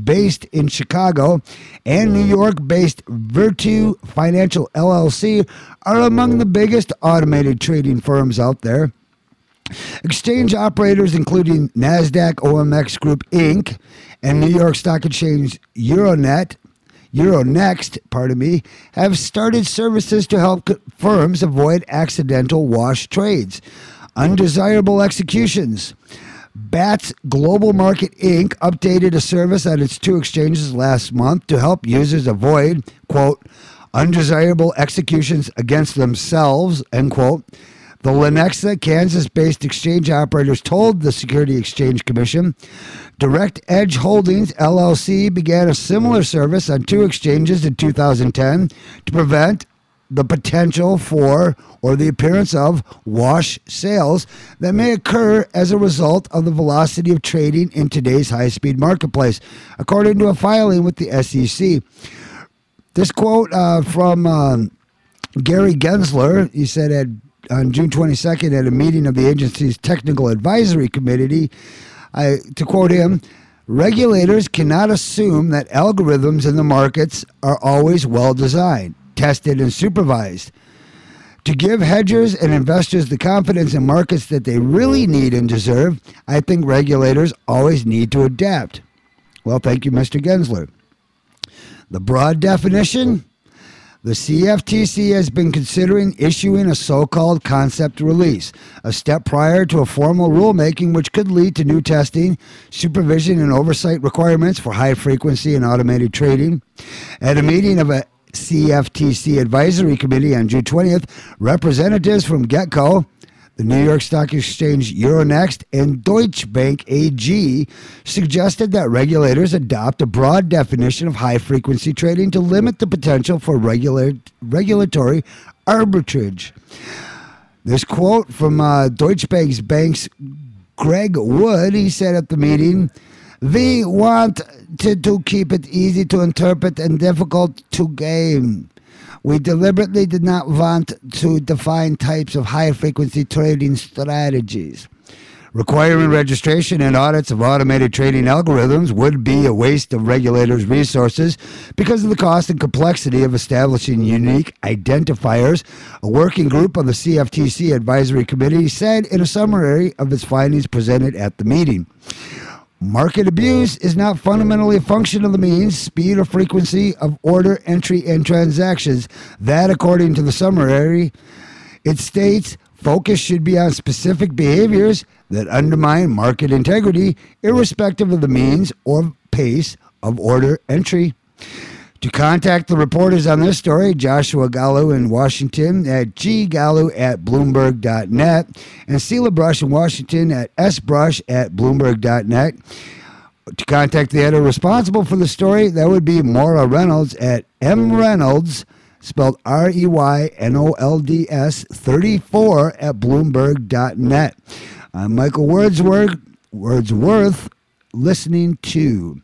based in Chicago, and New York-based Virtu Financial LLC, are among the biggest automated trading firms out there. Exchange operators including NASDAQ OMX Group Inc. and New York Stock Exchange Euronext, have started services to help firms avoid accidental wash trades. Undesirable executions. Bats Global Market Inc. updated a service on its two exchanges last month to help users avoid, quote, undesirable executions against themselves, end quote. The Lenexa, Kansas-based exchange operators told the Securities Exchange Commission. Direct Edge Holdings, LLC, began a similar service on two exchanges in 2010 to prevent the potential for or the appearance of wash sales that may occur as a result of the velocity of trading in today's high-speed marketplace, according to a filing with the SEC. This quote from Gary Gensler, he said on June 22nd at a meeting of the agency's Technical Advisory Committee, to quote him, Regulators cannot assume that algorithms in the markets are always well designed, tested, and supervised. To give hedgers and investors the confidence in markets that they really need and deserve, I think regulators always need to adapt. Well, thank you, Mr. Gensler. The broad definition: the CFTC has been considering issuing a so-called concept release, a step prior to a formal rulemaking which could lead to new testing, supervision, and oversight requirements for high-frequency and automated trading. At a meeting of a CFTC Advisory Committee on June 20th, representatives from GetCo, the New York Stock Exchange Euronext, and Deutsche Bank AG suggested that regulators adopt a broad definition of high-frequency trading to limit the potential for regulatory arbitrage. This quote from Deutsche Bank's Greg Wood, he said at the meeting, "We want to keep it easy to interpret and difficult to game. We deliberately did not want to define types of high-frequency trading strategies. Requiring registration and audits of automated trading algorithms would be a waste of regulators' resources because of the cost and complexity of establishing unique identifiers," a working group of the CFTC Advisory Committee said in a summary of its findings presented at the meeting. Market abuse is not fundamentally a function of the means, speed, or frequency of order entry and transactions. That, according to the summary, it states focus should be on specific behaviors that undermine market integrity, irrespective of the means or pace of order entry. To contact the reporters on this story, Joshua Gallo in Washington at ggallo@bloomberg.net and Sela Brush in Washington at sbrush@bloomberg.net. To contact the editor responsible for the story, that would be Maura Reynolds at mreynolds, spelled REYNOLDS 34 at bloomberg.net. I'm Michael Wordsworth, listening to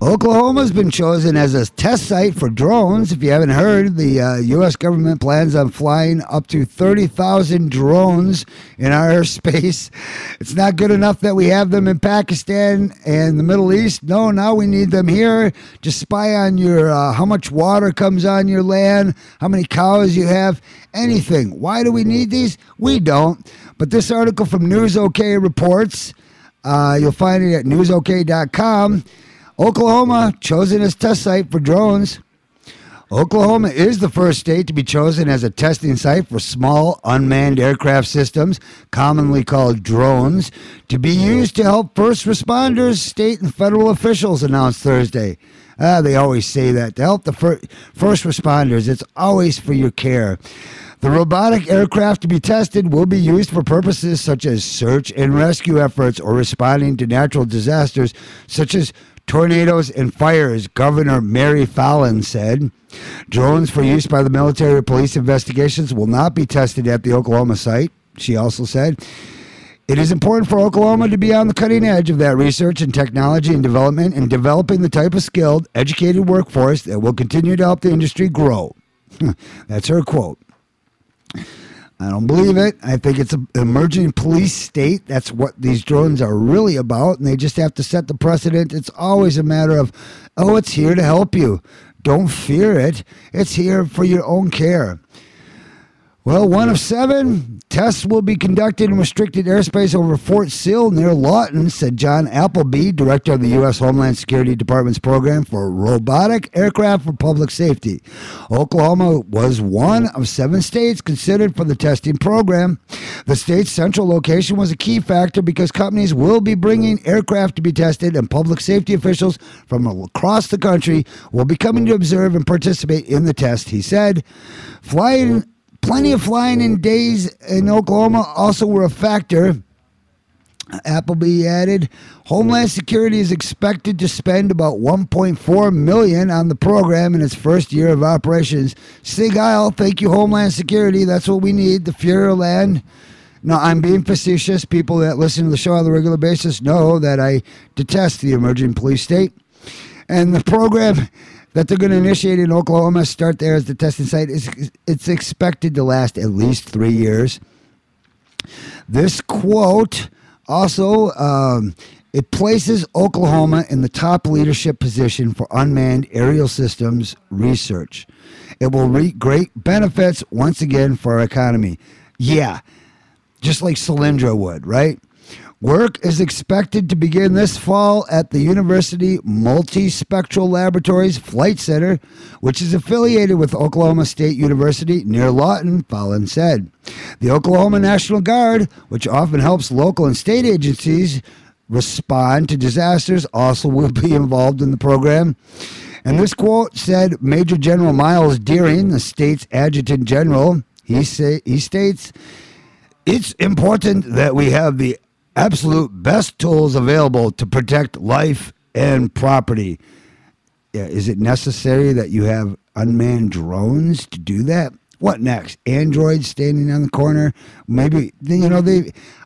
Oklahoma has been chosen as a test site for drones. If you haven't heard, the U.S. government plans on flying up to 30,000 drones in our airspace. It's not good enough that we have them in Pakistan and the Middle East. No, now we need them here to spy on your how much water comes on your land, how many cows you have, anything. Why do we need these? We don't. But this article from NewsOK reports, you'll find it at newsok.com. Oklahoma chosen as test site for drones. Oklahoma is the first state to be chosen as a testing site for small unmanned aircraft systems, commonly called drones, to be used to help first responders, state and federal officials, announced Thursday. They always say that. To help the first responders, it's always for your care. The robotic aircraft to be tested will be used for purposes such as search and rescue efforts or responding to natural disasters such as tornadoes and fires, Governor Mary Fallin said. Drones for use by the military or police investigations will not be tested at the Oklahoma site, she also said. It is important for Oklahoma to be on the cutting edge of that research and technology and development and developing the type of skilled, educated workforce that will continue to help the industry grow. That's her quote. I don't believe it. I think it's an emerging police state. That's what these drones are really about, and they just have to set the precedent. It's always a matter of, oh, it's here to help you. Don't fear it. It's here for your own care. Well, 1 of 7 tests will be conducted in restricted airspace over Fort Sill near Lawton, said John Appleby, director of the U.S. Homeland Security Department's program for robotic aircraft for public safety. Oklahoma was 1 of 7 states considered for the testing program. The state's central location was a key factor because companies will be bringing aircraft to be tested, and public safety officials from across the country will be coming to observe and participate in the test, he said. Plenty of flying in days in Oklahoma also were a factor. Appleby added, Homeland Security is expected to spend about $1.4 million on the program in its first year of operations. Sig Heil, thank you, Homeland Security. That's what we need, the Führer land. No, I'm being facetious. People that listen to the show on a regular basis know that I detest the emerging police state. And the program that they're going to initiate in Oklahoma, start there as the testing site. It's expected to last at least 3 years. This quote also, it places Oklahoma in the top leadership position for unmanned aerial systems research. It will reap great benefits once again for our economy. Yeah, just like Solyndra would, right? Work is expected to begin this fall at the University Multispectral Laboratories Flight Center, which is affiliated with Oklahoma State University near Lawton, Fallon said. The Oklahoma National Guard, which often helps local and state agencies respond to disasters, also will be involved in the program. And this quote said Major General Miles Deering, the state's adjutant general, he states, "It's important that we have the absolute best tools available to protect life and property." Yeah, is it necessary that you have unmanned drones to do that? What next? Androids standing on the corner? Maybe,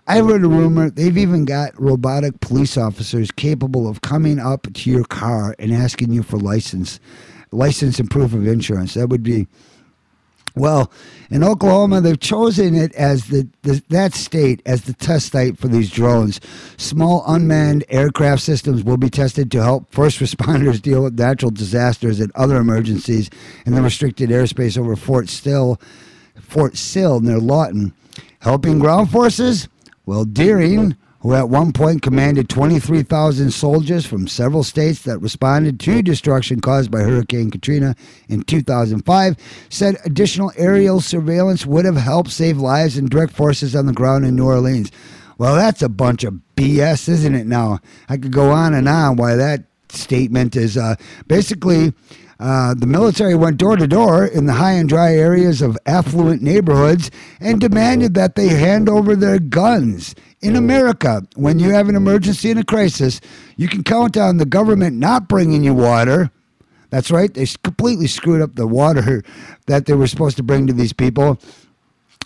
I heard a rumor they've even got robotic police officers capable of coming up to your car and asking you for license and proof of insurance. That would be... Well, in Oklahoma, they've chosen it as that state as the test site for these drones. Small unmanned aircraft systems will be tested to help first responders deal with natural disasters and other emergencies in the restricted airspace over Fort Sill near Lawton. Helping ground forces? Well, Deering, who at one point commanded 23,000 soldiers from several states that responded to destruction caused by Hurricane Katrina in 2005, said additional aerial surveillance would have helped save lives and direct forces on the ground in New Orleans. Well, that's a bunch of BS, isn't it now? I could go on and on why that statement is basically... the military went door to door in the high and dry areas of affluent neighborhoods and demanded that they hand over their guns. In America, when you have an emergency and a crisis, you can count on the government not bringing you water. That's right, they completely screwed up the water that they were supposed to bring to these people.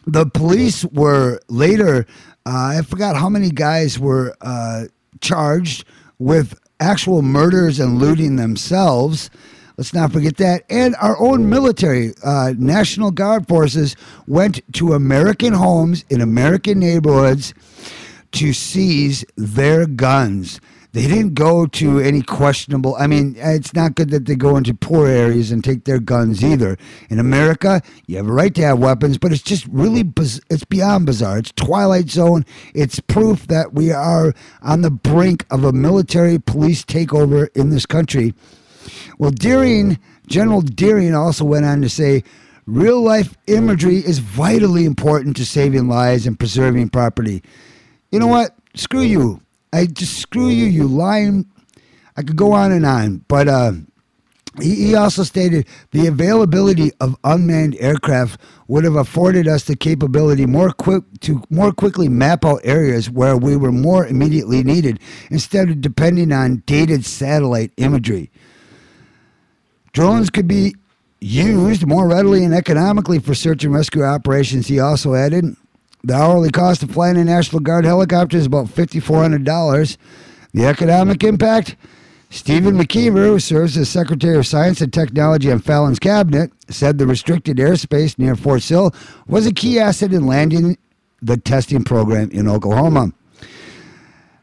The police were later, I forgot how many guys were charged with actual murders and looting themselves. Let's not forget that. And our own military, National Guard forces, went to American homes in American neighborhoods to seize their guns. They didn't go to any questionable... I mean, it's not good that they go into poor areas and take their guns either. In America, you have a right to have weapons, but it's just really... it's beyond bizarre. It's Twilight Zone. It's proof that we are on the brink of a military police takeover in this country. Well, General Deering also went on to say, real-life imagery is vitally important to saving lives and preserving property. You know what? Screw you. Screw you, you lying. I could go on and on. But he also stated the availability of unmanned aircraft would have afforded us the capability to more quickly map out areas where we were more immediately needed instead of depending on dated satellite imagery. Drones could be used more readily and economically for search and rescue operations, he also added. The hourly cost of flying a National Guard helicopter is about $5,400. The economic impact? Stephen McKeever, who serves as Secretary of Science and Technology on Fallon's cabinet, said the restricted airspace near Fort Sill was a key asset in landing the testing program in Oklahoma.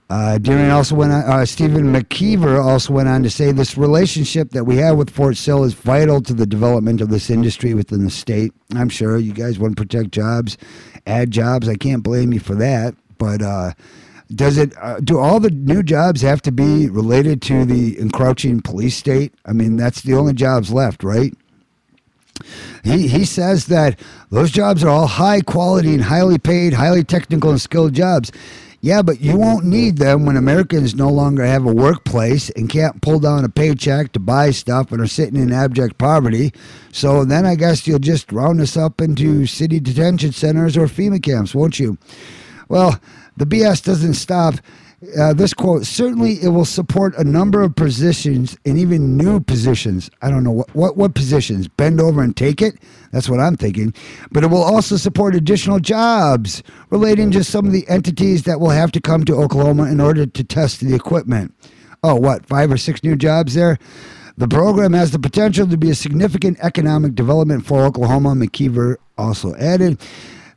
Stephen McKeever also went on to say this relationship that we have with Fort Sill is vital to the development of this industry within the state. I'm sure you guys want to protect jobs, add jobs. I can't blame you for that. But do all the new jobs have to be related to the encroaching police state? I mean, that's the only jobs left, right? He says that those jobs are all high quality and highly paid, highly technical and skilled jobs. Yeah, but you won't need them when Americans no longer have a workplace and can't pull down a paycheck to buy stuff and are sitting in abject poverty. So then I guess you'll just round us up into city detention centers or FEMA camps, won't you? Well, the BS doesn't stop. This quote, certainly it will support a number of positions and even new positions. I don't know what positions. Bend over and take it? That's what I'm thinking. But it will also support additional jobs relating to some of the entities that will have to come to Oklahoma in order to test the equipment. Oh, what, 5 or 6 new jobs there? The program has the potential to be a significant economic development for Oklahoma, McKeever also added.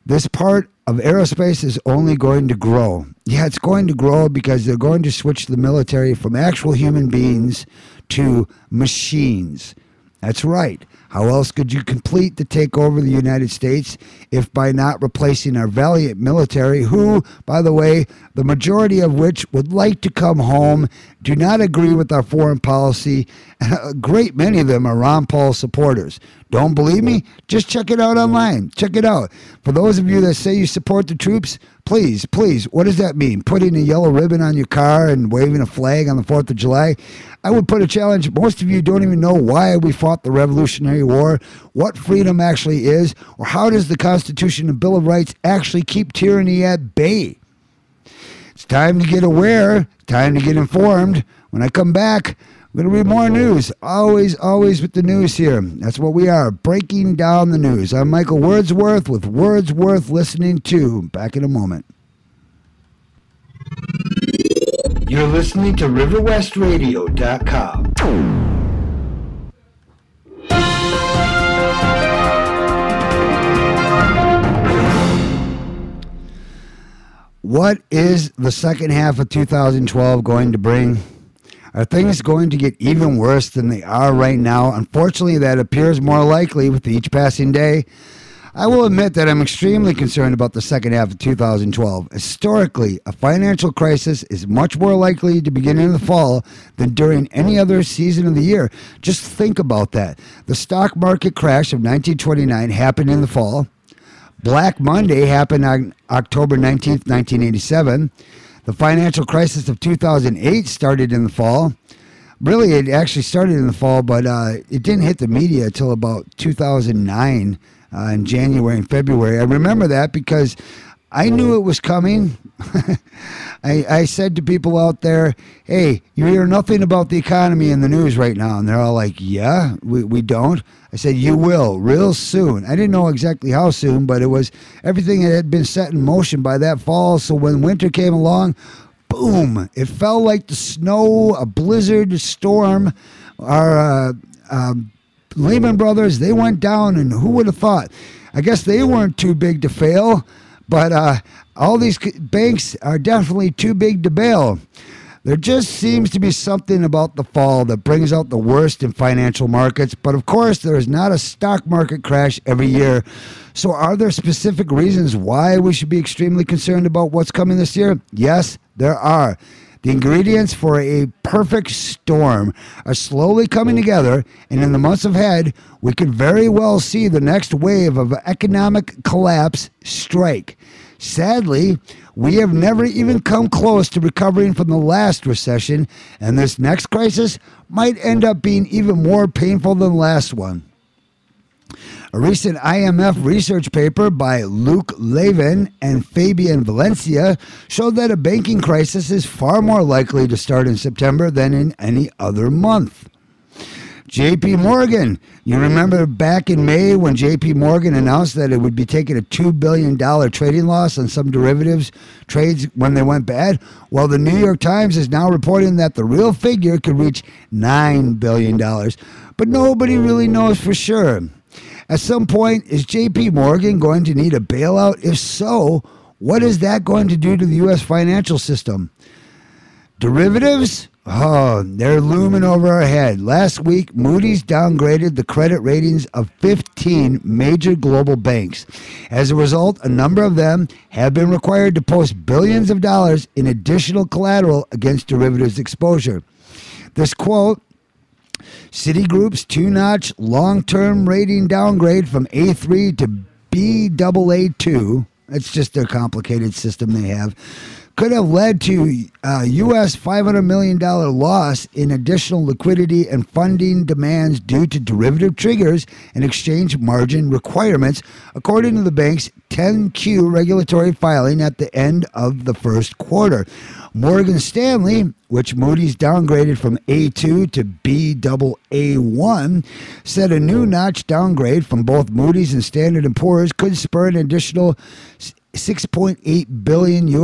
This part of aerospace is only going to grow. Yeah, it's going to grow because they're going to switch the military from actual human beings to machines. That's right. How else could you complete the takeover of the United States if by not replacing our valiant military, who, by the way, the majority of which would like to come home, do not agree with our foreign policy, and a great many of them are Ron Paul supporters. Don't believe me? Just check it out online. Check it out. For those of you that say you support the troops, please, what does that mean? Putting a yellow ribbon on your car and waving a flag on the 4th of July? I would put a challenge. Most of you don't even know why we fought the Revolutionary War, what freedom actually is, or how does the Constitution and Bill of Rights actually keep tyranny at bay. It's time to get aware, time to get informed. When I come back, I'm going to read more news. Always with the news here. That's what we are, breaking down the news. I'm Michael Wordsworth with Wordsworth Listening To. Back in a moment. You're listening to RiverWestRadio.com. What is the second half of 2012 going to bring? Are things going to get even worse than they are right now? Unfortunately, that appears more likely with each passing day. I will admit that I'm extremely concerned about the second half of 2012. Historically, a financial crisis is much more likely to begin in the fall than during any other season of the year. Just think about that. The stock market crash of 1929 happened in the fall. Black Monday happened on October 19th, 1987. The financial crisis of 2008 started in the fall. Really, it actually started in the fall, but it didn't hit the media until about 2009 in January and February. I remember that because I knew it was coming. I said to people out there, hey, you hear nothing about the economy in the news right now. And they're all like, yeah, we don't. I said, you will, real soon. I didn't know exactly how soon, but it was everything that had been set in motion by that fall. So when winter came along, boom, it fell like the snow, a blizzard, a storm. Our Lehman Brothers, they went down, and who would have thought? I guess they weren't too big to fail, but all these banks are definitely too big to bail. There just seems to be something about the fall that brings out the worst in financial markets, but of course there is not a stock market crash every year. So are there specific reasons why we should be extremely concerned about what's coming this year? Yes, there are. The ingredients for a perfect storm are slowly coming together, and in the months ahead, we could very well see the next wave of economic collapse strike. Sadly, we have never even come close to recovering from the last recession, and this next crisis might end up being even more painful than the last one. A recent IMF research paper by Luke Levin and Fabian Valencia showed that a banking crisis is far more likely to start in September than in any other month. JP Morgan. You remember back in May when JP Morgan announced that it would be taking a $2 billion trading loss on some derivatives trades when they went bad? Well, the New York Times is now reporting that the real figure could reach $9 billion. But nobody really knows for sure. At some point, is JP Morgan going to need a bailout? If so, what is that going to do to the U.S. financial system? Derivatives? Oh, they're looming over our head. Last week, Moody's downgraded the credit ratings of 15 major global banks. As a result, a number of them have been required to post billions of dollars in additional collateral against derivatives exposure. This quote, Citigroup's two-notch long-term rating downgrade from A3 to Baa2, that's just their complicated system they have, could have led to a U.S. $500 million loss in additional liquidity and funding demands due to derivative triggers and exchange margin requirements, according to the bank's 10Q regulatory filing at the end of the first quarter. Morgan Stanley, which Moody's downgraded from A2 to Baa1, said a new notch downgrade from both Moody's and Standard & Poor's could spur an additional $6.8 billion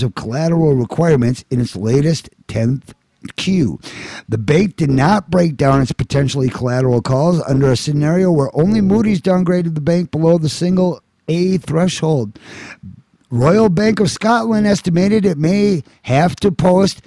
of collateral requirements in its latest 10th The bank did not break down its potentially collateral calls under a scenario where only Moody's downgraded the bank below the single A threshold. Royal Bank of Scotland estimated it may have to post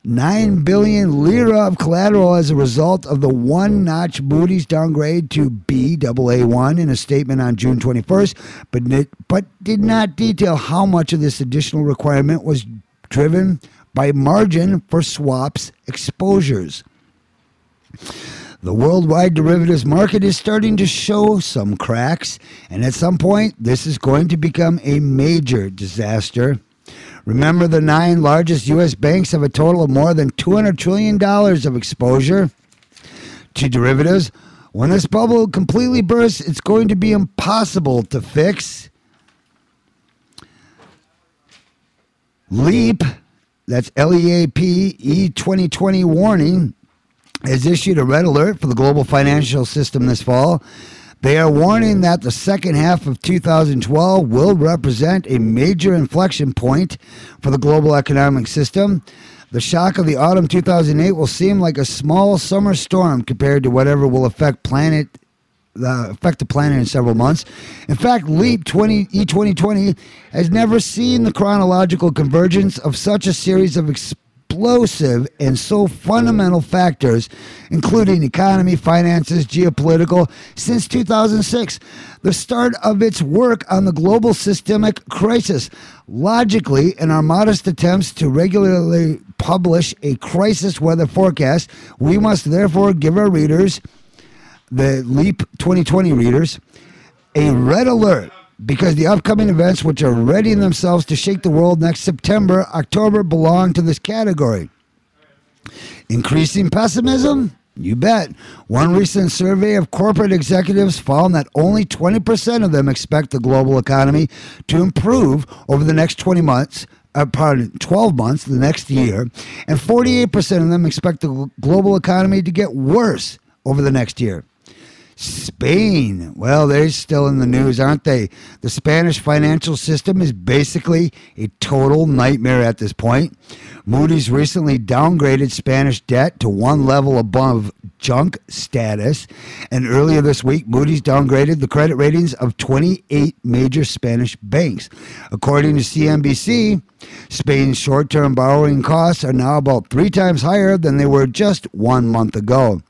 9 billion lira of collateral as a result of the one-notch Moody's downgrade to Baa1 in a statement on June 21st, but did not detail how much of this additional requirement was driven by margin for swaps exposures. The worldwide derivatives market is starting to show some cracks, and at some point, this is going to become a major disaster. Remember, the 9 largest U.S. banks have a total of more than $200 trillion of exposure to derivatives. When this bubble completely bursts, it's going to be impossible to fix. LEAP, that's L-E-A-P, E2020 warning, has issued a red alert for the global financial system this fall. They are warning that the second half of 2012 will represent a major inflection point for the global economic system. The shock of the autumn 2008 will seem like a small summer storm compared to whatever will affect the planet in several months. In fact, LEAP E2020 has never seen the chronological convergence of such a series of explosive and so fundamental factors, including economy, finances, geopolitical, since 2006, the start of its work on the global systemic crisis. Logically, in our modest attempts to regularly publish a crisis weather forecast, we must therefore give our readers, the LEAP 2020 readers, a red alert, because the upcoming events which are readying themselves to shake the world next September, October belong to this category. Increasing pessimism? You bet. One recent survey of corporate executives found that only 20% of them expect the global economy to improve over the next 12 months, the next year, and 48% of them expect the global economy to get worse over the next year. Spain, well, they're still in the news, aren't they? The Spanish financial system is basically a total nightmare at this point. Moody's recently downgraded Spanish debt to one level above junk status, and earlier this week, Moody's downgraded the credit ratings of 28 major Spanish banks. According to CNBC, Spain's short-term borrowing costs are now about 3 times higher than they were just 1 month ago.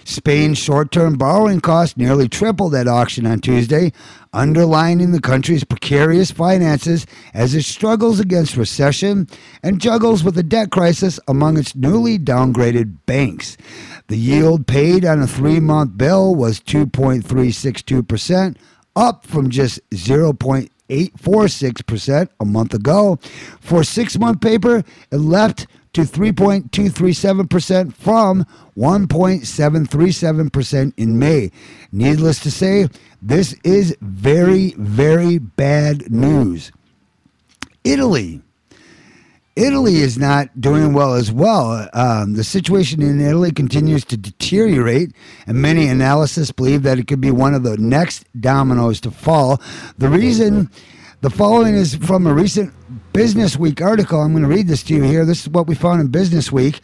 Spain's short-term borrowing costs nearly tripled at auction on Tuesday, underlining the country's precarious finances as it struggles against recession and juggles with a debt crisis among its newly downgraded banks. The yield paid on a 3-month bill was 2.362%, up from just 0.846% a month ago. For 6-month paper, it leapt to 3.237% from 1.737% in May. Needless to say, this is very, very bad news. Italy is not doing well as well. The situation in Italy continues to deteriorate, and many analysts believe that it could be one of the next dominoes to fall. The following is from a recent Business Week article. I'm going to read this to you here. This is what we found in Business Week.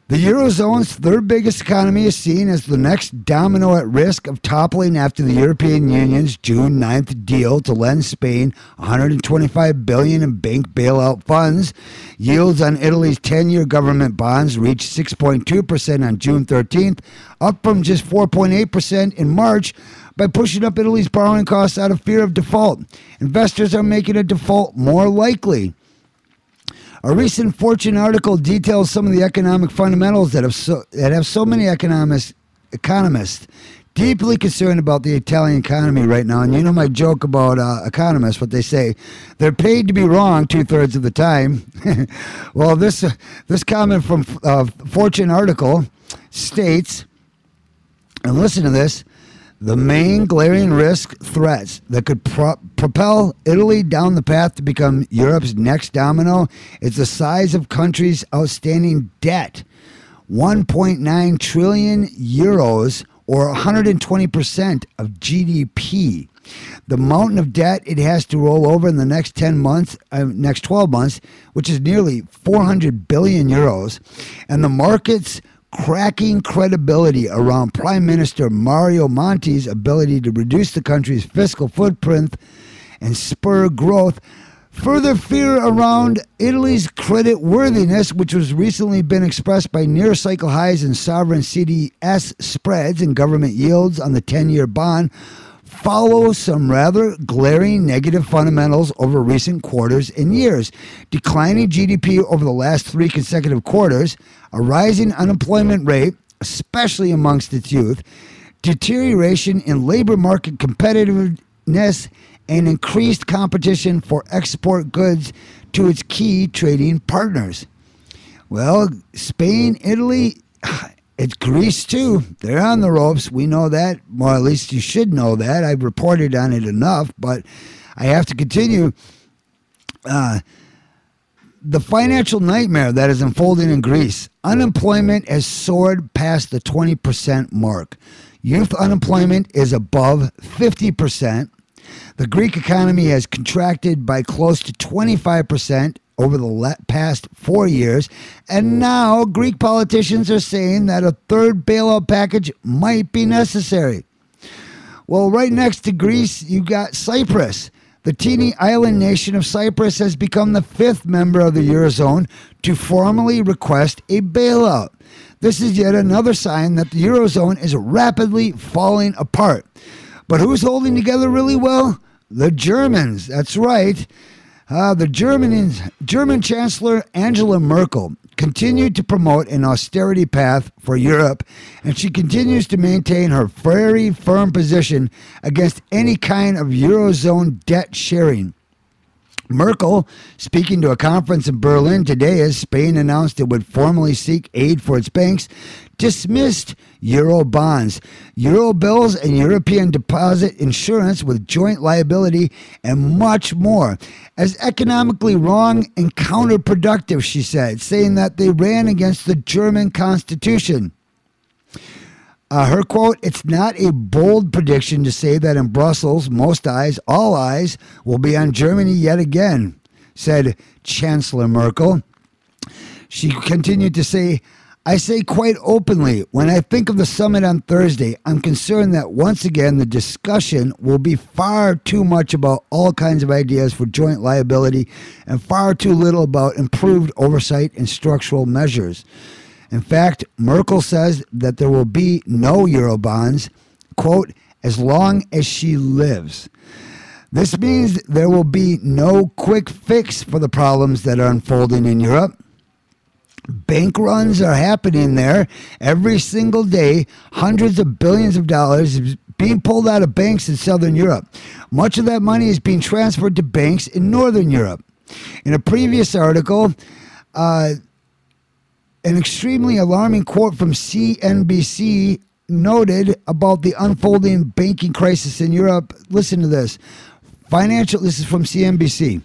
The Eurozone's third biggest economy is seen as the next domino at risk of toppling after the European Union's June 9th deal to lend Spain $125 billion in bank bailout funds. Yields on Italy's 10-year government bonds reached 6.2% on June 13th, up from just 4.8% in March, by pushing up Italy's borrowing costs out of fear of default. Investors are making a default more likely. A recent Fortune article details some of the economic fundamentals that have so many economists deeply concerned about the Italian economy right now. And you know my joke about economists, what they say, they're paid to be wrong 2/3 of the time. Well, this comment from Fortune article states, and listen to this, the main glaring risk threats that could propel Italy down the path to become Europe's next domino is the size of country's outstanding debt, 1.9 trillion euros, or 120% of GDP. The mountain of debt it has to roll over in the next 12 months, which is nearly 400 billion euros, and the market's cracking credibility around Prime Minister Mario Monti's ability to reduce the country's fiscal footprint and spur growth. Further fear around Italy's credit worthiness, which was recently been expressed by near cycle highs in sovereign CDS spreads and government yields on the 10-year bond, follows some rather glaring negative fundamentals over recent quarters and years. Declining GDP over the last 3 consecutive quarters, a rising unemployment rate, especially amongst its youth, deterioration in labor market competitiveness, and increased competition for export goods to its key trading partners. Well, Spain, Italy, it's Greece too. They're on the ropes. We know that. Well, at least you should know that. I've reported on it enough, but I have to continue. The financial nightmare that is unfolding in Greece. Unemployment has soared past the 20% mark. Youth unemployment is above 50%. The Greek economy has contracted by close to 25% over the past 4 years, and now Greek politicians are saying that a third bailout package might be necessary. Well, right next to Greece, you got Cyprus. The teeny island nation of Cyprus has become the 5th member of the Eurozone to formally request a bailout. This is yet another sign that the Eurozone is rapidly falling apart. But who's holding together really well? The Germans. That's right. The German Chancellor Angela Merkel continued to promote an austerity path for Europe, and she continues to maintain her very firm position against any kind of Eurozone debt sharing. Merkel, speaking to a conference in Berlin today as Spain announced it would formally seek aid for its banks, dismissed Euro bonds, Euro bills, and European deposit insurance with joint liability, and much more as economically wrong and counterproductive, she said, saying that they ran against the German constitution. Her quote, "It's not a bold prediction to say that in Brussels, most eyes, all eyes, will be on Germany yet again," said Chancellor Merkel. She continued to say, "I say quite openly, when I think of the summit on Thursday, I'm concerned that once again the discussion will be far too much about all kinds of ideas for joint liability and far too little about improved oversight and structural measures." In fact, Merkel says that there will be no Eurobonds, quote, "as long as she lives." This means there will be no quick fix for the problems that are unfolding in Europe. Bank runs are happening there every single day. Hundreds of billions of dollars being pulled out of banks in Southern Europe. Much of that money is being transferred to banks in Northern Europe. In a previous article, an extremely alarming quote from CNBC noted about the unfolding banking crisis in Europe. Listen to this. This is from CNBC.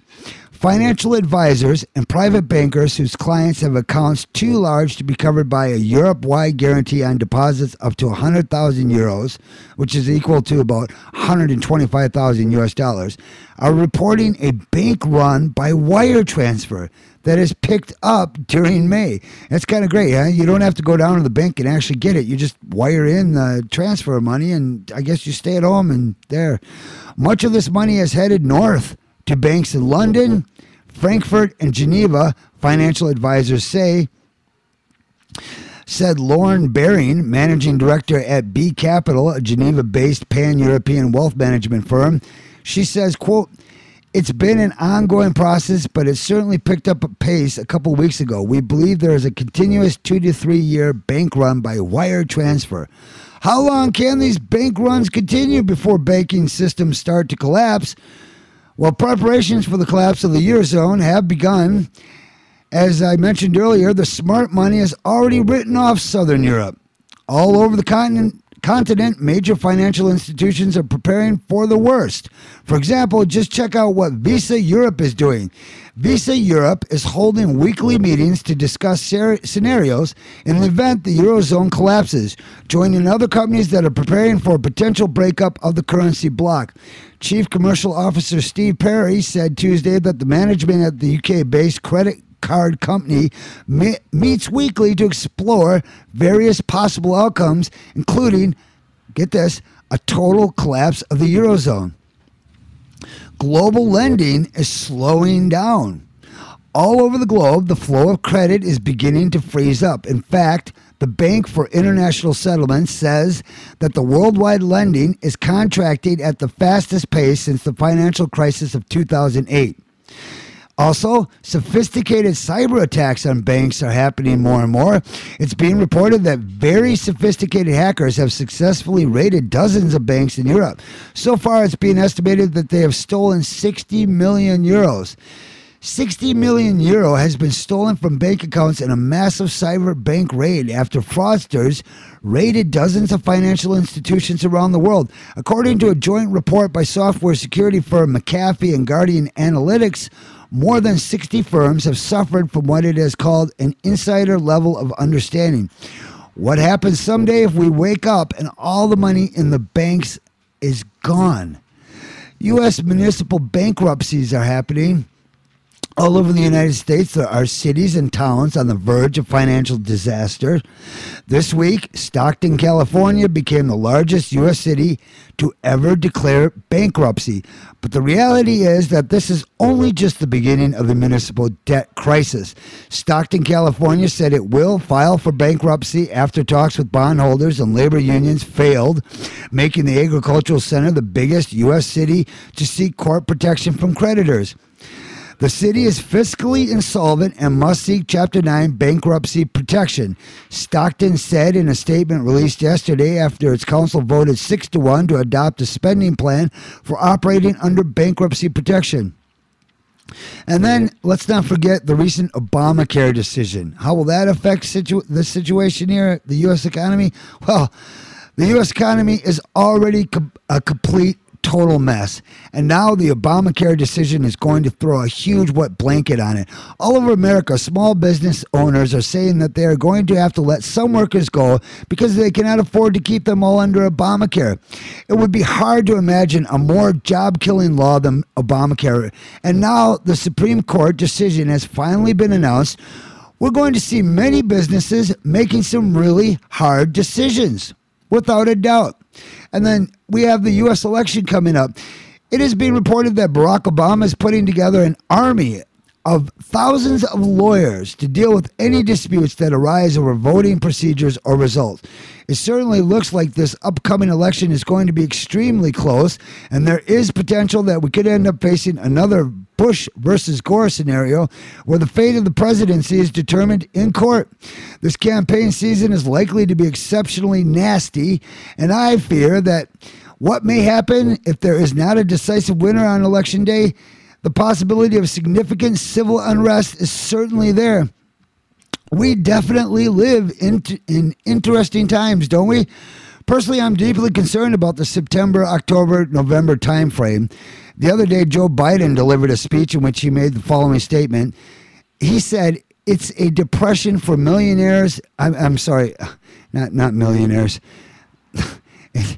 Financial advisors and private bankers whose clients have accounts too large to be covered by a Europe-wide guarantee on deposits up to 100,000 euros, which is equal to about 125,000 US dollars, are reporting a bank run by wire transfer that is picked up during May. That's kind of great, huh? You don't have to go down to the bank and actually get it. You just wire in the transfer money, and I guess you stay at home and there. Much of this money is headed north to banks in London, Frankfurt, and Geneva, financial advisors say, said Lauren Baring, managing director at B Capital, a Geneva-based pan-European wealth management firm. She says, quote, "It's been an ongoing process, but it certainly picked up a pace a couple weeks ago. We believe there is a continuous 2 to 3 year bank run by wire transfer. How long can these bank runs continue before banking systems start to collapse? Well, preparations for the collapse of the Eurozone have begun. As I mentioned earlier, the smart money has already written off Southern Europe. All over the continent, major financial institutions are preparing for the worst. For example, just check out what Visa Europe is doing. Visa Europe is holding weekly meetings to discuss scenarios in the event the Eurozone collapses, joining other companies that are preparing for a potential breakup of the currency bloc. Chief Commercial Officer Steve Perry said Tuesday that the management at the UK-based credit card company meets weekly to explore various possible outcomes, including, get this, a total collapse of the Eurozone. Global lending is slowing down. All over the globe, the flow of credit is beginning to freeze up. In fact, the Bank for International Settlements says that the worldwide lending is contracting at the fastest pace since the financial crisis of 2008. Also, sophisticated cyber attacks on banks are happening more and more. It's being reported that very sophisticated hackers have successfully raided dozens of banks in Europe. So far, it's being estimated that they have stolen 60 million euros. 60 million euro has been stolen from bank accounts in a massive cyber bank raid after fraudsters raided dozens of financial institutions around the world. According to a joint report by software security firm McAfee and Guardian Analytics, more than 60 firms have suffered from what it has called an insider level of understanding. What happens someday if we wake up and all the money in the banks is gone? U.S. municipal bankruptcies are happening. All over the United States, there are cities and towns on the verge of financial disaster. This week, Stockton, California became the largest U.S. city to ever declare bankruptcy. But the reality is that this is only just the beginning of the municipal debt crisis. Stockton, California said it will file for bankruptcy after talks with bondholders and labor unions failed, making the agricultural center the biggest U.S. city to seek court protection from creditors. The city is fiscally insolvent and must seek Chapter 9 bankruptcy protection, Stockton said in a statement released yesterday after its council voted 6-1 to adopt a spending plan for operating under bankruptcy protection. And then let's not forget the recent Obamacare decision. How will that affect the situation here at the U.S. economy? Well, the U.S. economy is already a complete total mess. And now the Obamacare decision is going to throw a huge wet blanket on it. All over America, small business owners are saying that they are going to have to let some workers go because they cannot afford to keep them all under Obamacare. It would be hard to imagine a more job-killing law than Obamacare. And now the Supreme Court decision has finally been announced. We're going to see many businesses making some really hard decisions, without a doubt. And then we have the U.S. election coming up. It is being reported that Barack Obama is putting together an army of thousands of lawyers to deal with any disputes that arise over voting procedures or results. It certainly looks like this upcoming election is going to be extremely close, and there is potential that we could end up facing another Bush versus Gore scenario where the fate of the presidency is determined in court. This campaign season is likely to be exceptionally nasty, and I fear that what may happen if there is not a decisive winner on Election Day, the possibility of significant civil unrest is certainly there. We definitely live in interesting times, don't we? Personally, I'm deeply concerned about the September, October, November timeframe. The other day, Joe Biden delivered a speech in which he made the following statement. He said, it's a depression for millionaires. I'm sorry, not millionaires.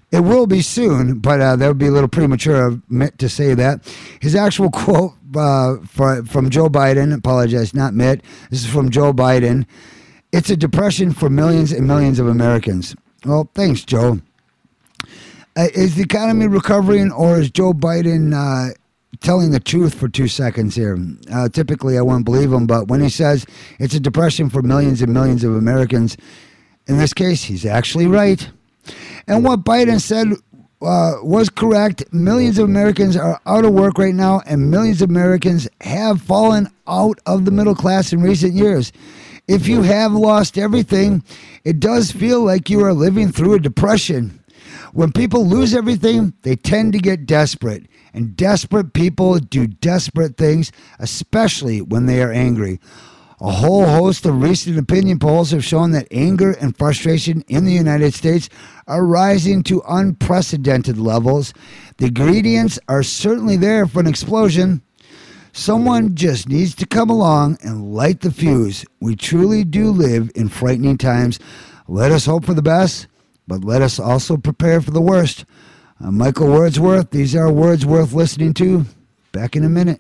It will be soon, but that would be a little premature to say that. His actual quote from Joe Biden, apologize, not Mitt. This is from Joe Biden. It's a depression for millions and millions of Americans. Well, thanks, Joe. Is the economy recovering, or is Joe Biden telling the truth for 2 seconds here? Typically, I wouldn't believe him, but when he says it's a depression for millions and millions of Americans, in this case, he's actually right. And what Biden said was correct. Millions of Americans are out of work right now, and millions of Americans have fallen out of the middle class in recent years. If you have lost everything, it does feel like you are living through a depression. When people lose everything, they tend to get desperate. And desperate people do desperate things, especially when they are angry. A whole host of recent opinion polls have shown that anger and frustration in the United States are rising to unprecedented levels. The ingredients are certainly there for an explosion. Someone just needs to come along and light the fuse. We truly do live in frightening times. Let us hope for the best, but let us also prepare for the worst. I'm Michael Wordsworth. These are words worth listening to. Back in a minute.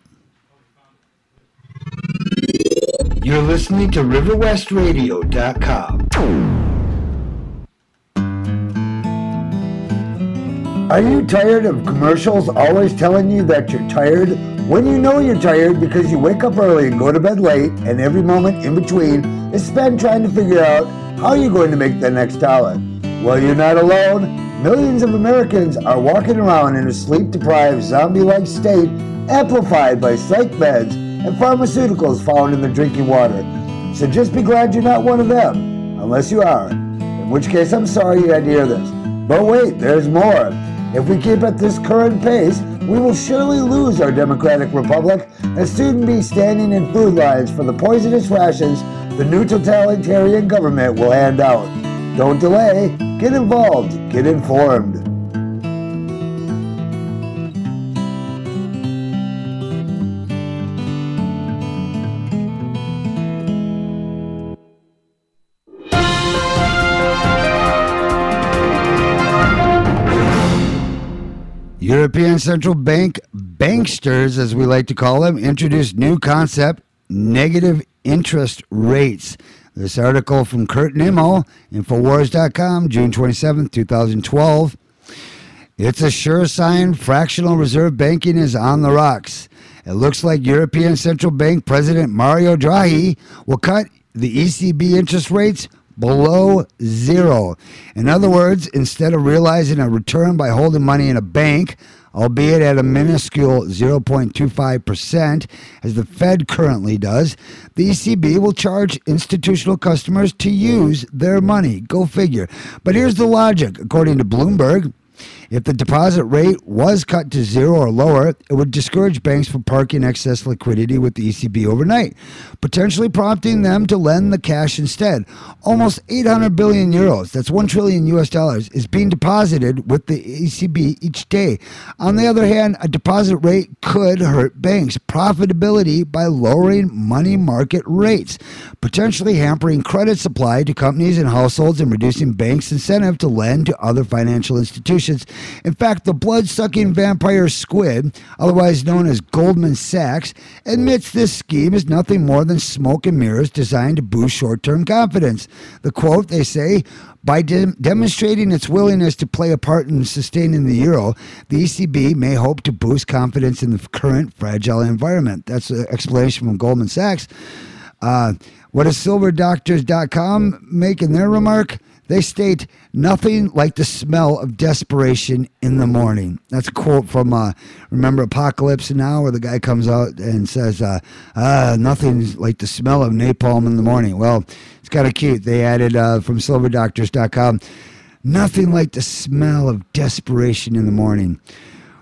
You're listening to RiverWestRadio.com. Are you tired of commercials always telling you that you're tired? When you know you're tired because you wake up early and go to bed late, and every moment in between is spent trying to figure out how you're going to make the next dollar. Well, you're not alone. Millions of Americans are walking around in a sleep-deprived, zombie-like state, amplified by psych meds and pharmaceuticals found in the drinking water. So just be glad you're not one of them, unless you are, in which case I'm sorry you had to hear this. But wait, there's more. If we keep at this current pace, we will surely lose our democratic republic and soon be standing in food lines for the poisonous rations the new totalitarian government will hand out. Don't delay, get involved, get informed. European Central Bank banksters, as we like to call them, introduced new concept, negative interest rates. This article from Kurt Nimmo, Infowars.com, June 27, 2012. It's a sure sign fractional reserve banking is on the rocks. It looks like European Central Bank President Mario Draghi will cut the ECB interest rates below zero. In other words, instead of realizing a return by holding money in a bank, albeit at a minuscule 0.25%, as the Fed currently does, the ECB will charge institutional customers to use their money. Go figure. But here's the logic. According to Bloomberg, if the deposit rate was cut to zero or lower, it would discourage banks from parking excess liquidity with the ECB overnight, potentially prompting them to lend the cash instead. Almost 800 billion euros, that's $1 trillion US dollars, is being deposited with the ECB each day. On the other hand, a deposit rate could hurt banks' profitability by lowering money market rates, potentially hampering credit supply to companies and households and reducing banks' incentive to lend to other financial institutions. In fact, the blood-sucking vampire squid, otherwise known as Goldman Sachs, admits this scheme is nothing more than smoke and mirrors designed to boost short-term confidence. The quote, they say, by demonstrating its willingness to play a part in sustaining the euro, the ECB may hope to boost confidence in the current fragile environment. That's an explanation from Goldman Sachs. What does SilverDoctors.com make in their remark? They state, nothing like the smell of desperation in the morning. That's a quote from, remember Apocalypse Now, where the guy comes out and says, nothing like the smell of napalm in the morning. Well, it's kind of cute. They added from SilverDoctors.com, nothing like the smell of desperation in the morning.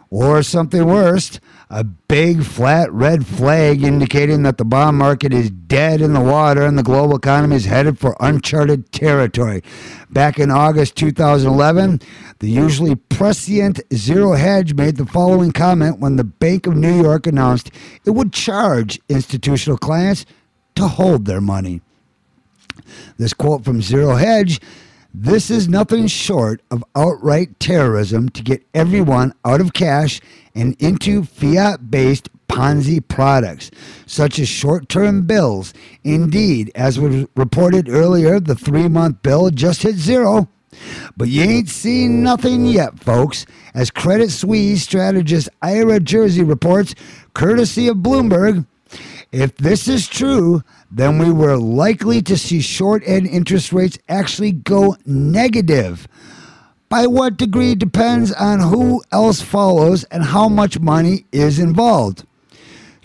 Or something worse, a big flat red flag indicating that the bond market is dead in the water and the global economy is headed for uncharted territory. Back in August 2011, the usually prescient Zero Hedge made the following comment when the Bank of New York announced it would charge institutional clients to hold their money. This quote from Zero Hedge, this is nothing short of outright terrorism to get everyone out of cash and into fiat-based Ponzi products, such as short-term bills. Indeed, as was reported earlier, the 3-month bill just hit zero. But you ain't seen nothing yet, folks, as Credit Suisse strategist Ira Jersey reports, courtesy of Bloomberg. If this is true, then we were likely to see short-end interest rates actually go negative. By what degree depends on who else follows and how much money is involved.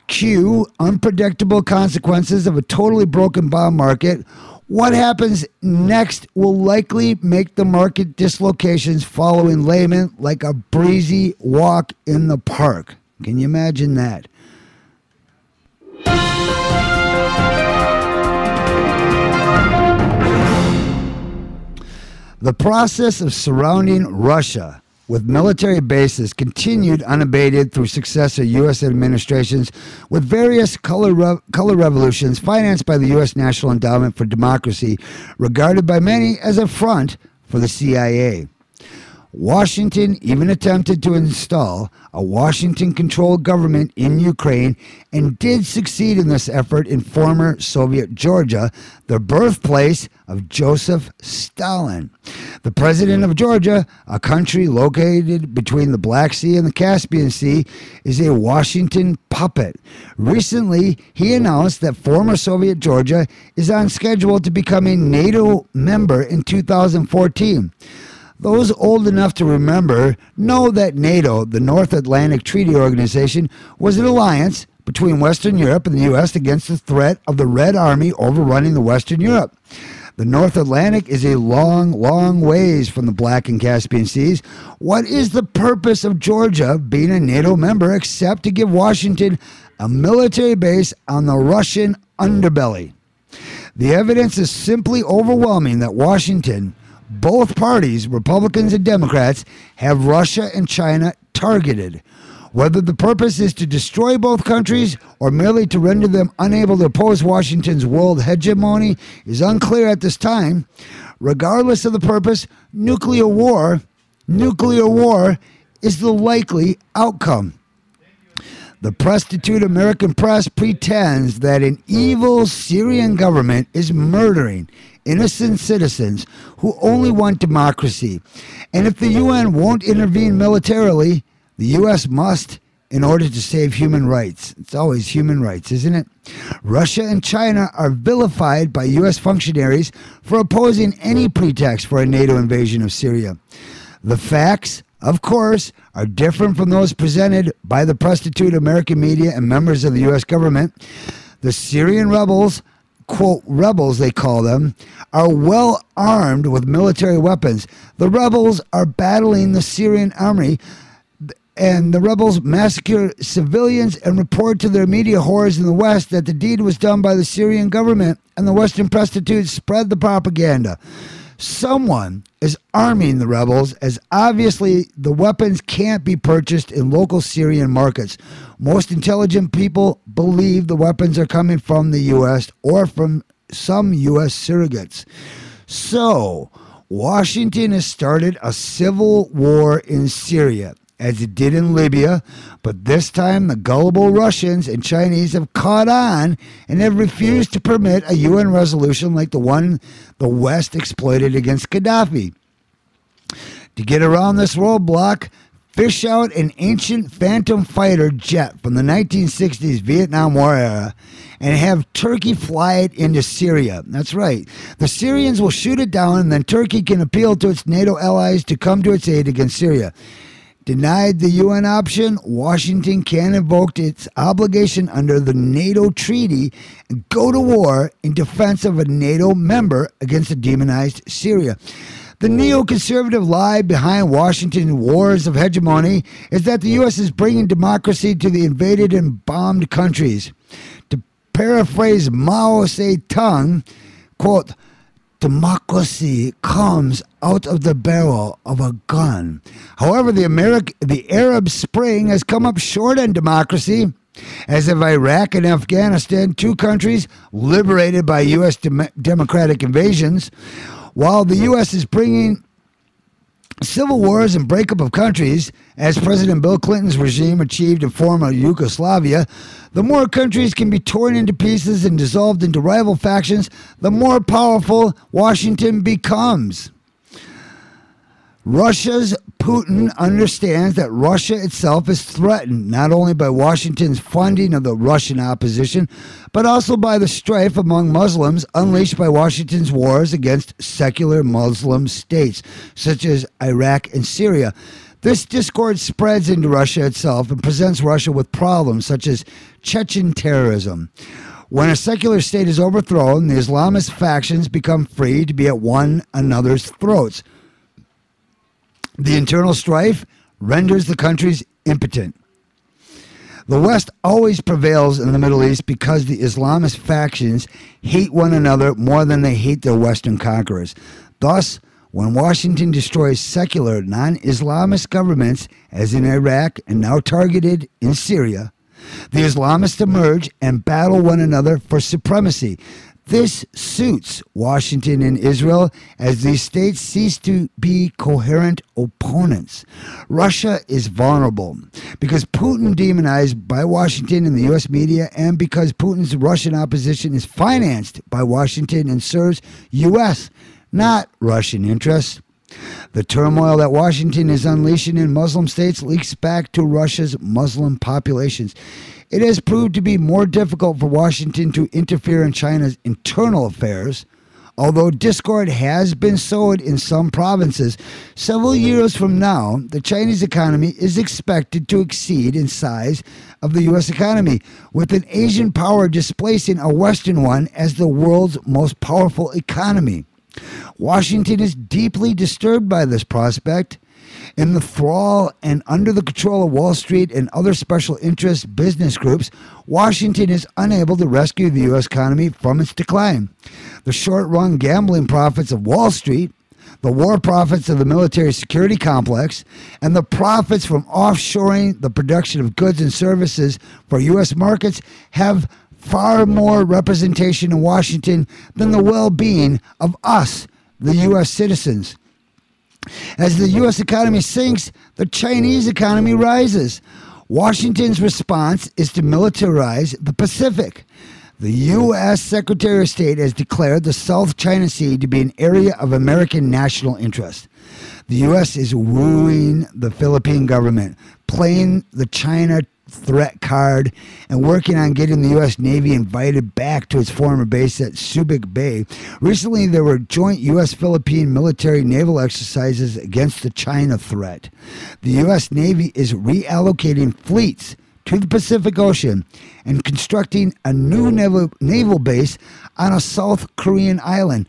Q, unpredictable consequences of a totally broken bond market. What happens next will likely make the market dislocations following Lehman like a breezy walk in the park. Can you imagine that? The process of surrounding Russia with military bases continued unabated through successive U.S. administrations with various color revolutions financed by the U.S. National Endowment for Democracy, regarded by many as a front for the CIA. Washington even attempted to install a Washington-controlled government in Ukraine and did succeed in this effort in former Soviet Georgia, the birthplace of Joseph Stalin. The president of Georgia, a country located between the Black Sea and the Caspian Sea, is a Washington puppet. Recently, he announced that former Soviet Georgia is on schedule to become a NATO member in 2014. Those old enough to remember know that NATO, the North Atlantic Treaty Organization, was an alliance between Western Europe and the U.S. against the threat of the Red Army overrunning the Western Europe. The North Atlantic is a long, long ways from the Black and Caspian Seas. What is the purpose of Georgia being a NATO member except to give Washington a military base on the Russian underbelly? The evidence is simply overwhelming that Washington, both parties, Republicans and Democrats, have Russia and China targeted. Whether the purpose is to destroy both countries or merely to render them unable to oppose Washington's world hegemony is unclear at this time. Regardless of the purpose, nuclear war is the likely outcome. The prostitute American press pretends that an evil Syrian government is murdering innocent citizens who only want democracy. And if the UN won't intervene militarily, the U.S. must in order to save human rights. It's always human rights, isn't it? Russia and China are vilified by U.S. functionaries for opposing any pretext for a NATO invasion of Syria. The facts, of course, are different from those presented by the prostitute American media and members of the U.S. government. The Syrian rebels, quote, rebels they call them, are well armed with military weapons. The rebels are battling the Syrian army, and the rebels massacre civilians and report to their media whores in the West that the deed was done by the Syrian government, and the Western prostitutes spread the propaganda. Someone is arming the rebels, as obviously the weapons can't be purchased in local Syrian markets. Most intelligent people believe the weapons are coming from the U.S. or from some U.S. surrogates. So, Washington has started a civil war in Syria, as it did in Libya, but this time the gullible Russians and Chinese have caught on and have refused to permit a UN resolution like the one the West exploited against Gaddafi. To get around this roadblock, fish out an ancient Phantom fighter jet from the 1960s Vietnam War era and have Turkey fly it into Syria. That's right. The Syrians will shoot it down, and then Turkey can appeal to its NATO allies to come to its aid against Syria. Denied the UN option, Washington can invoke its obligation under the NATO treaty and go to war in defense of a NATO member against a demonized Syria. The neoconservative lie behind Washington's wars of hegemony is that the U.S. is bringing democracy to the invaded and bombed countries. To paraphrase Mao Zedong, quote, democracy comes out of the barrel of a gun. However, the Arab Spring has come up short on democracy, as have Iraq and Afghanistan, two countries liberated by U.S. democratic invasions. While the U.S. is bringing civil wars and breakup of countries, as President Bill Clinton's regime achieved in former Yugoslavia, the more countries can be torn into pieces and dissolved into rival factions, the more powerful Washington becomes. Russia's Putin understands that Russia itself is threatened not only by Washington's funding of the Russian opposition, but also by the strife among Muslims unleashed by Washington's wars against secular Muslim states, such as Iraq and Syria. This discord spreads into Russia itself and presents Russia with problems such as Chechen terrorism. When a secular state is overthrown, the Islamist factions become free to be at one another's throats. The internal strife renders the countries impotent. The West always prevails in the Middle East because the Islamist factions hate one another more than they hate their Western conquerors. Thus, when Washington destroys secular, non-Islamist governments, as in Iraq and now targeted in Syria, the Islamists emerge and battle one another for supremacy. This suits Washington and Israel as these states cease to be coherent opponents. Russia is vulnerable because Putin, demonized by Washington and the U.S. media, and because Putin's Russian opposition is financed by Washington and serves U.S., not Russian interests. The turmoil that Washington is unleashing in Muslim states leaks back to Russia's Muslim populations. It has proved to be more difficult for Washington to interfere in China's internal affairs. Although discord has been sowed in some provinces, several years from now, the Chinese economy is expected to exceed in size of the U.S. economy, with an Asian power displacing a Western one as the world's most powerful economy. Washington is deeply disturbed by this prospect. In the thrall and under the control of Wall Street and other special interest business groups, Washington is unable to rescue the U.S. economy from its decline. The short-run gambling profits of Wall Street, the war profits of the military security complex, and the profits from offshoring the production of goods and services for U.S. markets have far more representation in Washington than the well-being of us, the U.S. citizens. As the U.S. economy sinks, the Chinese economy rises. Washington's response is to militarize the Pacific. The U.S. Secretary of State has declared the South China Sea to be an area of American national interest. The U.S. is wooing the Philippine government, playing the China threat card, and working on getting the U.S. Navy invited back to its former base at Subic Bay. Recently, there were joint U.S.-Philippine military naval exercises against the China threat. The U.S. Navy is reallocating fleets to the Pacific Ocean and constructing a new naval base on a South Korean island.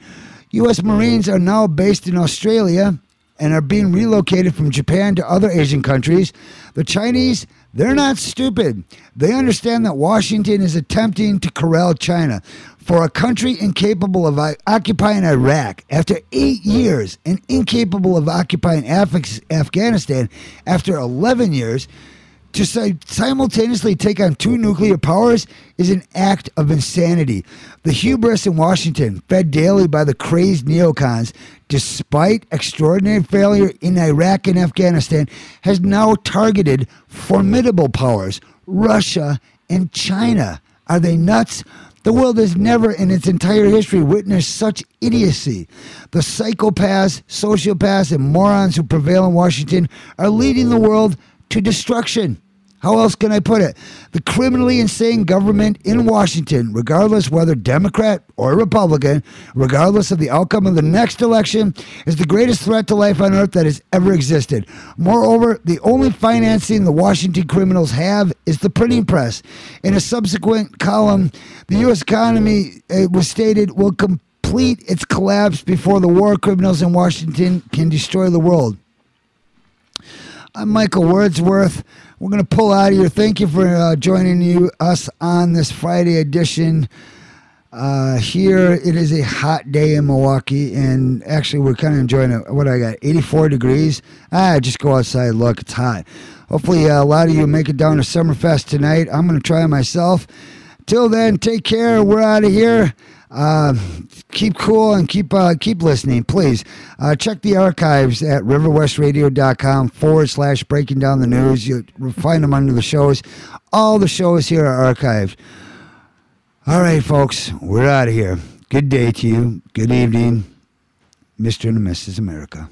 U.S. Marines are now based in Australia and are being relocated from Japan to other Asian countries. The Chinese, they're not stupid. They understand that Washington is attempting to corral China. For a country incapable of occupying Iraq after 8 years and incapable of occupying Afghanistan after 11 years, to simultaneously take on two nuclear powers is an act of insanity. The hubris in Washington, fed daily by the crazed neocons, despite extraordinary failure in Iraq and Afghanistan, has now targeted formidable powers, Russia and China. Are they nuts? The world has never in its entire history witnessed such idiocy. The psychopaths, sociopaths, and morons who prevail in Washington are leading the world to destruction. How else can I put it? The criminally insane government in Washington, regardless whether Democrat or Republican, regardless of the outcome of the next election, is the greatest threat to life on earth that has ever existed. Moreover, the only financing the Washington criminals have is the printing press. In a subsequent column, the U.S. economy, it was stated, will complete its collapse before the war criminals in Washington can destroy the world. I'm Michael Wordsworth. We're going to pull out of here. Thank you for joining us on this Friday edition. Here, it is a hot day in Milwaukee, and actually we're kind of enjoying it. What I got, 84 degrees? Just go outside, look, it's hot. Hopefully a lot of you make it down to Summerfest tonight. I'm going to try it myself. Till then, take care. We're out of here. Keep cool and keep listening, please. Check the archives at riverwestradio.com/breaking down the news. You'll find them under the shows. All the shows here are archived. All right, folks, we're out of here. Good day to you. Good evening, Mr. and Mrs. America.